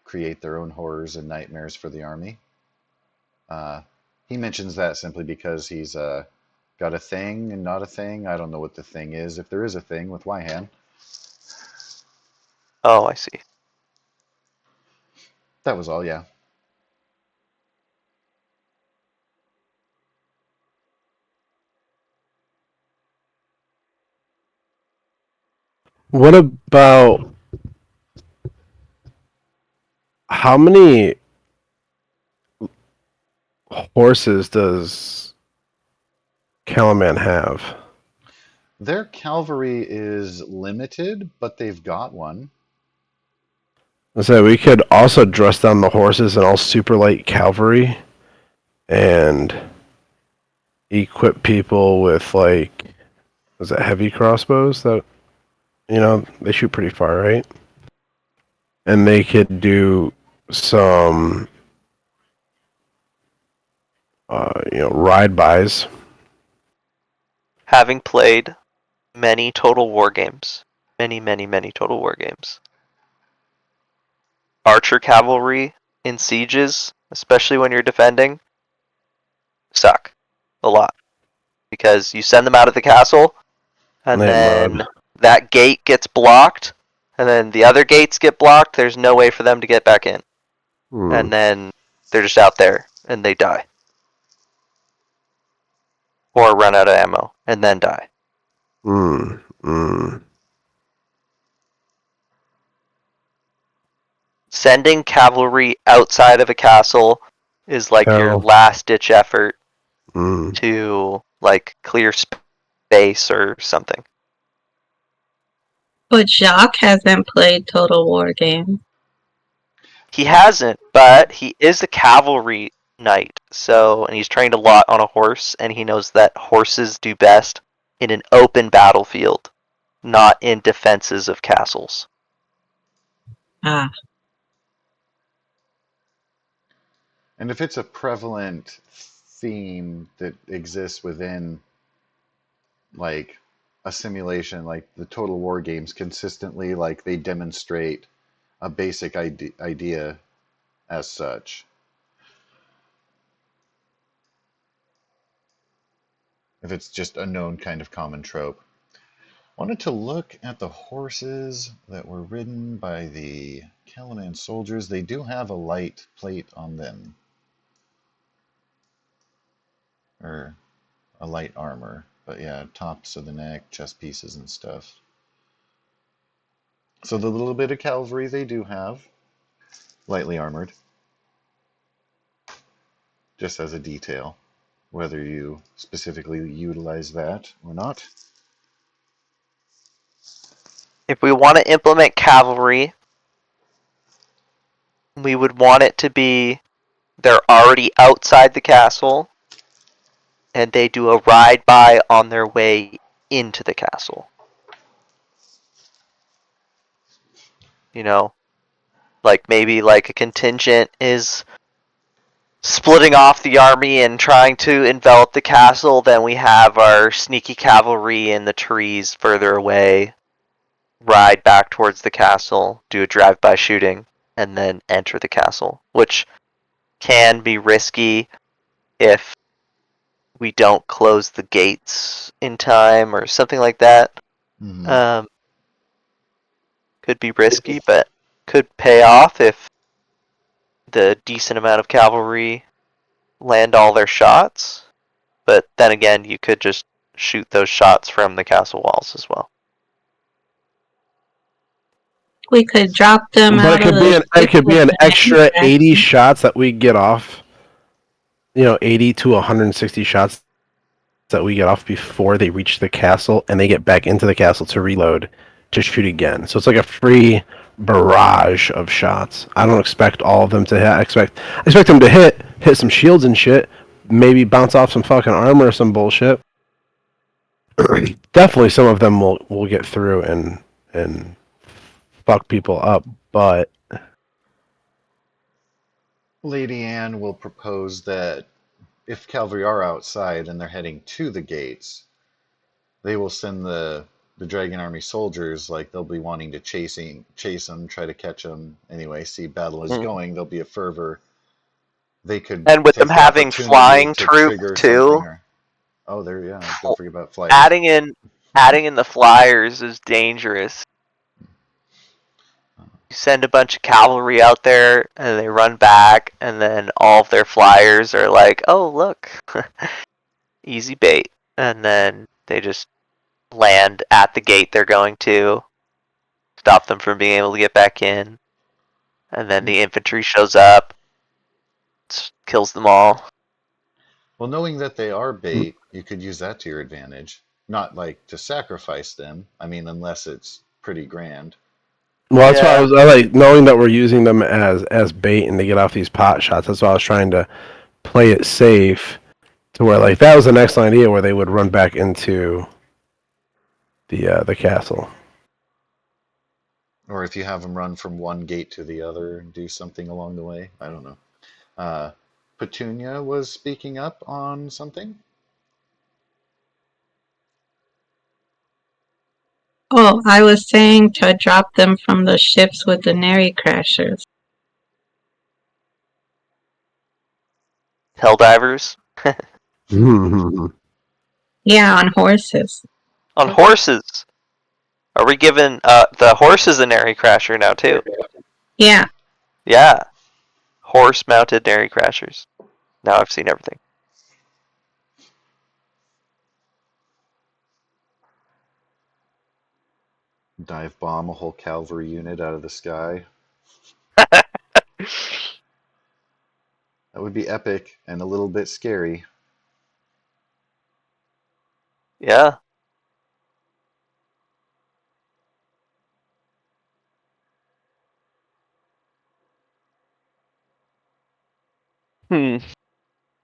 create their own horrors and nightmares for the army. Uh, he mentions that simply because he's got a thing and not a thing. I don't know what the thing is, if there is a thing with Wyhan. Oh, I see. That was all, yeah. What about how many horses does Calaman have? Their cavalry is limited, but they've got one. So we could also dress down the horses and all super light cavalry and equip people with like, was it heavy crossbows that, they shoot pretty far, right? And they could do some, ride bys. Having played many total war games, many total war games, archer cavalry in sieges, especially when you're defending, suck a lot because you send them out of the castle And and they then mode. that gate gets blocked and then the other gates get blocked. There's no way for them to get back in. And then they're just out there and they die or run out of ammo and then die. Sending cavalry outside of a castle is like your Hell. last ditch effort Mm. to like clear space or something. But Jacques hasn't played Total War game. He hasn't, but he is a cavalry knight, and he's trained a lot on a horse, and he knows that horses do best in an open battlefield, not in defenses of castles. Ah. And if it's a prevalent theme that exists within like a simulation, like the Total War games consistently, like they demonstrate a basic idea as such. If it's just a known kind of common trope. Wanted to look at the horses that were ridden by the Calaman soldiers. They do have a light plate on them. Or a light armor. But yeah, tops of the neck, chest pieces and stuff. So the little bit of cavalry they do have, lightly armored. Just as a detail. Whether you specifically utilize that or not. If we want to implement cavalry, we would want it to be they're already outside the castle and they do a ride by on their way into the castle. Like maybe like a contingent is splitting off the army and trying to envelop the castle, then we have our sneaky cavalry in the trees further away ride back towards the castle, do a drive-by shooting, and then enter the castle, which can be risky if we don't close the gates in time or something like that. Mm-hmm. Could be risky, but could pay off if the decent amount of cavalry land all their shots. But then again, you could just shoot those shots from the castle walls as well. We could drop them But out of the it could be an extra ship 80 shots that we get off. 80 to 160 shots that we get off before they reach the castle, and they get back into the castle to reload to shoot again. So it's like a free barrage of shots. I don't expect all of them to hit. I expect them to hit some shields and shit, maybe bounce off some fucking armor or some bullshit. Definitely some of them will get through and fuck people up, but Lady Anne will propose that if cavalry are outside and they're heading to the gates, they will send the dragon army soldiers, like they'll be wanting to chase them, try to catch them. Anyway, see battle is going. There'll be a fervor. They could And with them take the having opportunity flying to troop trigger something. too, Or yeah. Don't forget about flyers. adding in the flyers is dangerous. You send a bunch of cavalry out there and they run back and then all of their flyers are like, oh look, easy bait, and then they just land at the gate they're going to stop them from being able to get back in. And then the infantry shows up, kills them all. Well, knowing that they are bait, you could use that to your advantage. Not like to sacrifice them. I mean, unless it's pretty grand. Well, that's why Yeah. I like knowing that we're using them as bait and they get off these pot shots. That's why I was trying to play it safe to where like that was an excellent idea where they would run back into the castle. Or if you have them run from one gate to the other and do something along the way. I don't know. Petunia was speaking up on something. Oh, I was saying to drop them from the ships with the Neri crashers. Helldivers. Yeah, on horses. On Okay. horses. Are we giving the horses a Nary Crasher now too? Yeah. Yeah. Horse-mounted Nary Crashers. Now I've seen everything. Dive bomb a whole cavalry unit out of the sky. That would be epic and a little bit scary. Yeah.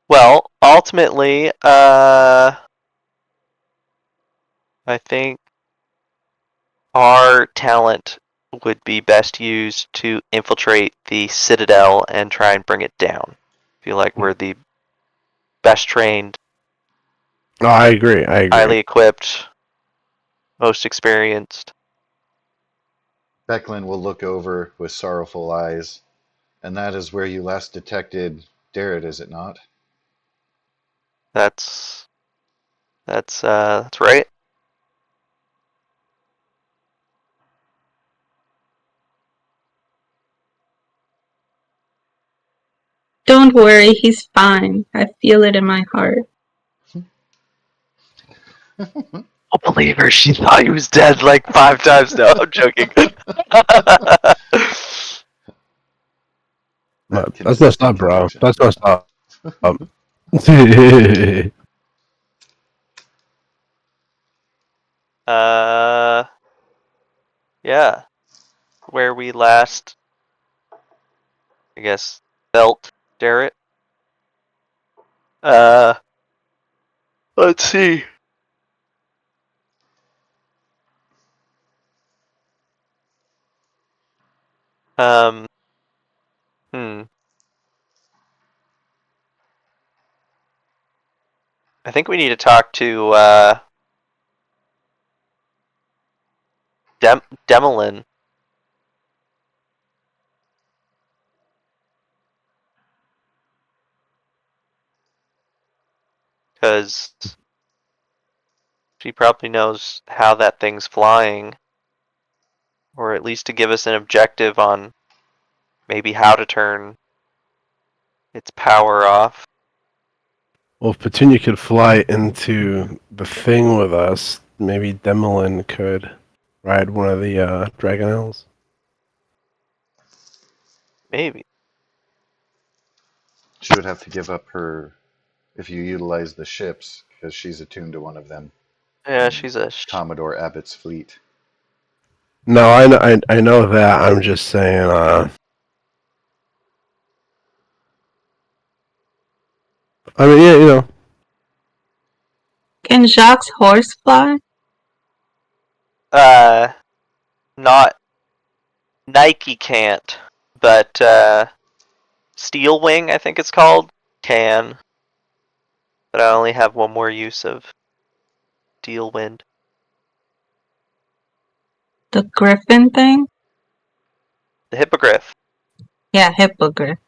Well, ultimately, I think our talent would be best used to infiltrate the Citadel and try and bring it down. I feel like we're the best trained, No, I agree. highly equipped, most experienced. Becklin will look over with sorrowful eyes. And that is where you last detected Darrett, is it not? That's right. Don't worry, he's fine. I feel it in my heart. Oh, believe her, she thought he was dead like 5 times. No, I'm joking. That That's messed up, consistent bro. connection. That's messed up. Yeah. Where we last, I guess, felt Darrett. Let's see. Um, hmm. I think we need to talk to Demolin. Because she probably knows how that thing's flying. Or at least to give us an objective on maybe how to turn its power off. Well, if Petunia could fly into the thing with us, maybe Demolin could ride one of the Dragonlance. Maybe. She would have to give up her, if you utilize the ships, because she's attuned to one of them. Yeah, she's a. Commodore Abbott's fleet. No, I know that. I'm just saying. I mean, yeah, you know. Can Jacques' horse fly? Not. Nike can't. But, Steel Wing, I think it's called, can. But I only have one more use of Steel Wind. The griffin thing? The Hippogriff. Yeah, hippogriff.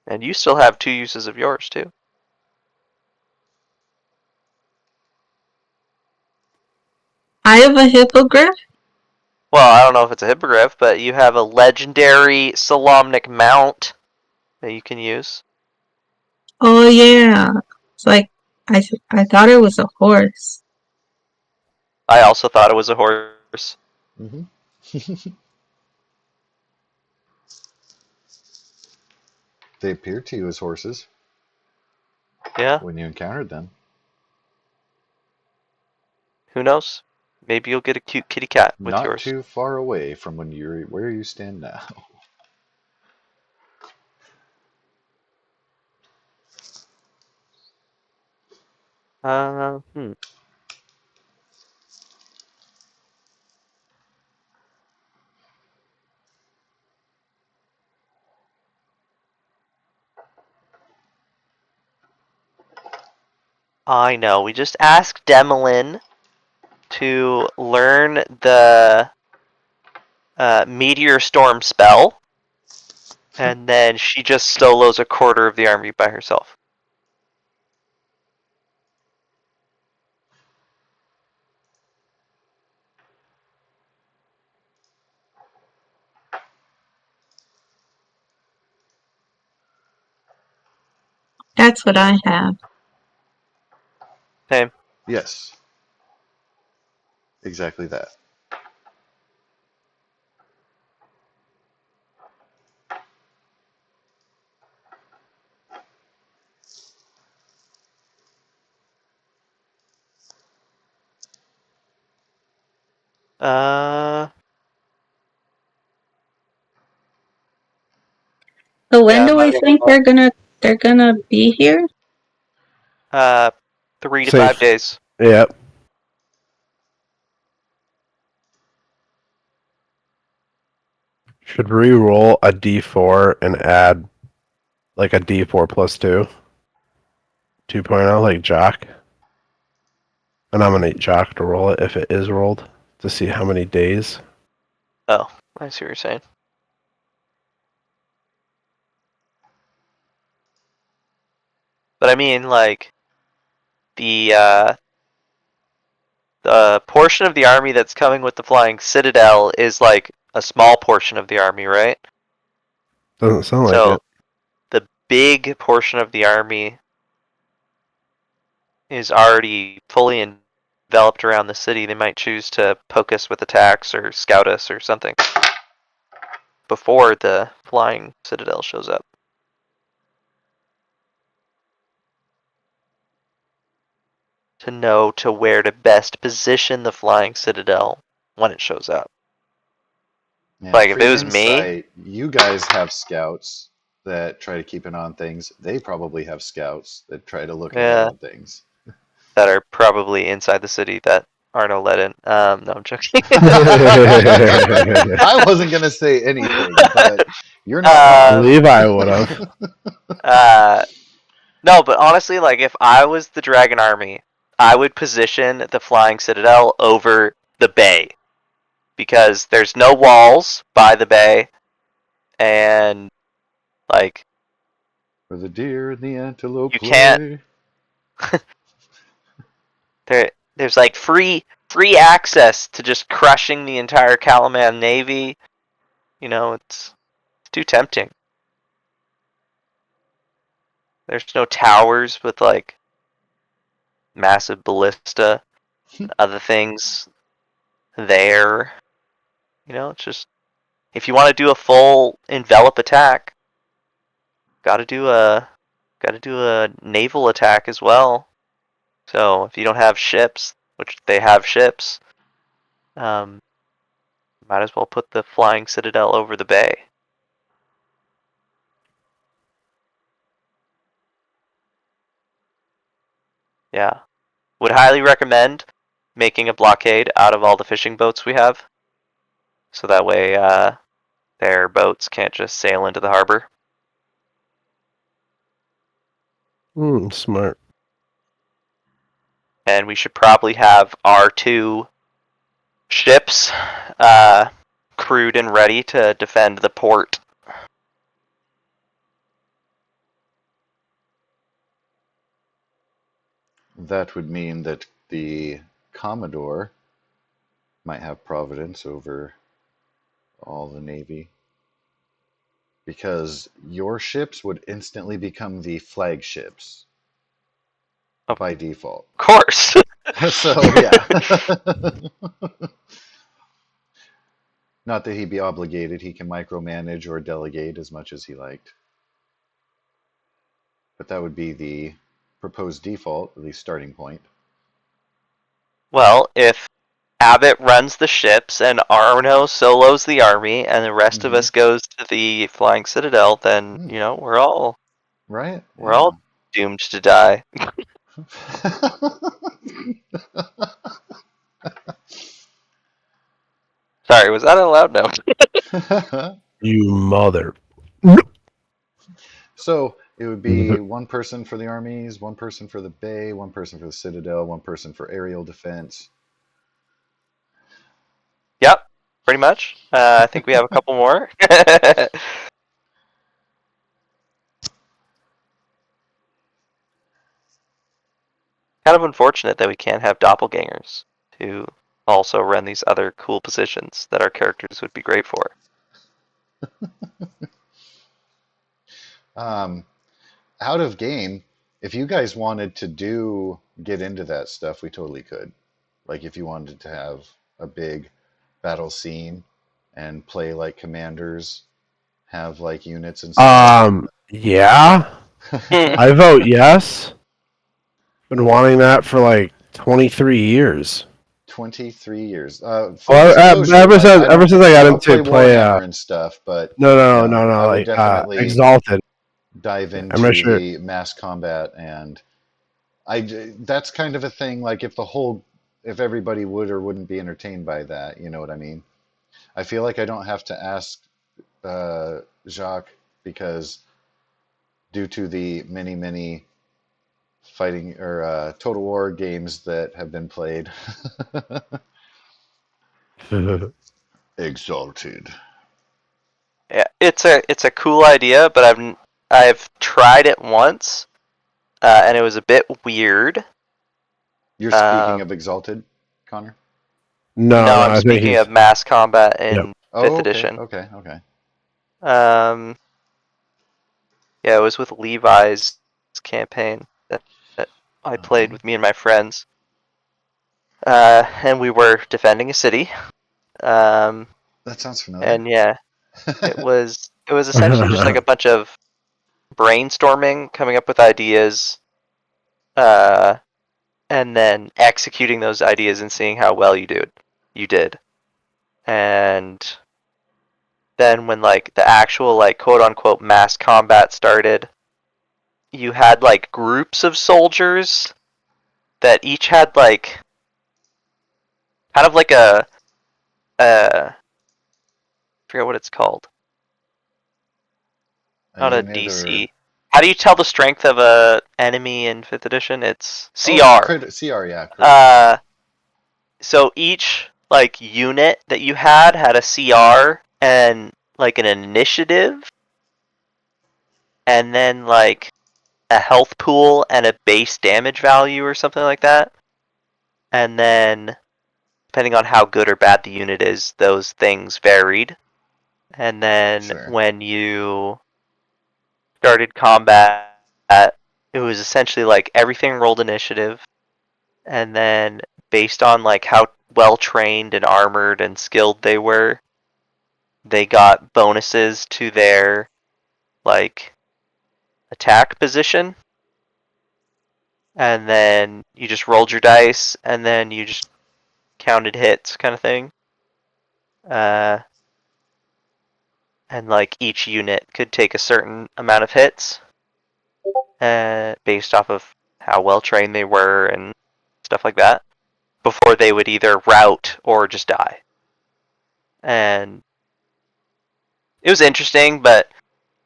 And you still have 2 uses of yours, too. I have a hippogriff? Well, I don't know if it's a Hippogriff, but you have a legendary Solamnic mount that you can use. Oh, yeah. It's like I thought it was a horse. I also thought it was a horse. Hmm. They appeared to you as horses Yeah, when you encountered them. who knows? Maybe you'll get a cute kitty cat with Not yours. too far away from where you stand now. Hmm. I know. We just asked Demolin to learn the Meteor Storm spell, and then she just solos a quarter of the army by herself. That's what I have. Same. Yes, exactly that. Uh, So when yeah, do we think they're gonna be here? uh, 3 to 5 Safe. days. Yep. Should we roll a d4 and add like a d4 plus 2? 2.0, like Jock? And I'm gonna need Jock to roll it if it is rolled to see how many days. Oh, I see what you're saying. But I mean, like, the portion of the army that's coming with the Flying Citadel is like a small portion of the army, right? Doesn't sound like So it. the big portion of the army is already fully enveloped around the city. They might choose to poke us with attacks or scout us or something before the Flying Citadel shows up. To know to where to best position the Flying Citadel when it shows up. Yeah, Like, for if it your was me, insight, you guys have scouts that try to keep an eye on things. They probably have scouts that try to look ahead yeah, on things. that are probably inside the city that aren't let in. No, I'm joking. I wasn't gonna say anything, but you're not wrong. um, Levi would have. uh, no, but honestly, like, if I was the Dragon Army, I would position the Flying Citadel over the bay because there's no walls by the bay, and like Where the deer and the antelope you can't. play. There's like free access to just crushing the entire Calaman Navy. You know, it's too tempting. There's no towers with like massive ballista and other things there. You know, it's just if you want to do a full envelop attack, gotta do a naval attack as well. So if you don't have ships, which they have ships, um, might as well put the Flying Citadel over the bay. Yeah. Would highly recommend making a blockade out of all the fishing boats we have. So that way their boats can't just sail into the harbor. Smart. And we should probably have our 2 ships crewed and ready to defend the port. That would mean that the Commodore might have providence over all the Navy. Because your ships would instantly become the flagships. by default. Of course. So yeah. Not that he'd be obligated. He can micromanage or delegate as much as he liked. But that would be the proposed default, at least starting point. Well, if Abbott runs the ships and Arno solos the army and the rest of us goes to the Flying Citadel, then, we're all Right? we're all doomed to die. Sorry, was that a loud note? You mother. So it would be one person for the armies, one person for the bay, one person for the citadel, one person for aerial defense. Yep, pretty much. I think we have a couple more. Kind of unfortunate that we can't have doppelgangers to also run these other cool positions that our characters would be great for. Out of game, if you guys wanted to get into that stuff, we totally could. Like if you wanted to have a big battle scene and play like commanders, have like units and stuff. Yeah. I vote yes. Been wanting that for like 23 years. 23 years. Well, Full disclosure, ever since I got I'll into play play Warhammer and stuff, but no, I would like definitely Exalted. dive I'm into not sure. the mass combat, and that's kind of a thing. Like if everybody would or wouldn't be entertained by that, you know what I mean? I feel like I don't have to ask Jacques because due to the many fighting or Total War games that have been played. Exalted. Yeah, it's a cool idea, but I've tried it once, and it was a bit weird. You're speaking of Exalted, Connor? No, I'm I think speaking of mass combat in Yep. 5th Oh, okay, edition. okay. Yeah, it was with Levi's campaign that I played with me and my friends, and we were defending a city. That sounds familiar. And yeah, it was essentially just like a bunch of brainstorming, coming up with ideas, and then executing those ideas and seeing how well you did. And then when like the actual like quote unquote mass combat started, you had like groups of soldiers that each had like kind of like a I forget what it's called. Not a unit DC. or How do you tell the strength of a enemy in 5th edition? It's CR. CR, yeah. So each like unit that you had a CR and like an initiative, and then like a health pool and a base damage value or something like that. And then depending on how good or bad the unit is, those things varied. And then when you started combat, it was essentially like everything rolled initiative, and then based on like how well trained and armored and skilled they were, they got bonuses to their like attack position. And then you just rolled your dice, and then you just counted hits, kind of thing. And like each unit could take a certain amount of hits, based off of how well trained they were and stuff like that, before they would either rout or just die. And it was interesting, but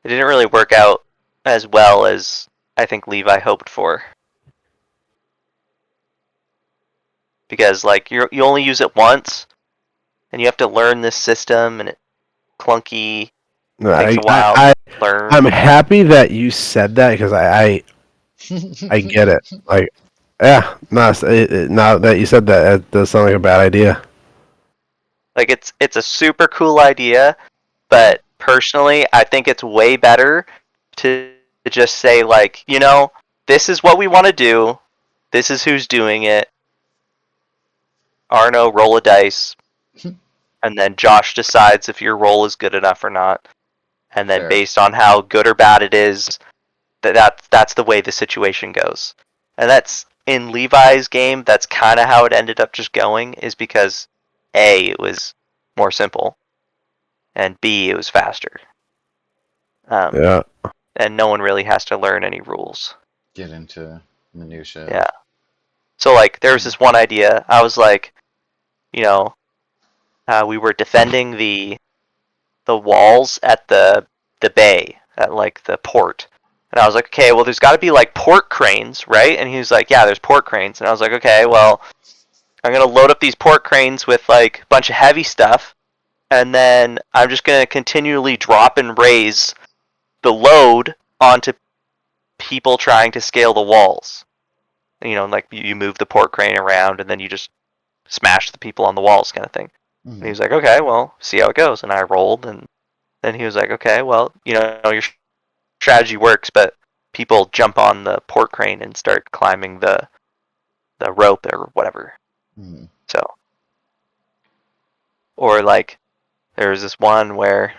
it didn't really work out as well as I think Levi hoped for. Because like you only use it once, and you have to learn this system, and it's clunky. Takes a while to learn. I'm happy that you said that because I get it. Like, yeah, now that you said that, it does sound like a bad idea. Like it's a super cool idea, but personally, I think it's way better to just say like, this is what we want to do. this is who's doing it. Arno, roll a dice, and then Josh decides if your roll is good enough or not. And then Fair. based on how good or bad it is, that's the way the situation goes. And that's in Levi's game. That's kind of how it ended up just going, is because A, it was more simple, and B, it was faster. Yeah. And no one really has to learn any rules. Get into minutia. Yeah. So like, there was this one idea. I was like, you know, we were defending the walls at the bay, at like the port. And I was like, okay, well, there's got to be like port cranes, right? And he was like, yeah, there's port cranes. And I was like, okay, well, I'm gonna load up these port cranes with like a bunch of heavy stuff, and then I'm just gonna continually drop and raise the load onto people trying to scale the walls. You know, like you move the port crane around, and then you just smash the people on the walls, kind of thing. And he was like, okay, well, see how it goes. And I rolled, and then he was like, okay, well, you know, your strategy works, but people jump on the port crane and start climbing the rope or whatever. So, or like, there was this one where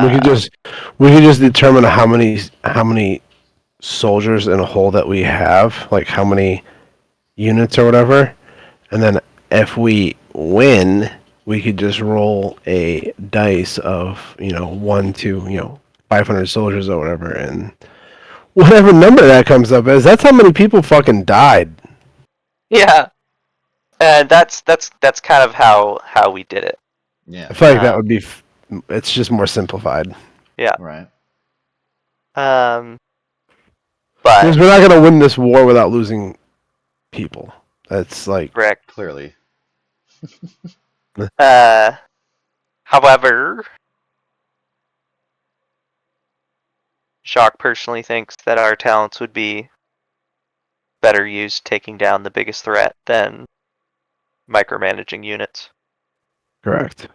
we could just determine how many soldiers in a hole that we have, like how many units or whatever, and then if we win, we could just roll a dice of 1 to 500 soldiers or whatever, and whatever number that comes up as, that's how many people fucking died. yeah, and that's kind of how we did it. Yeah. I feel like that would be. It's just more simplified. Yeah. Right. But Because we're not gonna win this war without losing people. That's like correct. Clearly. However, Jacques personally thinks that our talents would be better used taking down the biggest threat than micromanaging units. correct.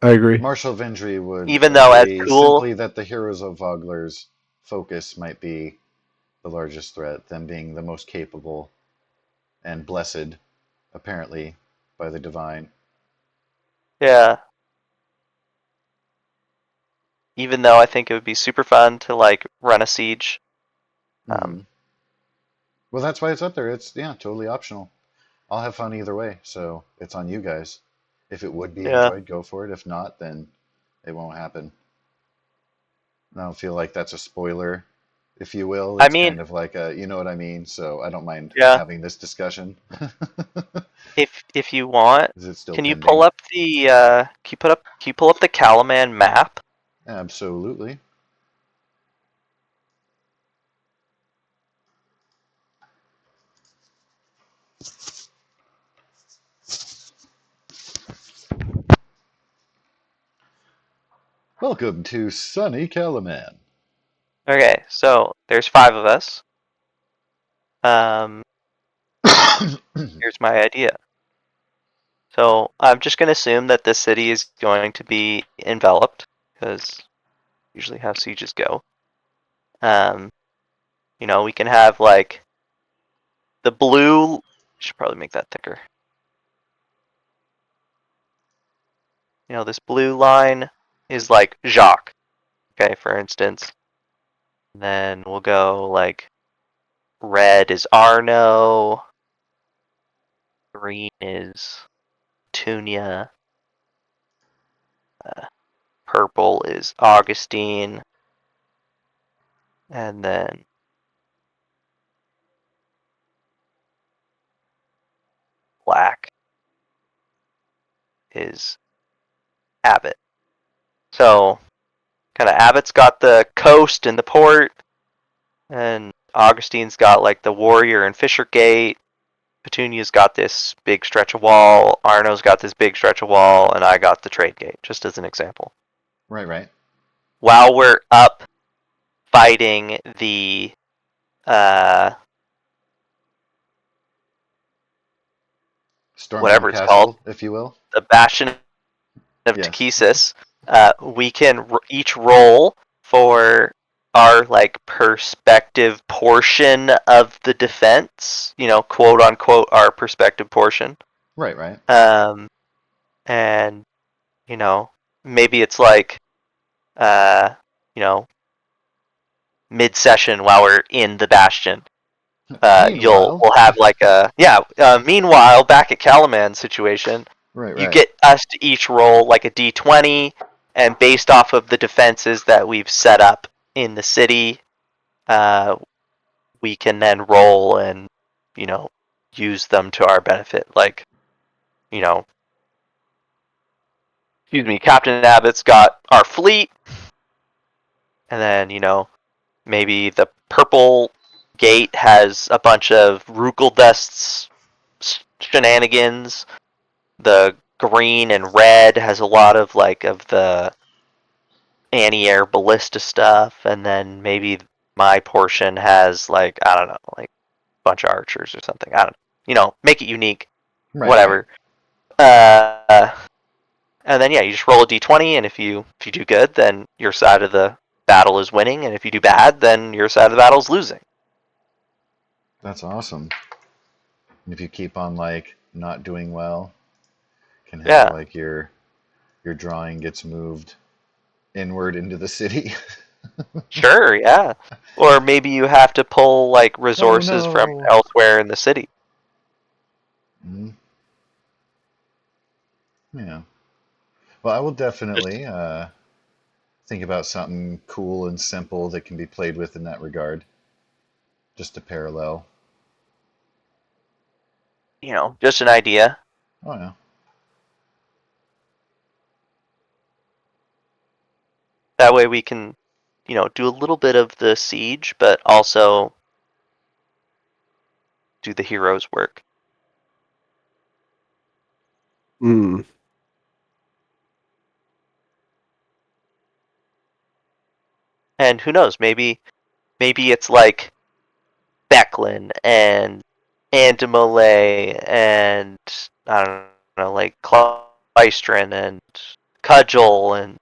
I agree. Marshall Vindry would Even though as agree cool, simply that the heroes of Vogler's focus might be the largest threat, them being the most capable and blessed, apparently, by the divine. yeah. Even though I think it would be super fun to like run a siege. Well, that's why it's up there. It's totally optional. I'll have fun either way, so it's on you guys. If it would be enjoyed, go for it. If not, then it won't happen. I don't feel like that's a spoiler, if you will. It's kind of like a, you know what I mean? So I don't mind having this discussion. If you want, Is it still can you pending? pull up the can you pull up the Calaman map? Absolutely. Welcome to sunny Calaman. Okay, so there's 5 of us. Here's my idea. So I'm just going to assume that this city is going to be enveloped, because usually how sieges go. We can have like the blue. Should probably make that thicker. This blue line is like Jacques. Okay, for instance. And then we'll go like red is Arno. Green is Tunia. Purple is Augustine. And then black is Abbott. So, kind of Abbott's got the coast and the port, and Augustine's got like the warrior and Fisher Gate. Petunia's got this big stretch of wall. Arno's got this big stretch of wall, and I got the trade gate, just as an example. Right. While we're up fighting the whatever it's called, if you will, the Bastion of Takesis, we can each roll for our like perspective portion of the defense, quote unquote our perspective portion. Right, right. And maybe it's like uh, mid session while we're in the bastion. Meanwhile, We'll have like meanwhile, back at Calaman situation, right, you right. get us to each roll like a d20, and based off of the defenses that we've set up in the city, we can then roll and use them to our benefit. Like, excuse me, Captain Abbott's got our fleet, and then maybe the purple gate has a bunch of Rukeldust's shenanigans. The green and red has a lot of like of the anti-air ballista stuff, and then maybe my portion has like I don't know, like a bunch of archers or something. I don't know. Make it unique, Right, right. whatever. And then you just roll a d20, and if you do good, then your side of the battle is winning, and if you do bad, then your side of the battle is losing. That's awesome. And if you keep on like not doing well, can have Yeah, like your drawing gets moved inward into the city. sure, yeah. Or maybe you have to pull like Oh resources from no. elsewhere in the city. Mm, yeah. Well, I will Just definitely think about something cool and simple that can be played with in that regard, just to parallel. just an idea. Oh yeah. That way we can, do a little bit of the siege, but also do the hero's work. Mm. And who knows, maybe it's like Becklin and Andamole and I don't know, like Clystron and Cudgel and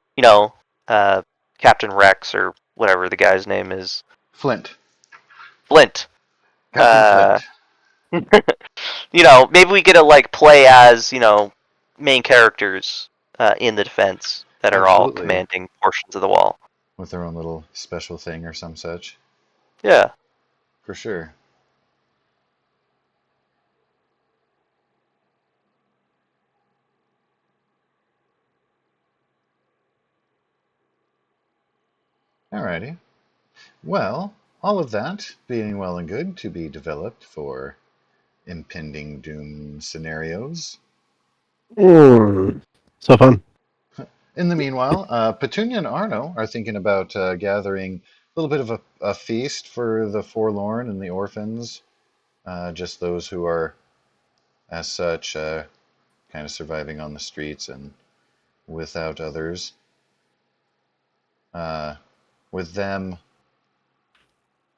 uh, Captain Rex or whatever the guy's name is, Flint. Flint. Captain Flint. Maybe we get to like play as main characters in the defense that are all Absolutely. commanding portions of the wall. With their own little special thing or some such. Yeah. For sure. Alrighty. Well, all of that being well and good to be developed for impending doom scenarios. Mm. So fun. In the meanwhile, Petunia and Arno are thinking about gathering a little bit of a feast for the forlorn and the orphans, just those who are, as such, kind of surviving on the streets and without others. Uh, with them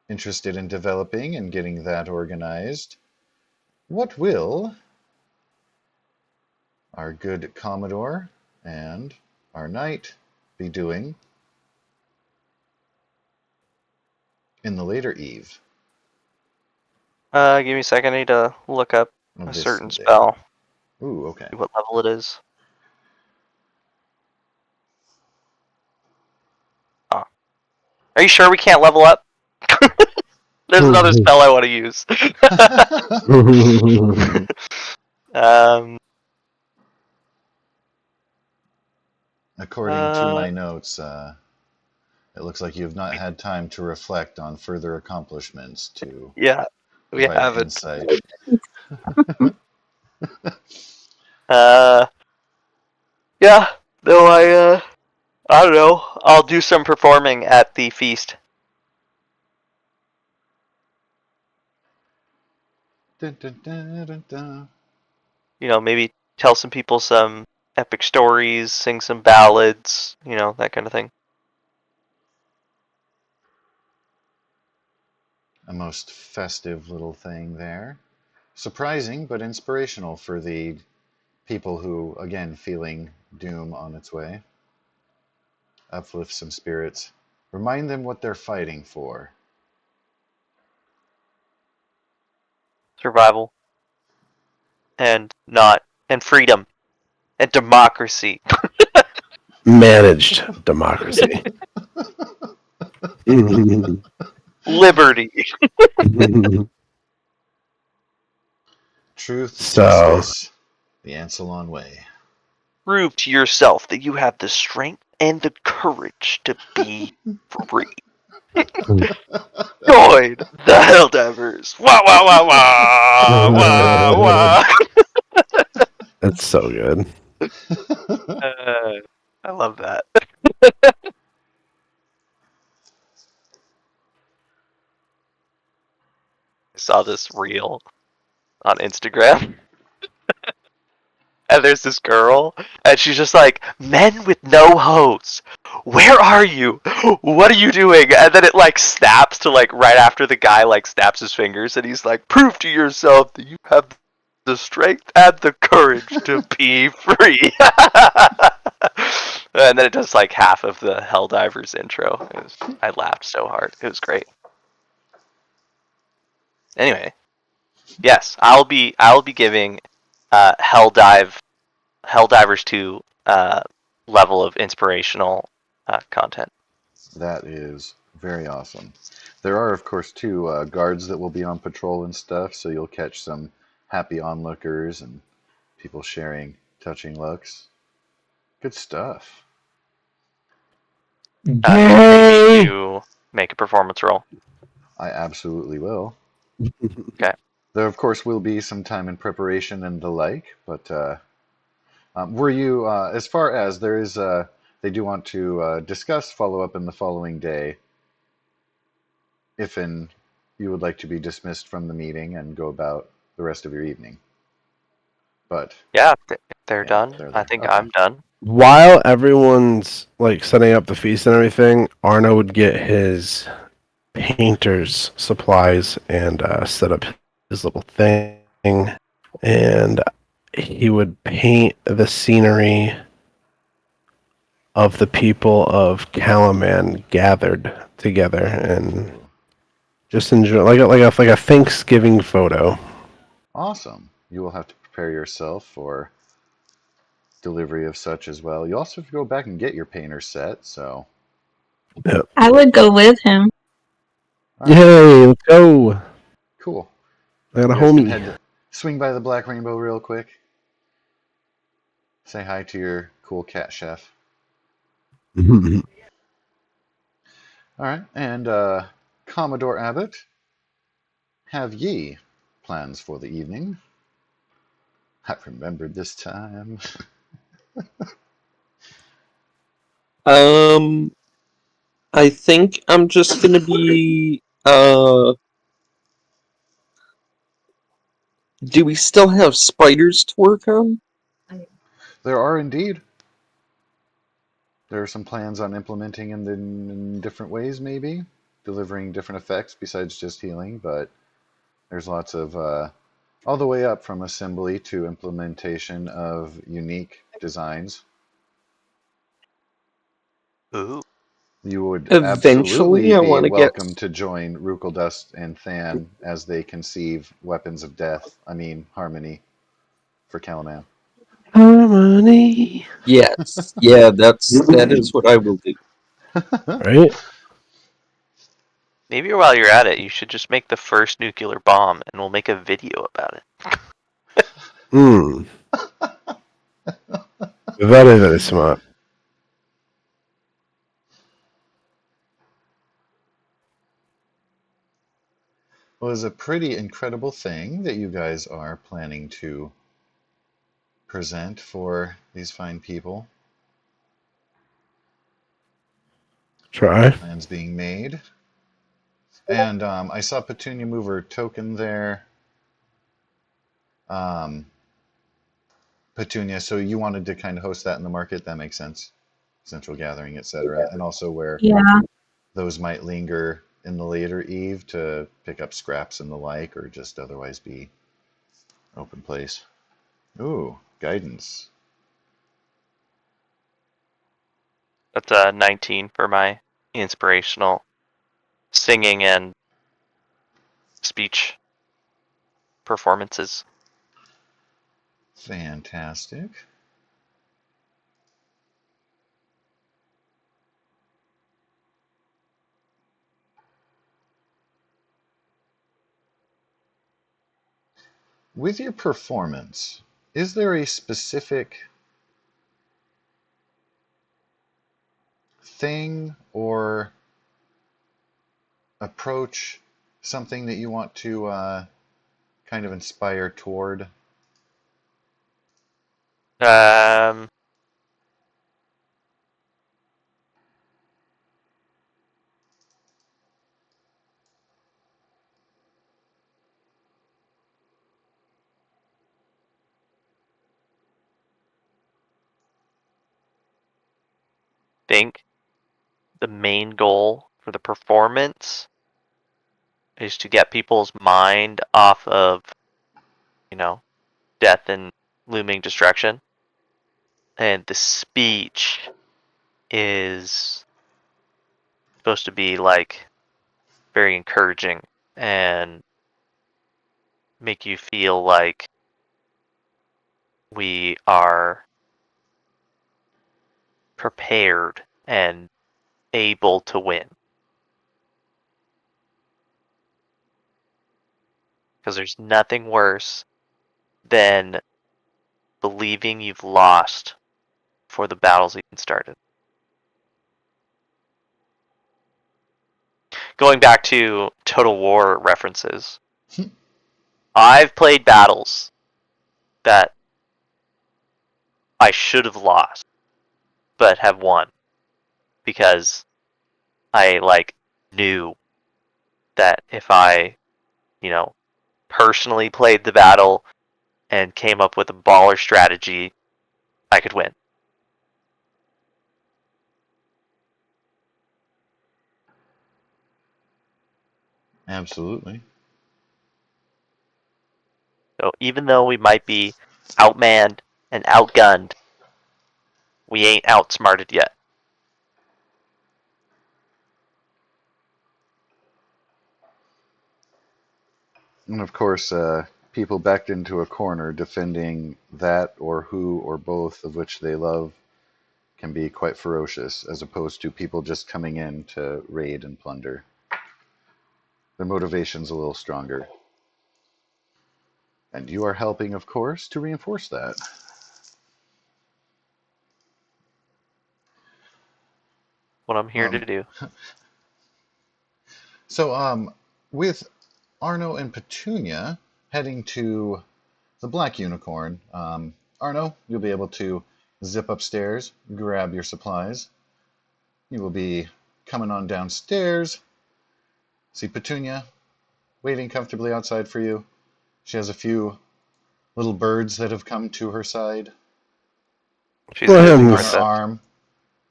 interested in developing and getting that organized, what will our good Commodore and our knight be doing in the later eve Give me a second. I need to look up of a this certain day? spell. Ooh, okay. See what level it is. Oh. Are you sure we can't level up? There's another spell I want to use. um. According to my notes, it looks like you've not had time to reflect on further accomplishments to Yeah, we provide haven't. insight. Uh. Yeah. No, I don't know. I'll do some performing at the feast. Dun, dun, dun, dun, dun. Maybe tell some people some epic stories, sing some ballads, that kind of thing. A most festive little thing there. Surprising, but inspirational for the people who, again, feeling doom on its way. Uplift some spirits. Remind them what they're fighting for. Survival. And freedom. And democracy. Managed democracy. Liberty. Truth, So, justice, the Ancelon way. Prove to yourself that you have the strength and the courage to be free. Join the Helldivers. Wah wah wah wah wah wah. it's so good. I love that. I saw this reel on Instagram. And there's this girl, and she's just like, men with no hose. Where are you? What are you doing? And then it like snaps to like right after the guy like snaps his fingers, and he's like, prove to yourself that you have the strength and the courage to be free. And then it does like half of the Helldivers intro. I laughed so hard. It was great. Anyway, yes, I'll be giving Helldivers 2 level of inspirational content. That is very awesome. There are, of course, two guards that will be on patrol and stuff, so you'll catch some happy onlookers and people sharing touching looks. Good stuff. Maybe you make a performance roll. I absolutely will. Okay. There, of course, will be some time in preparation and the like, but were you, as far as there is, they do want to discuss follow up in the following day, if you would like to be dismissed from the meeting and go about the rest of your evening. But Yeah, if they're yeah, done. they're I there. think Okay. I'm done. While everyone's like setting up the feast and everything, Arno would get his painter's supplies and set up his little thing, and he would paint the scenery of the people of Calaman gathered together and Ooh, just enjoy like a Thanksgiving photo. awesome. You will have to prepare yourself for delivery of such as well. You also have to go back and get your painter set, so. Yep. I would go with him. All right, Yay, let's go. cool. I got a You guys can homie. swing by the Black Rainbow real quick. Say hi to your cool cat chef. All right, and Commodore Abbott, have ye plans for the evening? I've remembered this time. I think I'm just gonna be do we still have spiders to work on? There are indeed. There are some plans on implementing them in different ways, maybe delivering different effects besides just healing. But there's lots of all the way up from assembly to implementation of unique designs. Ooh. You would Eventually absolutely I be wanna get welcome to join Rukeldust and Than as they conceive weapons of death. I mean, harmony for Calaman. Harmony. Yes. Yeah, that is what I will do. Right? Maybe while you're at it, you should just make the first nuclear bomb, and we'll make a video about it. Very, very smart. Well, it's a pretty incredible thing that you guys are planning to present for these fine people. Try. Plans being made. And I saw Petunia move her token there. Um, Petunia, so you wanted to kind of host that in the market? That makes sense. Central gathering, etc. And also where Yeah. those might linger in the later eve to pick up scraps and the like, or just otherwise be open place. Ooh, guidance. That's 19 for my inspirational singing and speech performances. Fantastic. With your performance, is there a specific thing or approach, something that you want to kind of inspire toward? Um, think the main goal for the performance is to get people's mind off of, death and looming destruction. And the speech is supposed to be like very encouraging and make you feel like we are prepared and able to win. Because there's nothing worse than believing you've lost before the battle's even started. Going back to Total War references, I've played battles that I should have lost, but have won because I knew that if I, personally played the battle and came up with a baller strategy, I could win. Absolutely. So even though we might be outmanned and outgunned, we ain't outsmarted yet. And of course, people backed into a corner defending that or who or both of which they love can be quite ferocious, as opposed to people just coming in to raid and plunder. Their motivation's a little stronger. And you are helping, of course, to reinforce that. What I'm here to do. So, with Arno and Petunia heading to the Black Unicorn, Arno, you'll be able to zip upstairs, grab your supplies. You will be coming on downstairs. See Petunia waiting comfortably outside for you. She has a few little birds that have come to her side, She's Go ahead resting and on her princess. arm.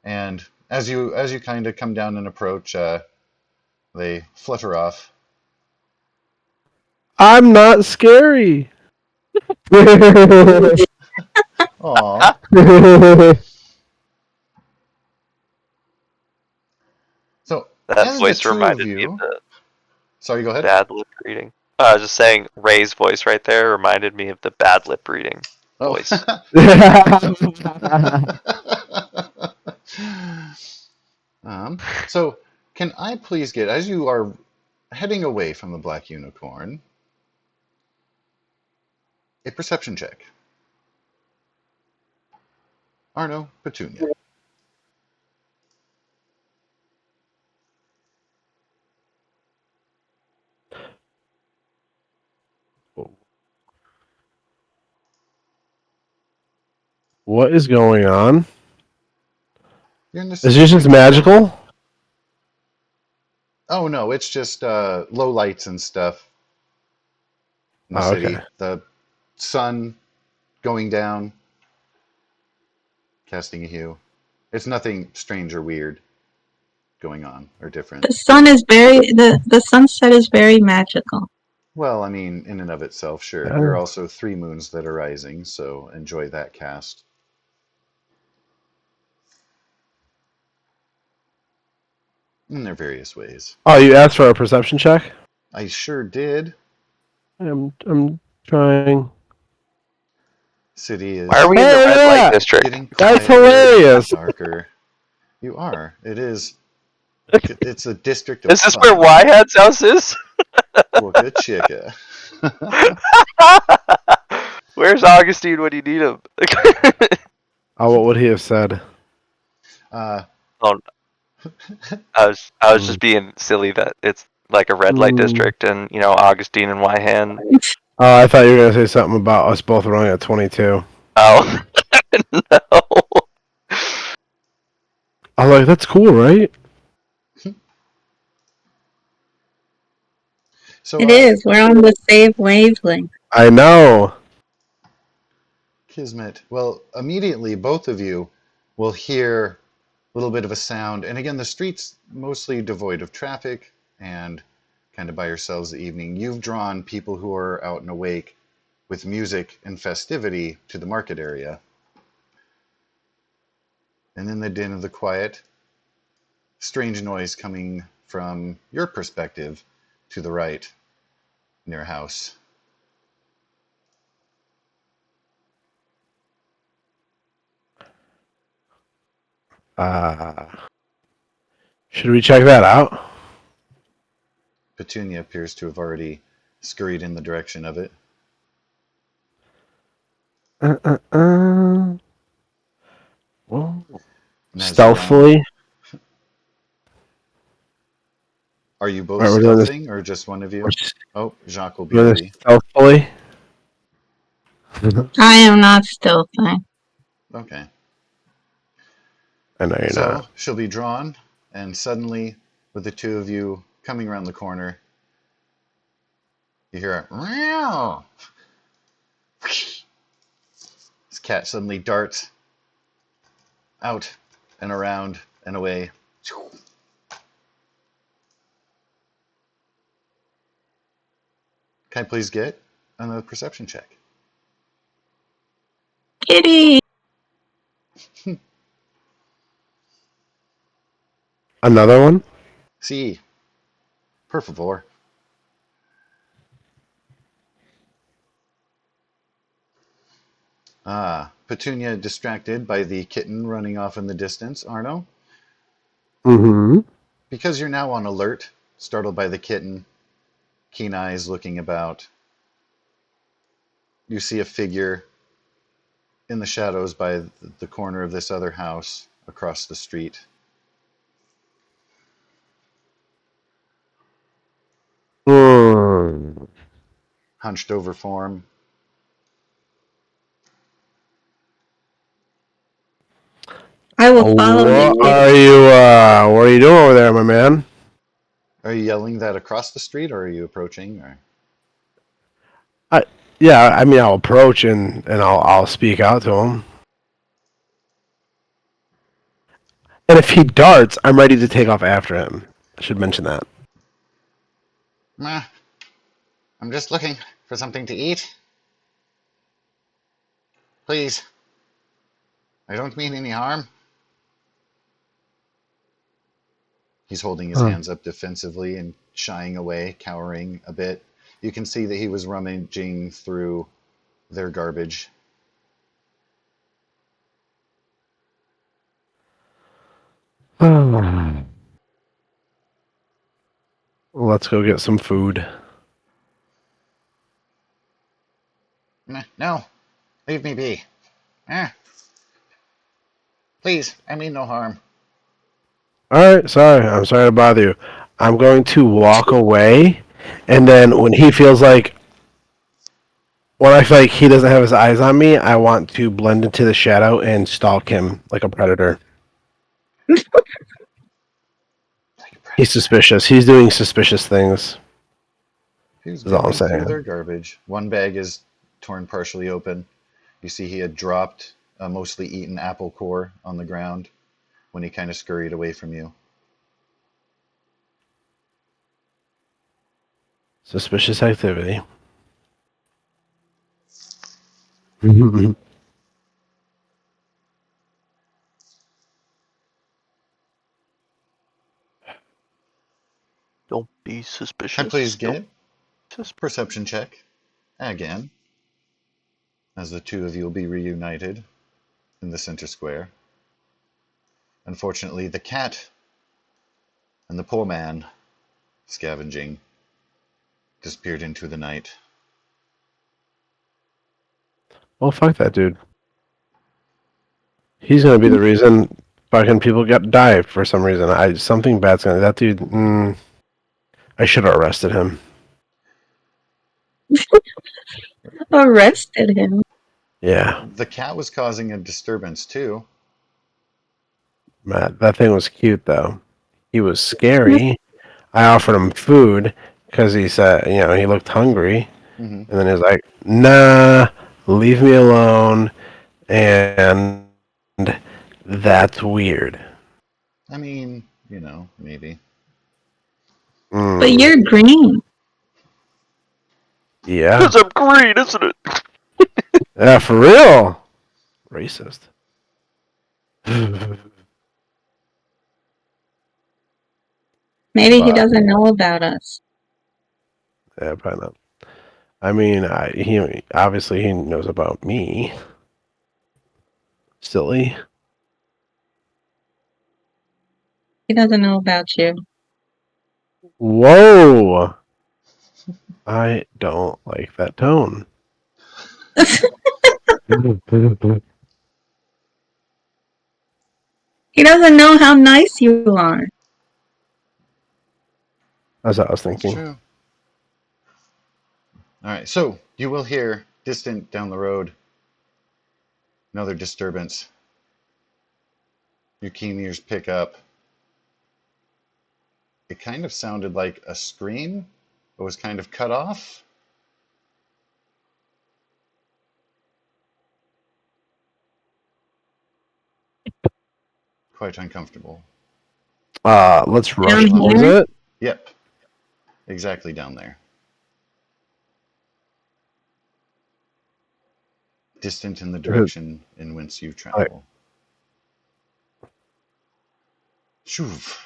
And as you kind of come down and approach, they flutter off. I'm not scary. Aww. So, That as the voice two of reminded me of you, the sorry, go ahead. bad lip reading. I was just saying, Ray's voice right there reminded me of the bad lip reading Oh. voice. So, can I please get, as you are heading away from the Black Unicorn, a perception check? Arno, Petunia. What is going on? You're in the Is this city. just magical? Oh no, it's just low lights and stuff in the Oh, okay. city. The sun going down, casting a hue. It's nothing strange or weird going on or different. The sun is the sunset is very magical. Well, I mean, in and of itself, sure. There are also 3 moons that are rising, so enjoy that cast. in their various ways. Oh, you asked for a perception check? I sure did. I'm trying. City Why are is we Hey, in the look red light at that! district? getting That's quieter, hilarious! darker. You are. It is. It's a district of Is this where fun. Yhead's house is? Wooka chicka. Where's Augustine when you need him? Oh, what would he have said? uh, Oh, I was Mm. just being silly that it's like a red light Mm. district, and Augustine and Yhan. Oh, I thought you were going to say something about us both running at 22. Oh no. I was like, that's cool, right? so, It is. We're on the same wavelength. I know. Kismet. Well, immediately, both of you will hear a little bit of a sound. And again, the street's mostly devoid of traffic and kind of by yourselves the evening. You've drawn people who are out and awake with music and festivity to the market area. And in the din of the quiet, strange noise coming from your perspective to the right near a house. Should we check that out? Petunia appears to have already scurried in the direction of it. Well, And as you're stealthily. are you both Alright, we're doing this. stealthing or just one of We're you? Oh, Jacques will be doing this ready. stealthily. I am not stealthing. Okay. I know you're So not. she'll be drawn, and suddenly, with the two of you coming around the corner, you hear a meow. This cat suddenly darts out and around and away. Can I please get another perception check? Kitty! Another one? See, per favor. Petunia distracted by the kitten running off in the distance, Arno. Mm-hmm. Because you're now on alert, startled by the kitten, keen eyes looking about, you see a figure in the shadows by the corner of this other house across the street. Mm. Hunched over form. I will follow the kitty. What are you doing over there, my man? Are you yelling that across the street, or are you approaching? Or Yeah, I mean, I'll approach and I'll speak out to him. And if he darts, I'm ready to take off after him. I should mention that. Meh, I'm just looking for something to eat. Please, I don't mean any harm. He's holding his Huh. hands up defensively and shying away, cowering a bit. You can see that he was rummaging through their garbage. Let's go get some food. Meh, no, leave me be. Please, I mean no harm. Alright, sorry. I'm sorry to bother you. I'm going to walk away, and then when I feel like he doesn't have his eyes on me, I want to blend into the shadow and stalk him like a predator. He's suspicious. He's doing suspicious things. He's Is all I'm going through saying. their garbage. One bag is torn partially open. You see he had dropped a mostly eaten apple core on the ground when he kind of scurried away from you. Suspicious activity. Don't be suspicious. And please Don't get be sus- perception check again, as the two of you will be reunited in the center square. Unfortunately, the cat and the poor man scavenging disappeared into the night. Well, fuck that dude. He's gonna be the reason fucking people die for some reason. Something bad's gonna. That dude. I should have arrested him. Arrested him. Yeah, The cat was causing a disturbance too. Matt. That thing was cute though. He was scary. I offered him food because he said, he looked hungry, Mm-hmm. and then he was like, "Nah, leave me alone," and that's weird. I mean, maybe. But you're green. Yeah. Because I'm green, isn't it? Yeah, for real. Racist. Maybe he doesn't know about us. Yeah, probably not. I mean, he obviously he knows about me. Silly. He doesn't know about you. Whoa. I don't like that tone. He doesn't know how nice you are. That's what I was It's thinking. true. All right, so you will hear distant down the road another disturbance. Your keen ears pick up. It kind of sounded like a scream, but was kind of cut off. Quite uncomfortable. Let's rush Down towards here? it. Yep, exactly down there. Distant in the direction in whence you travel. Shoof.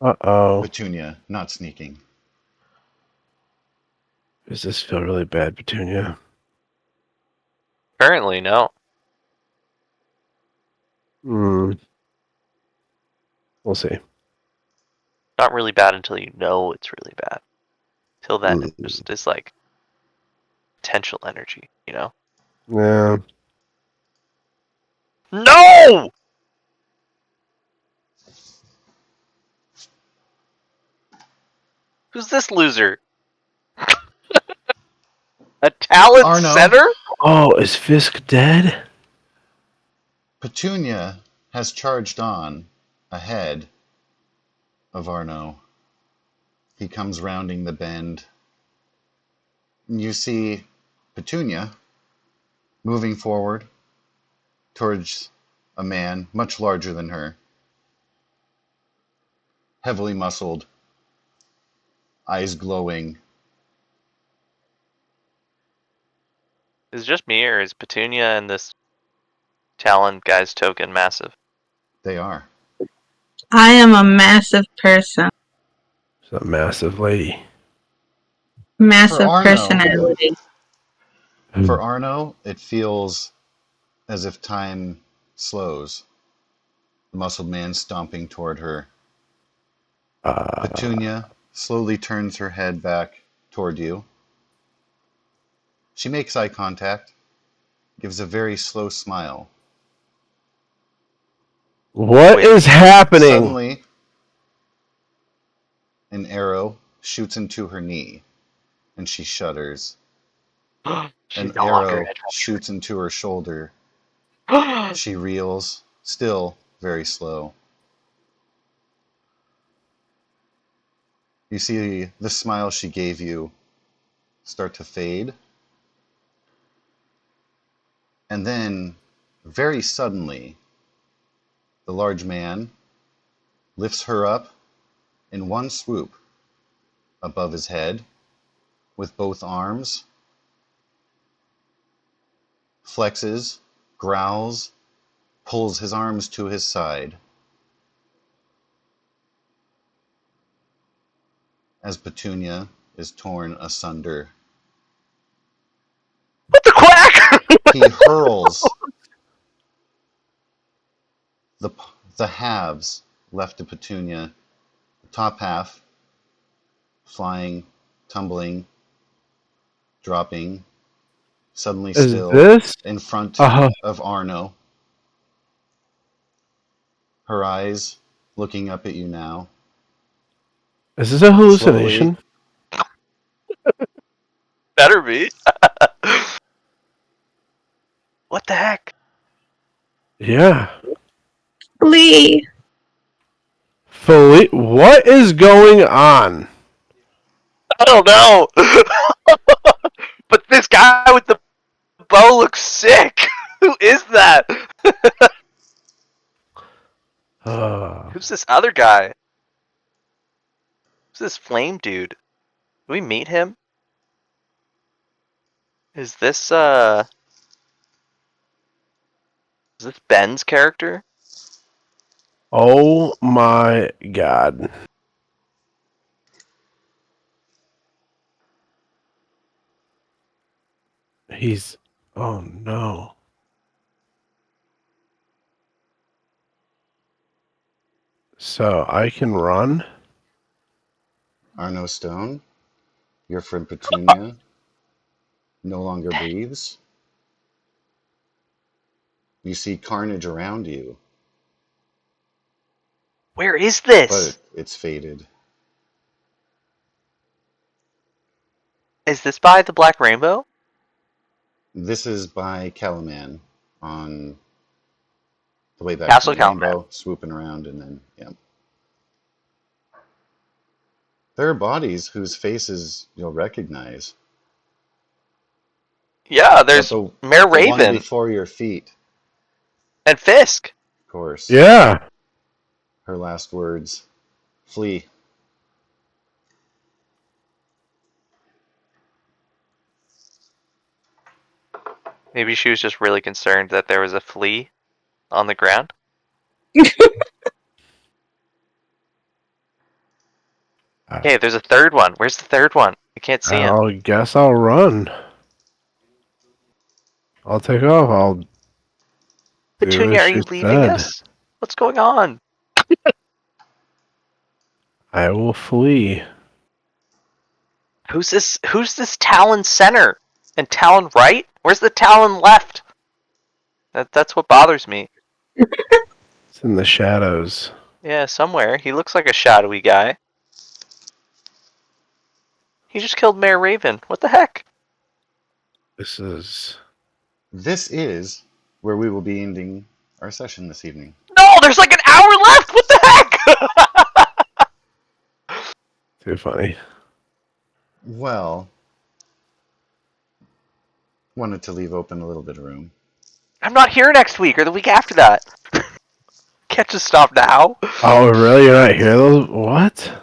Uh-oh. Petunia, not sneaking. Does this feel really bad, Petunia? Apparently, no. We'll see. Not really bad until you know it's really bad. Till then, it just is like potential energy, Yeah. No! Who's this loser? A talent Arno. center? Oh, is Fisk dead? Petunia has charged on ahead of Arno. He comes rounding the bend. You see Petunia moving forward towards a man much larger than her, heavily muscled, eyes glowing. Is it just me, or is Petunia and this talent guy's token massive? They are. I am a massive person. It's a massive lady. Massive Arno. personality. For Arno, it feels as if time slows. The muscled man stomping toward her. Petunia slowly turns her head back toward you. She makes eye contact, gives a very slow smile. What is happening? Suddenly, an arrow shoots into her knee, and she shudders. She's An no longer arrow shoots into her shoulder. She reels, still very slow. You see the smile she gave you start to fade. And then, very suddenly, the large man lifts her up in one swoop above his head with both arms, flexes, growls, pulls his arms to his side. as Petunia is torn asunder. What the quack? He hurls the the halves left to Petunia, the top half flying, tumbling, dropping, suddenly Is still this? in front Uh, of Arno, her eyes looking up at you now. is this a Slowly, hallucination? Better be. What the heck? Yeah. Lee. What is going on? I don't know. But this guy with the bow looks sick. Who is that? Uh, Who's this other guy? Who's this flame dude? Did we meet him? Is this Ben's character? oh my god. He's. Oh no. So I can run? Arno Stone, your friend Petunia, no longer breathes. You see carnage around you, Where is but this? it's faded. Is this by the Black Rainbow? This is by Calaman on the way back from Castle the Calman. rainbow, swooping around, and then, yeah. There are bodies whose faces you'll recognize, Yeah, but there's Mayor the one Raven before your feet, and Fisk. of course, Yeah. her last words, flee. Maybe she was just really concerned that there was a flea on the ground. Hey, there's a third one. Where's the third one? I can't see him. I'll guess I'll run. I'll take off. I'll do Petunia, as are she you leaving said. us? What's going on? I will flee. Who's this? Who's this Talon center and Talon right? Where's the Talon left? That's what bothers me. It's in the shadows. Yeah, somewhere. He looks like a shadowy guy. He just killed Mayor Raven. What the heck? This is. This is where we will be ending our session this evening. No, there's like an hour left. What the heck? Too funny. Well, wanted to leave open a little bit of room. I'm not here next week or the week after that. Can't just stop now. Oh, really? You're not here? Those what?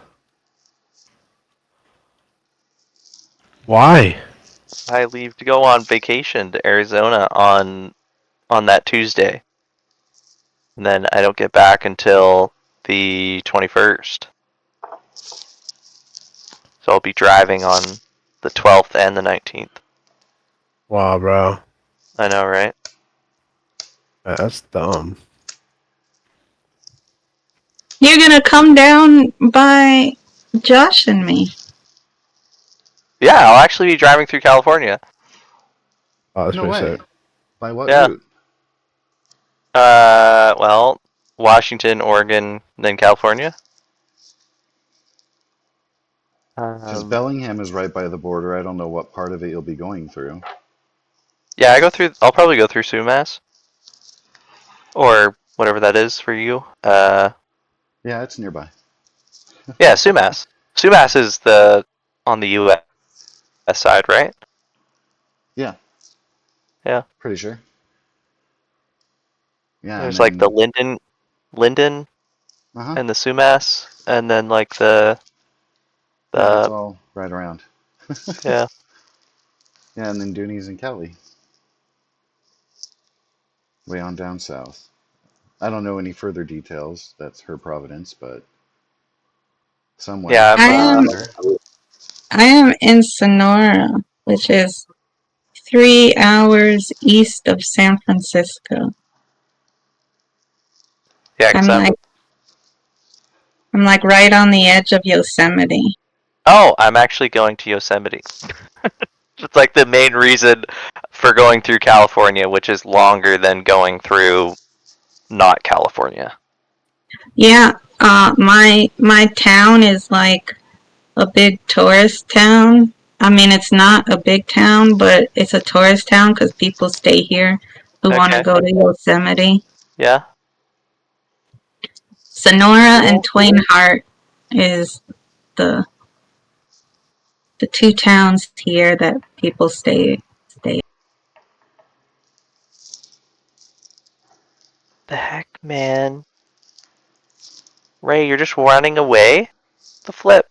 Why? I leave to go on vacation to Arizona on that Tuesday. And then I don't get back until the 21st. So I'll be driving on the 12th and the 19th. Wow, bro. I know, right? That's dumb. You're gonna come down by Josh and me. Yeah, I'll actually be driving through California. Oh, that's No pretty way. sick. By what Yeah. route? Well, Washington, Oregon, then California. Because Bellingham is right by the border. I don't know what part of it you'll be going through. Yeah, I'll probably go through Sumas. Or whatever that is for you. Yeah, it's nearby. Yeah, Sumas. Sumas is on the US side, right? Yeah. Yeah. Pretty sure. Yeah, and There's like the then Linden uh-huh. and the Sumas, and then like the Yeah, it's all right around. yeah. Yeah, and then Dooney's and Kelly. Way on down south. I don't know any further details. That's her providence, but somewhere Yeah, I am around there. I am in Sonora, which is 3 hours east of San Francisco. yeah. I'm like right on the edge of Yosemite. Oh, I'm actually going to Yosemite. It's like the main reason for going through California, which is longer than going through not California. Yeah, my town is like a big tourist town. I mean, it's not a big town, but it's a tourist town because people stay here who want to Okay. go to Yosemite. Yeah. Sonora and Cool. Twain Harte is the the two towns here that people stay. The heck, man. Ray, you're just running away? The flip.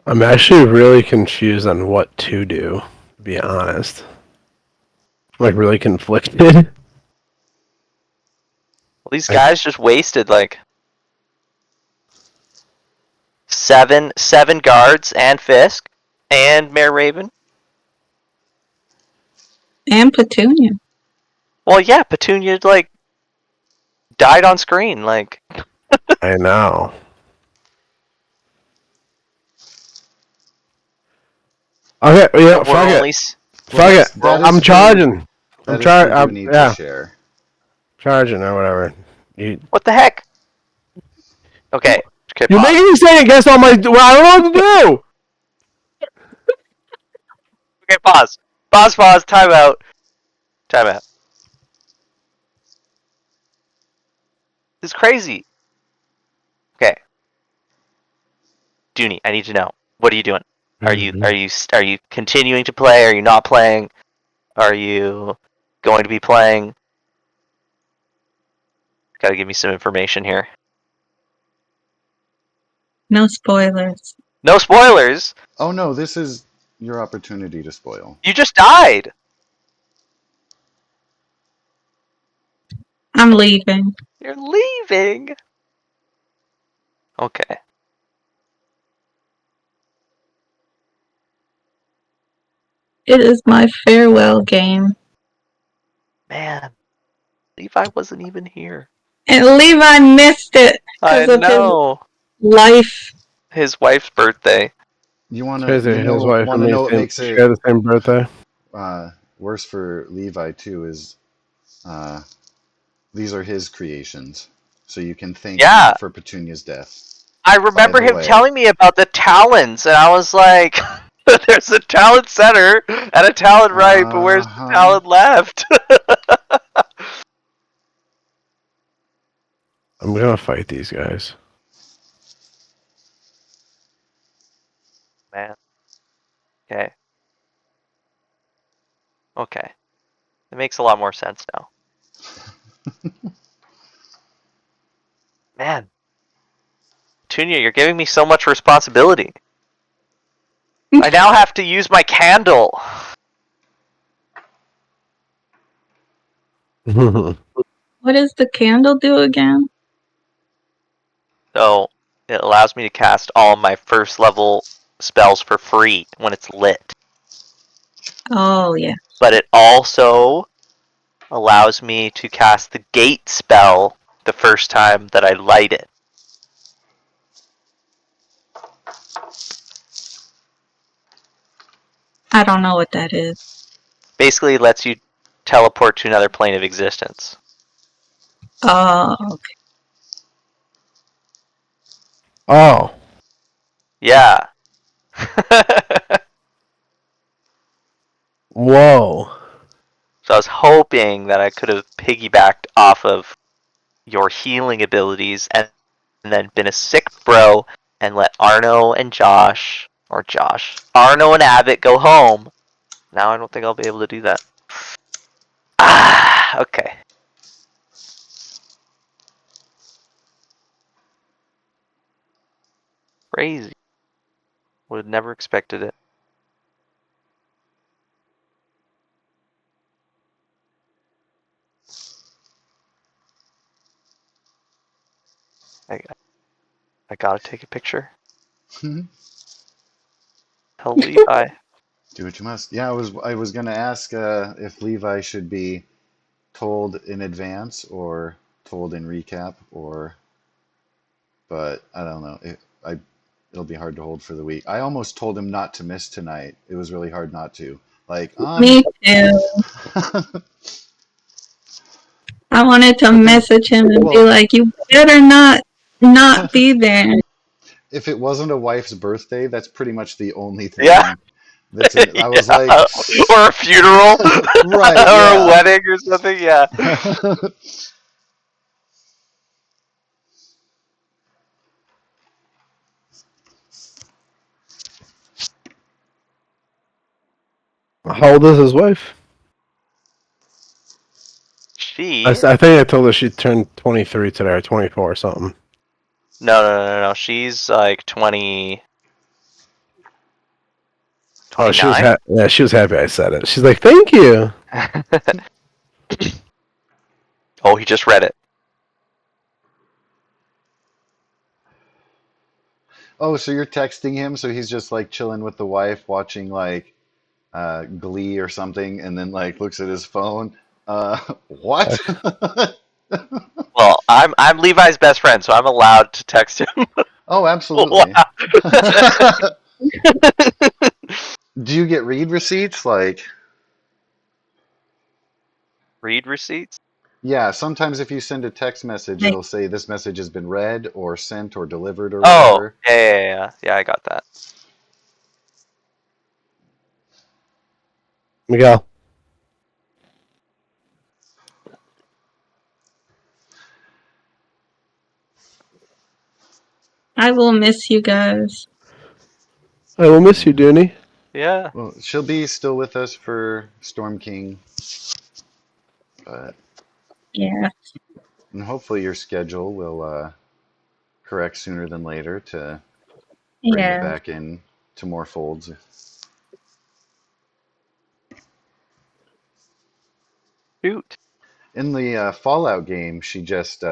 I'm actually really confused on what to do, to be honest. I'm like really conflicted. Well, these I- guys just wasted like seven guards and Fisk and Mayor Raven. And Petunia. Well, yeah, Petunia like died on screen. Like, I know. Okay, yeah, but we're fuck it. only. Well, Fuck it. that is I'm for charging. I'm that is for Dooney to yeah, share. charging or whatever. You, What the heck? Okay. Okay. you're Pause. making me say against all my. Well, I don't know what to do. Okay. Pause. Pause. Pause. Time out. Time out. This is crazy. Okay. Dooney, I need to know. What are you doing? Are you continuing to play? Are you not playing? Are you going to be playing? Gotta give me some information here. No spoilers. No spoilers! Oh no, this is your opportunity to spoil. You just died! I'm leaving. You're leaving! Okay. It is my farewell game. Man, Levi wasn't even here. And Levi missed it I because of his know! life. His wife's birthday. You It's wanna crazy. you His know wife and wanna me know what makes it share the same birthday. worse for Levi too is uh, these are his creations, so you can thank him Yeah! for Petunia's death. I By remember the him way, telling me about the talons, and I was like, there's a talon center and a talon right, but where's the uh-huh. talon left? I'm gonna fight these guys. Man. Okay. Okay. It makes a lot more sense now. Man. Tunia, you're giving me so much responsibility. I now have to use my candle. What What does the candle do again? So, it allows me to cast all my first level spells for free when it's lit. Oh, yeah. But it also allows me to cast the gate spell the first time that I light it. I don't know what that is. Basically, it lets you teleport to another plane of existence. Oh, okay. Oh, Yeah. whoa. So I was hoping that I could have piggybacked off of your healing abilities and then been a sick bro and let Arno and Arno and Abbott go home. Now I don't think I'll be able to do that. Ah, okay. Crazy. Would have never expected it. I I gotta take a picture. Tell Levi. Do what you must. Yeah, I was gonna ask if Levi should be told in advance or told in recap, but I don't know. It'll be hard to hold for the week. I almost told him not to miss tonight. It was really hard not to. Like, Me too. I wanted to but then, message him and be well, like, "You better not be there." if it wasn't a wife's birthday, that's pretty much the only Yeah. thing that's in it. I was like, Yeah. Or a funeral. right, Or a yeah. wedding or something. Yeah. How old is his wife? She. I think I told her she turned 23 today or 24 or something. No. She's like 20. Oh, she was 29? yeah, she was happy I said it. She's like, "Thank you." Oh, he just read it. Oh, so you're texting him, so he's just like chilling with the wife, watching like Glee or something, and then like looks at his phone. What? Well, I'm Levi's best friend, so I'm allowed to text him. Oh, Wow. absolutely. Do you get read receipts? Like, Read receipts? yeah, sometimes if you send a text message, it'll say this message has been read or sent or delivered or Oh, whatever. yeah. Yeah, I got that. Miguel. I will miss you guys. I will miss you, Dooney. Yeah. Well, she'll be still with us for Storm King, but Yeah, and hopefully your schedule will correct sooner than later to bring it yeah. back in to more folds. Shoot. In the Fallout game, she just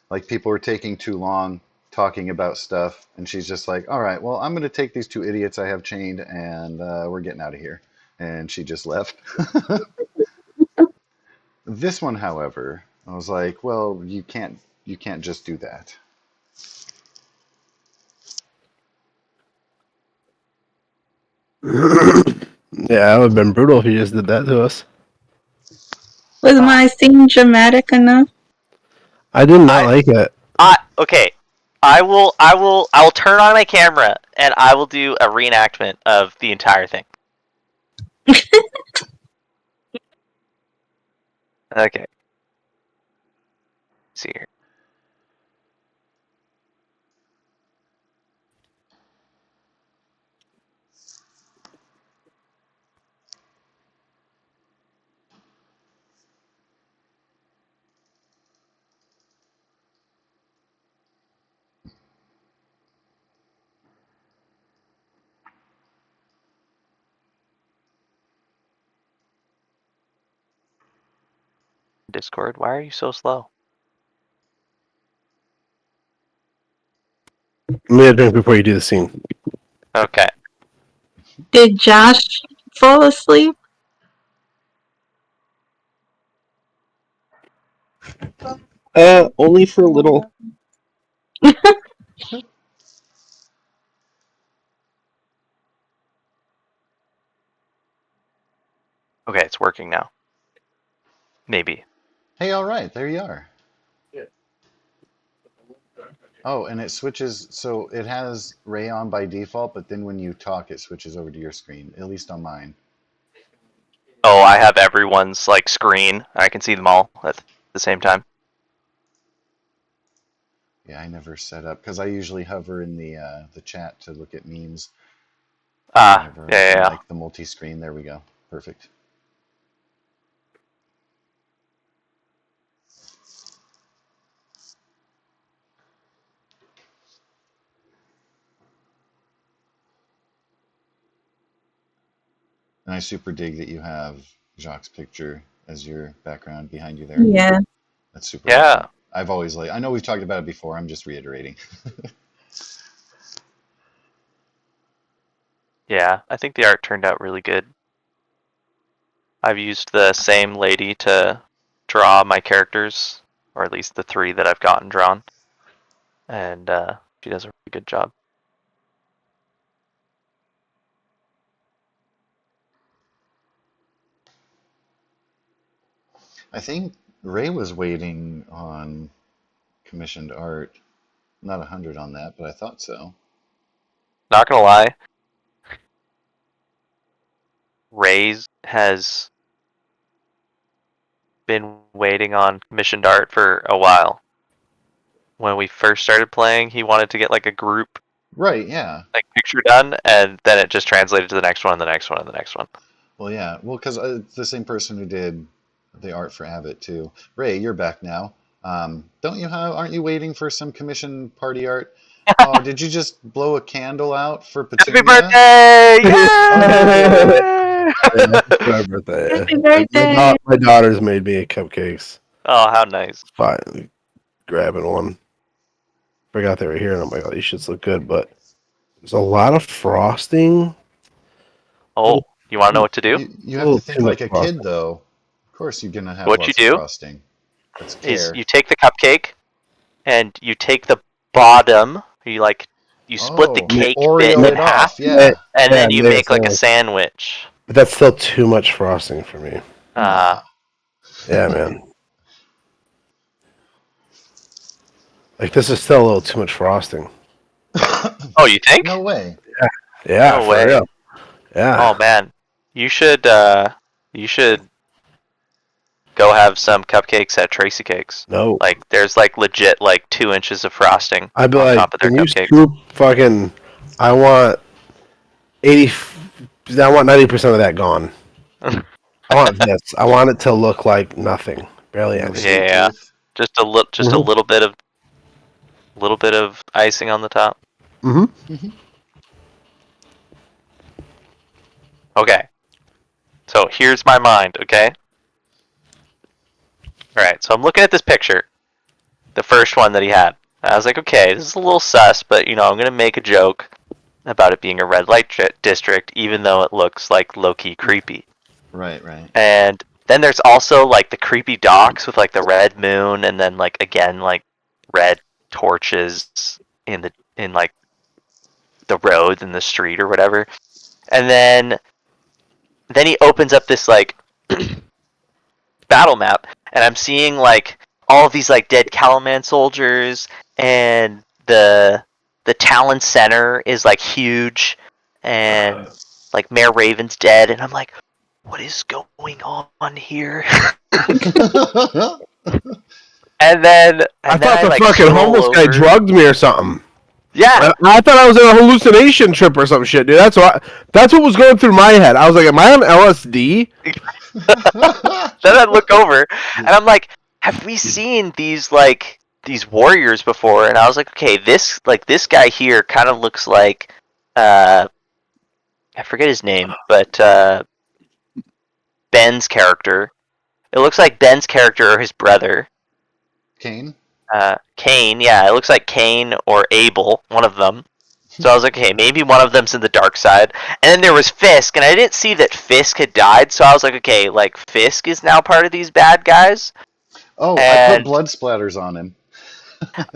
like people were taking too long talking about stuff, and she's just like, "All right, well, I'm going to take these two idiots I have chained, and we're getting out of here." And she just left. This one, however, I was like, "Well, you can't just do that." Yeah, it would have been brutal if you just did that to us. Was my scene dramatic enough? I did not like it. Okay. I will turn on my camera and I will do a reenactment of the entire thing. Okay. See here. Discord, why are you so slow? Let me have a drink before you do the scene. Okay. Did Josh fall asleep? Only for a little. Okay, it's working now. Maybe. Hey, all right, there you are. Yeah. Oh, and it switches, so it has Ray on by default, but then when you talk, it switches over to your screen, at least on mine. Oh, I have everyone's like screen. I can see them all at the same time. Yeah, I never set up because I usually hover in the chat to look at memes. Ah, Never yeah. open like the multi-screen. There we go. Perfect. And I super dig that you have Jacques' picture as your background behind you there. Yeah. That's super Yeah. awesome. I've always like. I know we've talked about it before. I'm just reiterating. Yeah, I think the art turned out really good. I've used the same lady to draw my characters, or at least the 3 that I've gotten drawn, and she does a really good job. I think Ray was waiting on commissioned art. Not 100 on that, but I thought so. Not gonna lie, Ray's has been waiting on commissioned art for a while. When we first started playing, he wanted to get like a group Right, yeah. like picture done, and then it just translated to the next one, and the next one, and the next one. Well, yeah. Well, because it's the same person who did the art for Abbott, too. Ray, you're back now. Aren't you waiting for some commission party art? Oh, did you just blow a candle out for Happy Petunia? birthday! Yeah, it's my birthday. Happy birthday! My daughter's made me cupcakes. Oh, how nice. Finally grabbing one. Forgot they were here, and I'm like, oh, these shits look good, but there's a lot of frosting. Oh, you want to know what to do? You have to think like a kid, though. Of course, you're gonna have What lots you of do frosting. That's Is care. you take the cupcake, and you take the bottom, you split the Oh, cake Oreo bit in it half, off, yeah. and then you yeah, make like a sandwich. sandwich. But that's still too much frosting for me. Uh, Yeah, man. Like, this is still a little too much frosting. oh, you think? No way. Yeah, No for way. real. Yeah. Oh man, you should go have some cupcakes at Tracy Cakes. No. Like, there's like legit like 2 inches of frosting I'd be on like, top of their can you cupcakes. scoop fucking, I want 90% of that gone. I want this. I want it to look like nothing. Barely No anything. sweet Yeah. tooth. Just a Mhm. little bit of icing on the top. Mm-hmm. Okay. So here's my mind, okay? Alright, so I'm looking at this picture. The first one that he had. I was like, okay, this is a little sus, but I'm gonna make a joke about it being a red light district, even though it looks like low-key creepy. Right, right. And then there's also like the creepy docks with like the red moon, and then like again like red torches in like the roads and the street or whatever. And then he opens up this like battle map, and I'm seeing like all of these like dead Calaman soldiers, and the Talon Center is like huge, and like Mayor Raven's dead, and I'm like, what is going on here? And then I thought I the like fucking scroll homeless guy over. drugged me or something. Yeah, I thought I was in a hallucination trip or some shit, dude. That's what was going through my head. I was like, am I on LSD? then I look over, and I'm like, have we seen these warriors before? And I was like, okay, this guy here kind of looks like I forget his name, but Ben's character. It looks like Ben's character or his brother. Kane? Kane, yeah, it looks like Kane or Abel, one of them. So I was like, okay, maybe one of them's in the dark side. And then there was Fisk, and I didn't see that Fisk had died, so I was like, okay, like Fisk is now part of these bad guys. Oh, I And put blood splatters on him.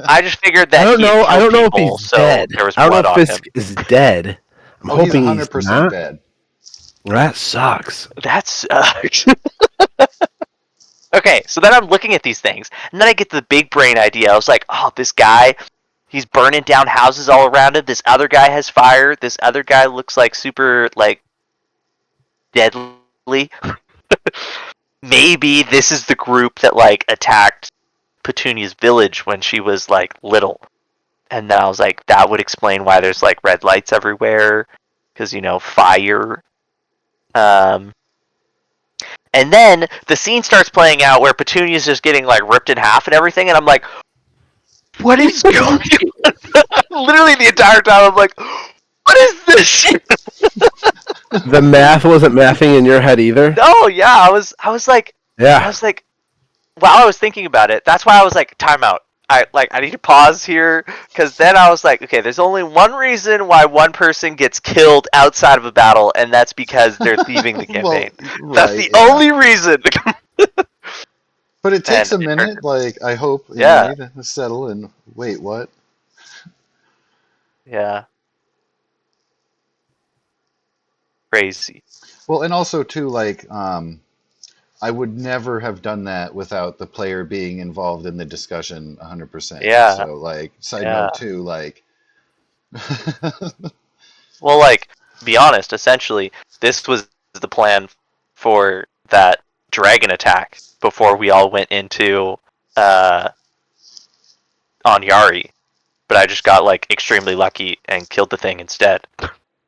I just figured that I don't know. I don't know if people, he's so dead. there was I don't blood know if on Fisk him. is dead. I'm Oh, he's hoping 100% he's not. dead. That sucks. That sucks. Okay, so then I'm looking at these things, and then I get the big brain idea. I was like, oh, this guy, he's burning down houses all around him. This other guy has fire. This other guy looks like super, like, deadly. Maybe this is the group that, like, attacked Petunia's village when she was, like, little. And then I was like, that would explain why there's, like, red lights everywhere. Because, fire. And then the scene starts playing out where Petunia's just getting like ripped in half and everything, and I'm like, what is going on? Literally the entire time I'm like, what is this shit? The math wasn't mathing in your head either. No, yeah, I was like, Yeah. while I was thinking about it, that's why I was like, time out. I need to pause here because then I was like, okay, there's only one reason why one person gets killed outside of a battle, and that's because they're leaving the campaign. Well, That's right, the yeah. only reason. But it takes And a minute, like, I hope, Yeah. anyway, to settle and wait, what? Yeah. Crazy. Well, and also, too, like, I would never have done that without the player being involved in the discussion 100%. Yeah. So, like, side Yeah. note, too, like, Well, like, be honest, essentially, this was the plan for that dragon attack before we all went into on Yari. But I just got like extremely lucky and killed the thing instead.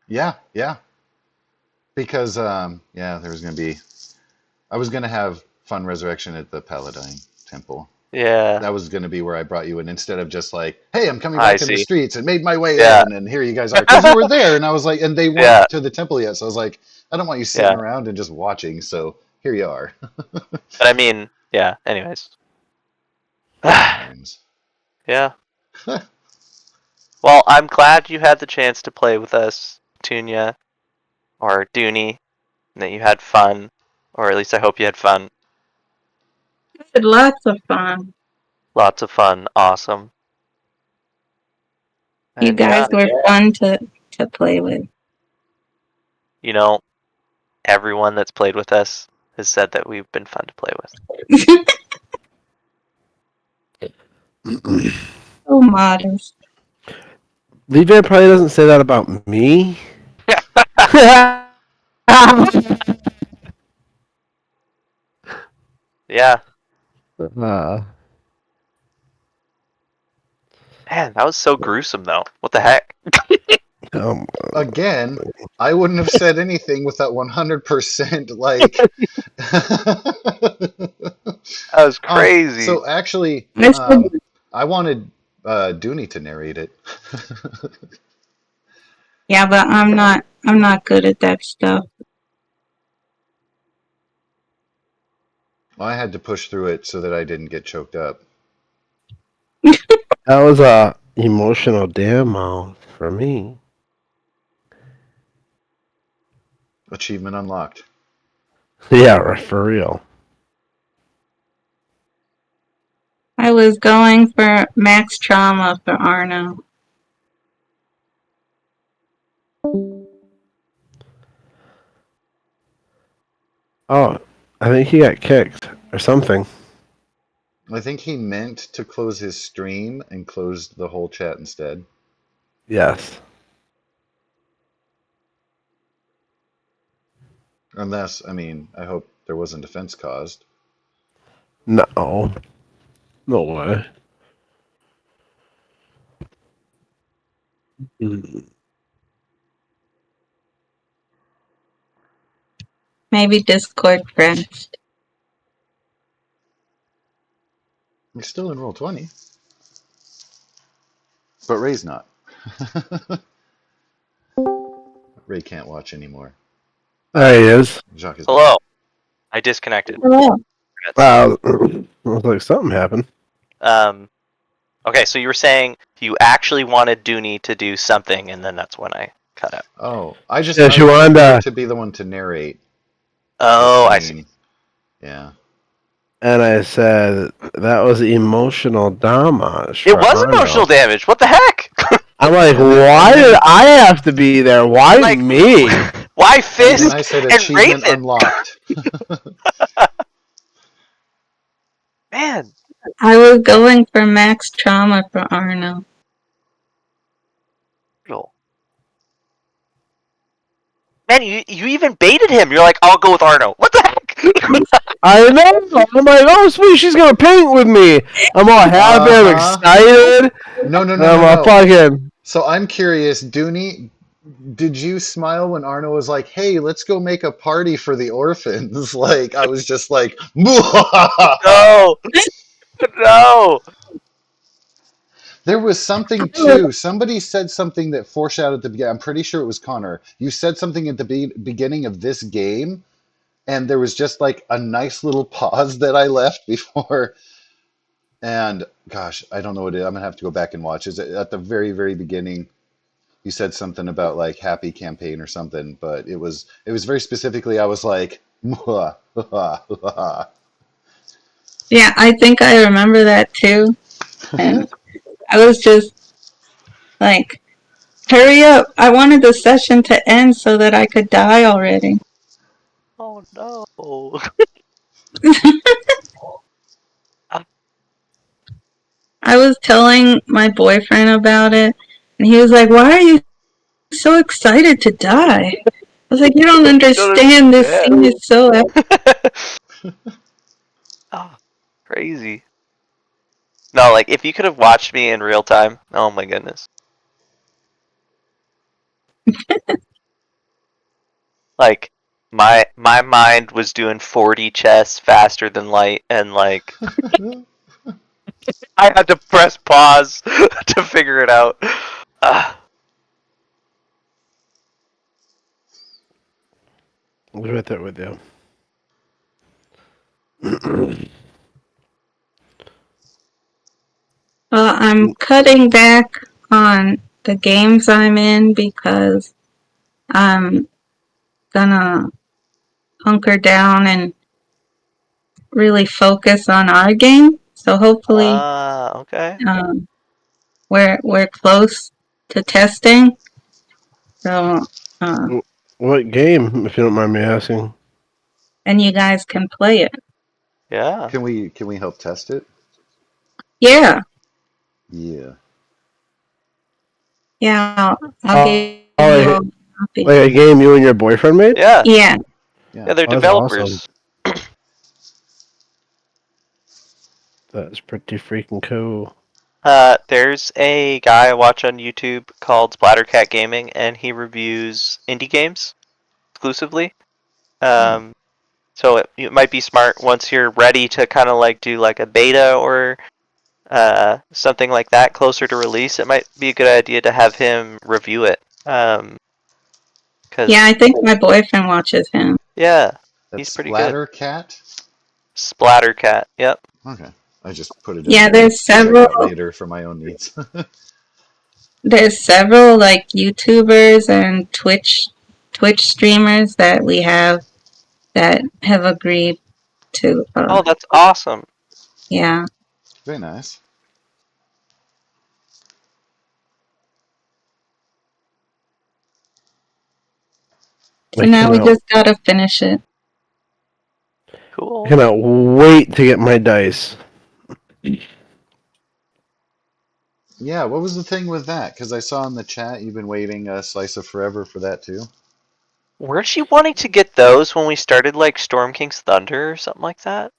yeah, yeah. Because, yeah, there was going to be, I was going to have fun resurrection at the Paladine Temple. Yeah. That was going to be where I brought you in instead of just like, hey, I'm coming I back in the see. streets and made my way Yeah. in, and here you guys are. Because you were there, and I was like, and they weren't Yeah. to the temple yet. So I was like, I don't want you sitting Yeah. around and just watching. So here you are. But I mean, yeah, anyways. Times. Yeah. Well, I'm glad you had the chance to play with us, Tunya, or Dooney, and that you had fun. Or at least I hope you had fun. I had lots of fun. Lots of fun. Awesome. You And guys yeah, were fun to play with. you know, everyone that's played with us has said that we've been fun to play with. So modest. Levi probably doesn't say that about me. Yeah. uh, Man, that was so gruesome though. What the heck? um, Again, I wouldn't have said anything with that 100% like. That was crazy. So actually, I said, I wanted Dooney to narrate it. yeah, but I'm not good at that stuff. I had to push through it so that I didn't get choked up. that was a emotional demo for me. Achievement unlocked. Yeah, for real. I was going for max trauma for Arno. Oh, I think he got kicked or something. I think he meant to close his stream and closed the whole chat instead. Yes. Unless, I mean, I hope there wasn't offense caused. No. No way. Maybe Discord friends. You're still in Roll20. But Ray's not. Ray can't watch anymore. There he is. Jacques is Hello. I disconnected. Hello. I was like, something happened. Okay, so you were saying you actually wanted Dooney to do something, and then that's when I cut out. Oh, I just Yeah, I she wanted wanted her to be the one to narrate Oh, the I scene. see. Yeah. And I said, that was emotional damage. It for was Arno. emotional damage. What the heck? I'm like, why did I have to be there? Why Like- me? Why And Fisk I said and achievement Raven? unlocked. Man, I was going for max trauma for Arno. brutal. Man, you even baited him. You're like, I'll go with Arno. What the heck? I know. I'm like, oh sweet, she's gonna paint with me. I'm all happy. I'm Uh-huh. excited. No, no, And no, I'm no, all no. fucking. So I'm curious, Dooney, did you smile when Arno was like, "Hey, let's go make a party for the orphans"? Like I was just like, No, no. There was something too. Somebody said something that foreshadowed the beginning. I'm pretty sure it was Connor. You said something at the beginning of this game, and there was just like a nice little pause that I left before. And gosh, I don't know what it is. I'm gonna have to go back and watch. Is it at the very, very beginning? You said something about like happy campaign or something, but it was very specifically. I was like, Yeah, I think I remember that too. And I was just like, hurry up. I wanted the session to end so that I could die already. Oh no. I was telling my boyfriend about it, and he was like, "Why are you so excited to die?" I was like, "You don't understand. This scene is so epic." Oh, crazy. No, like if you could have watched me in real time, oh my goodness. Like my mind was doing 40 chess faster than light, and like I had to press pause to figure it out. I'll be right there with you. Well, I'm cutting back on the games I'm in because I'm gonna hunker down and really focus on our game. So hopefully, Okay. we're close to testing. So What game, if you don't mind me asking? and you guys can play it. Yeah. can we help test it? Yeah, Yeah. yeah. I'll give you all Like, a copy. like a game you and your boyfriend made? Yeah. Yeah, Yeah, they're Oh, that's awesome. developers. That's pretty freaking cool. There's a guy I watch on YouTube called Splattercat Gaming, and he reviews indie games exclusively. So it might be smart once you're ready to kind of like do like a beta or something like that closer to release. It might be a good idea to have him review it. Cause yeah. I think my boyfriend watches him. yeah, he's That's pretty good. Splatter Cat. Splattercat. Yep. Okay. I just put it in Yeah, there there's to check several. out later for my own needs. There's several like YouTubers and Twitch streamers that we have that have agreed to. Oh, that's awesome. Yeah. Very nice. So now we just gotta finish it. Cool. I cannot wait to get my dice. Yeah, what was the thing with that? Because I saw in the chat you've been waiting a slice of forever for that too. Weren't you wanting to get those when we started like Storm King's Thunder or something like that?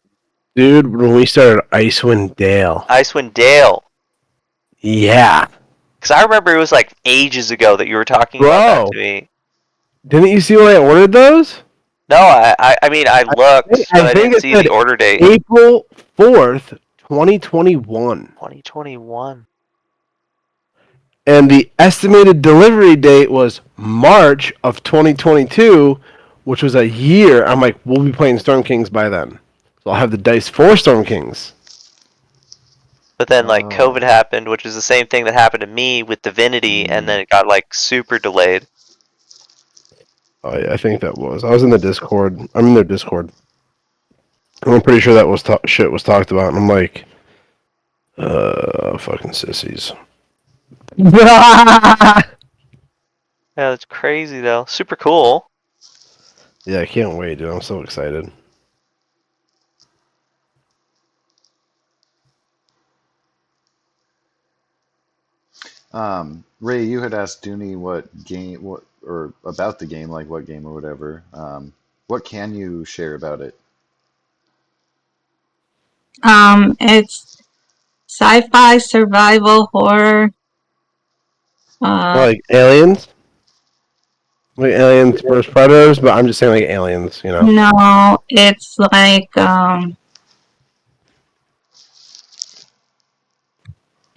Dude, when we started Icewind Dale. Icewind Dale. Yeah. Because I remember it was like ages ago that you were talking about that to me. Didn't you see when I ordered those? No, I mean, I looked, but I didn't it see said the order date. April 4th, 2021. 2021. And the estimated delivery date was March of 2022, which was a year. I'm like, we'll be playing Storm Kings by then. So I'll have the dice for Storm Kings. But then like Oh. COVID happened, which is the same thing that happened to me with Divinity, and then it got like super delayed. Oh, yeah, I think that was. I was in the Discord. I'm in their Discord. And I'm pretty sure that was shit was talked about. And I'm like, fucking sissies. Yeah, that's crazy though. Super cool. Yeah, I can't wait, dude. I'm so excited. Ray, you had asked Dooney what game, what or about the game, like what game or whatever. What can you share about it? It's sci-fi survival horror. Like aliens? Like aliens versus predators, but I'm just saying like aliens, you know. No, it's like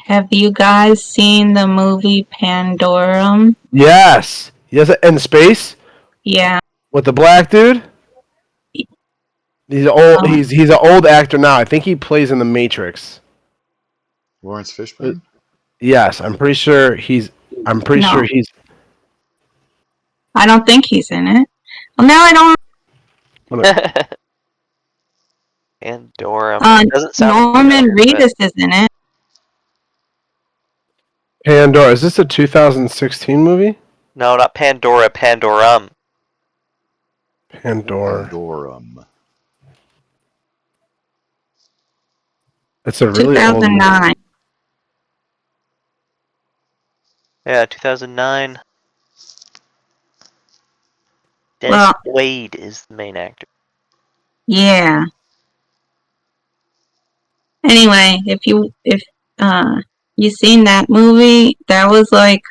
have you guys seen the movie Pandorum? Yes. Yes, in space Yeah. with the black dude. He's old. He's an old actor now. I think he plays in the Matrix. Lawrence Fishburne? Yes, I'm pretty sure he's. I'm pretty No. sure he's. I don't think he's in it. Well, now I don't. Pandora. It doesn't sound Norman familiar, but Reedus is in it. Pandora. Is this a 2016 movie? no, not Pandora. Pandorum. Pandora. Pandorum. It's a really old movie. 2009. Yeah, 2009. Dennis Well, Quaid is the main actor. yeah. Anyway, if you seen that movie, that was like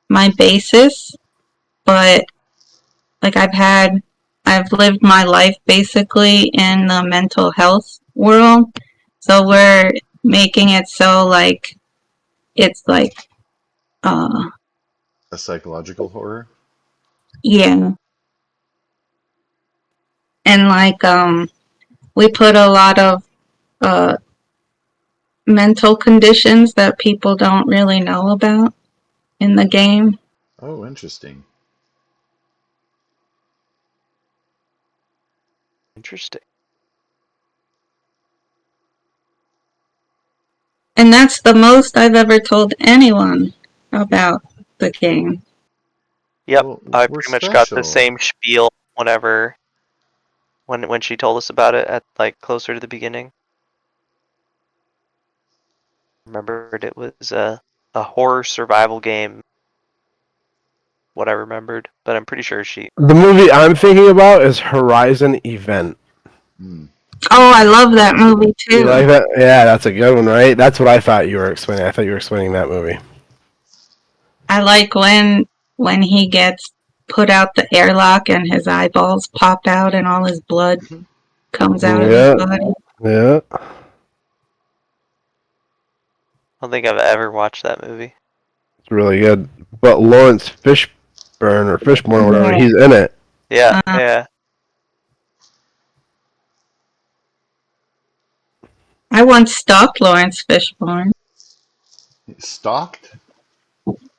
my basis, but like I've lived my life basically in the mental health world. So we're making it so like it's like uh A psychological horror? yeah. And like we put a lot of uh mental conditions that people don't really know about in the game. Oh, interesting. Interesting. And that's the most I've ever told anyone about the game. Yep, Well, I we're pretty much got the special. same spiel whenever when she told us about it at like closer to the beginning. Remembered it was a horror survival game. What I remembered, but I'm pretty sure she. The movie I'm thinking about is Horizon Event. Hmm. Oh, I love that movie You too. like that? Yeah, that's a good one, right? That's what I thought you were explaining. I thought you were explaining that movie. I like when he gets put out the airlock and his eyeballs pop out and all his blood comes out of his Yeah, body. yeah. I don't think I've ever watched that movie. It's really good. But Lawrence Fishburne or Fishburne or whatever, Yeah. he's in it. Yeah, yeah. I once stalked Lawrence Fishburne. Stalked?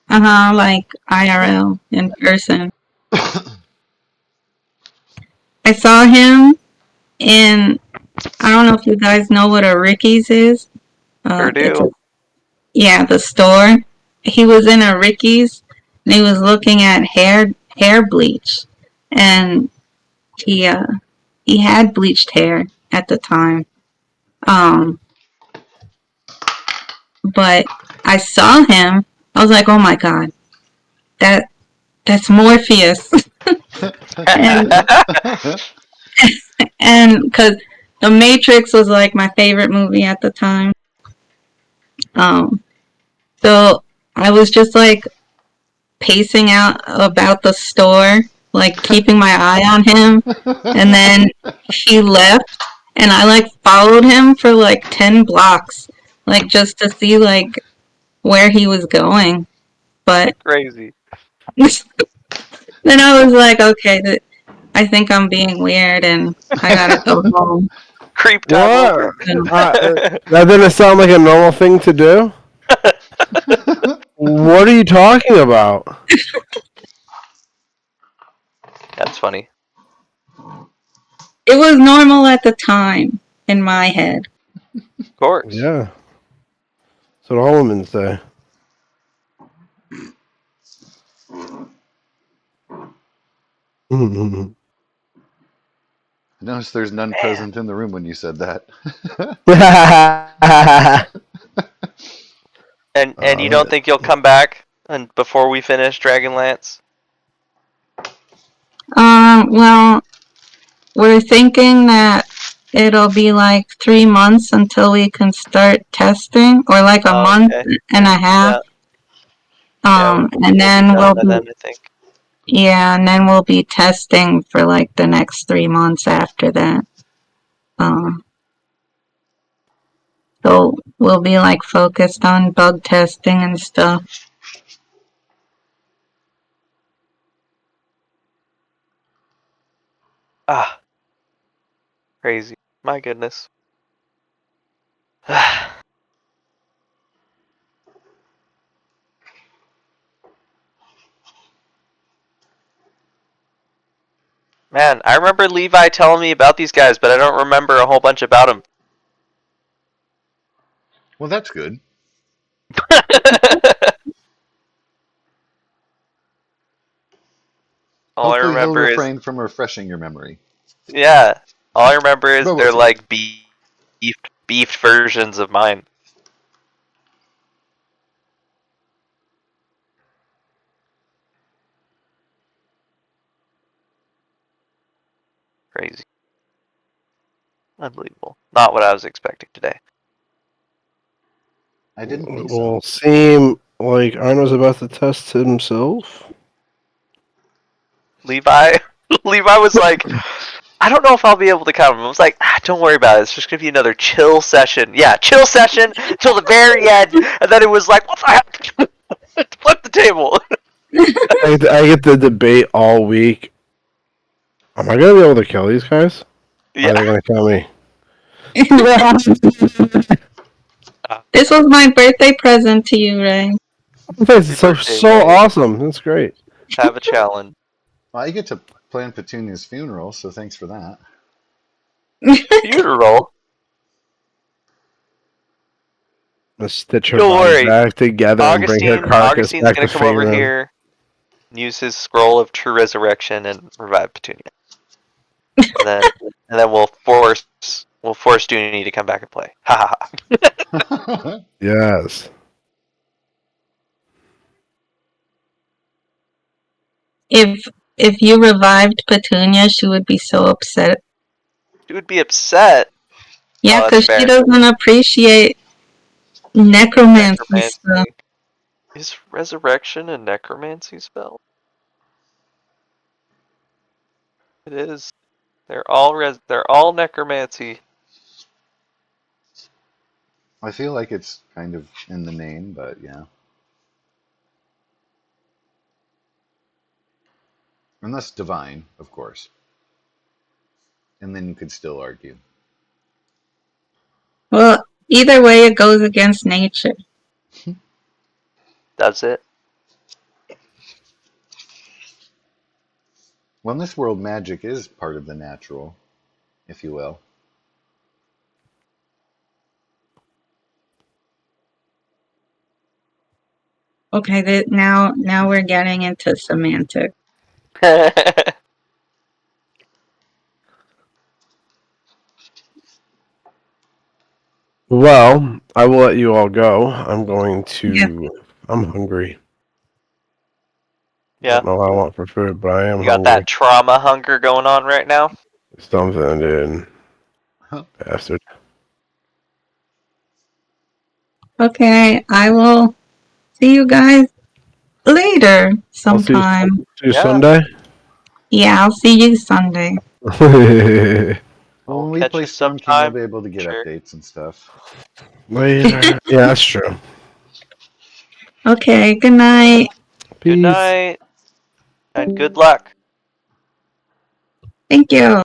Like IRL in person. I saw him in. I don't know if you guys know what a Ricky's is. Sure It's do. yeah, the store. He was in a Ricky's and he was looking at hair bleach, and he had bleached hair at the time. Um, but I saw him. I was like, oh my god, that's Morpheus, and and because The Matrix was like my favorite movie at the time. Um, so I was just like pacing out about the store, like keeping my eye on him, and then he left, and I like followed him for like 10 blocks, like just to see like where he was going. But Crazy. then I was like, okay, I think I'm being weird, and I gotta go home. Creep time What? over. So, That didn't sound like a normal thing to do. What are you talking about? That's funny. it was normal at the time in my head. Of course. Yeah. That's what all women say. Notice there's none present in the room when you said that. And you don't think you'll come back and before we finish Dragonlance? Well, we're thinking that it'll be like 3 months until we can start testing, or like a Oh, month okay. and a half. Yeah. Yeah, And we'll be then done by then, I think. and then we'll be testing for like the next 3 months after that. Um, so we'll be like focused on bug testing and stuff. Ah, crazy. My goodness. Man, I remember Levi telling me about these guys, but I don't remember a whole bunch about them. Well, that's good. All I Hopefully, he'll remember is, refrain from refreshing your memory. yeah. All I remember is But we'll they're see. like beefed versions of mine. Crazy. Unbelievable. Not what I was expecting today. I didn't It think will so. seem like Arno's about to test himself. Levi Levi was like, I don't know if I'll be able to count him. I was like, don't worry about it. It's just gonna be another chill session. Yeah, chill session till the very end. And then it was like, what the heck? Flip the table. I get the debate all week. Am I gonna be able to kill these guys? Or are they Yeah. gonna kill me? This was my birthday present to you, Ray. That's Happy so birthday, so Ray. awesome. That's great. Have a challenge. Well, I get to plan Petunia's funeral, so thanks for that. Funeral. Let's stitch her Don't body worry. back together and bring her carcass Augustine's back gonna to come over Faerun. here, use his scroll of true resurrection, and revive Petunia. And then we'll force Dooney to come back and play. Ha ha ha. Yes. If you revived Petunia, she would be so upset. She would be upset. Yeah, Oh, that's because she fair. doesn't appreciate necromancy stuff. Necromancy. Is resurrection a necromancy spell? It is. They're all necromancy. I feel like it's kind of in the name, but yeah. Unless divine, of course. And then you could still argue. Well, either way, it goes against nature. Does it? Well, in this world, magic is part of the natural, if you will. Okay, now we're getting into semantics. Well, I will let you all go. I'm going to. Yeah. I'm hungry. I Yeah. don't know what I want for food, but I am You got hungry. that trauma hunger going on right now? Something, dude. Huh. Bastard. Okay, I will see you guys later I'll see sometime. you Yeah. Sunday. Yeah, I'll see you Sunday. Well, I'll when we catch play you Storm King, you'll sometime. be able to get Sure. updates and stuff. Later. Yeah, that's true. Okay, good night. Good Peace. night. And good luck. Thank you.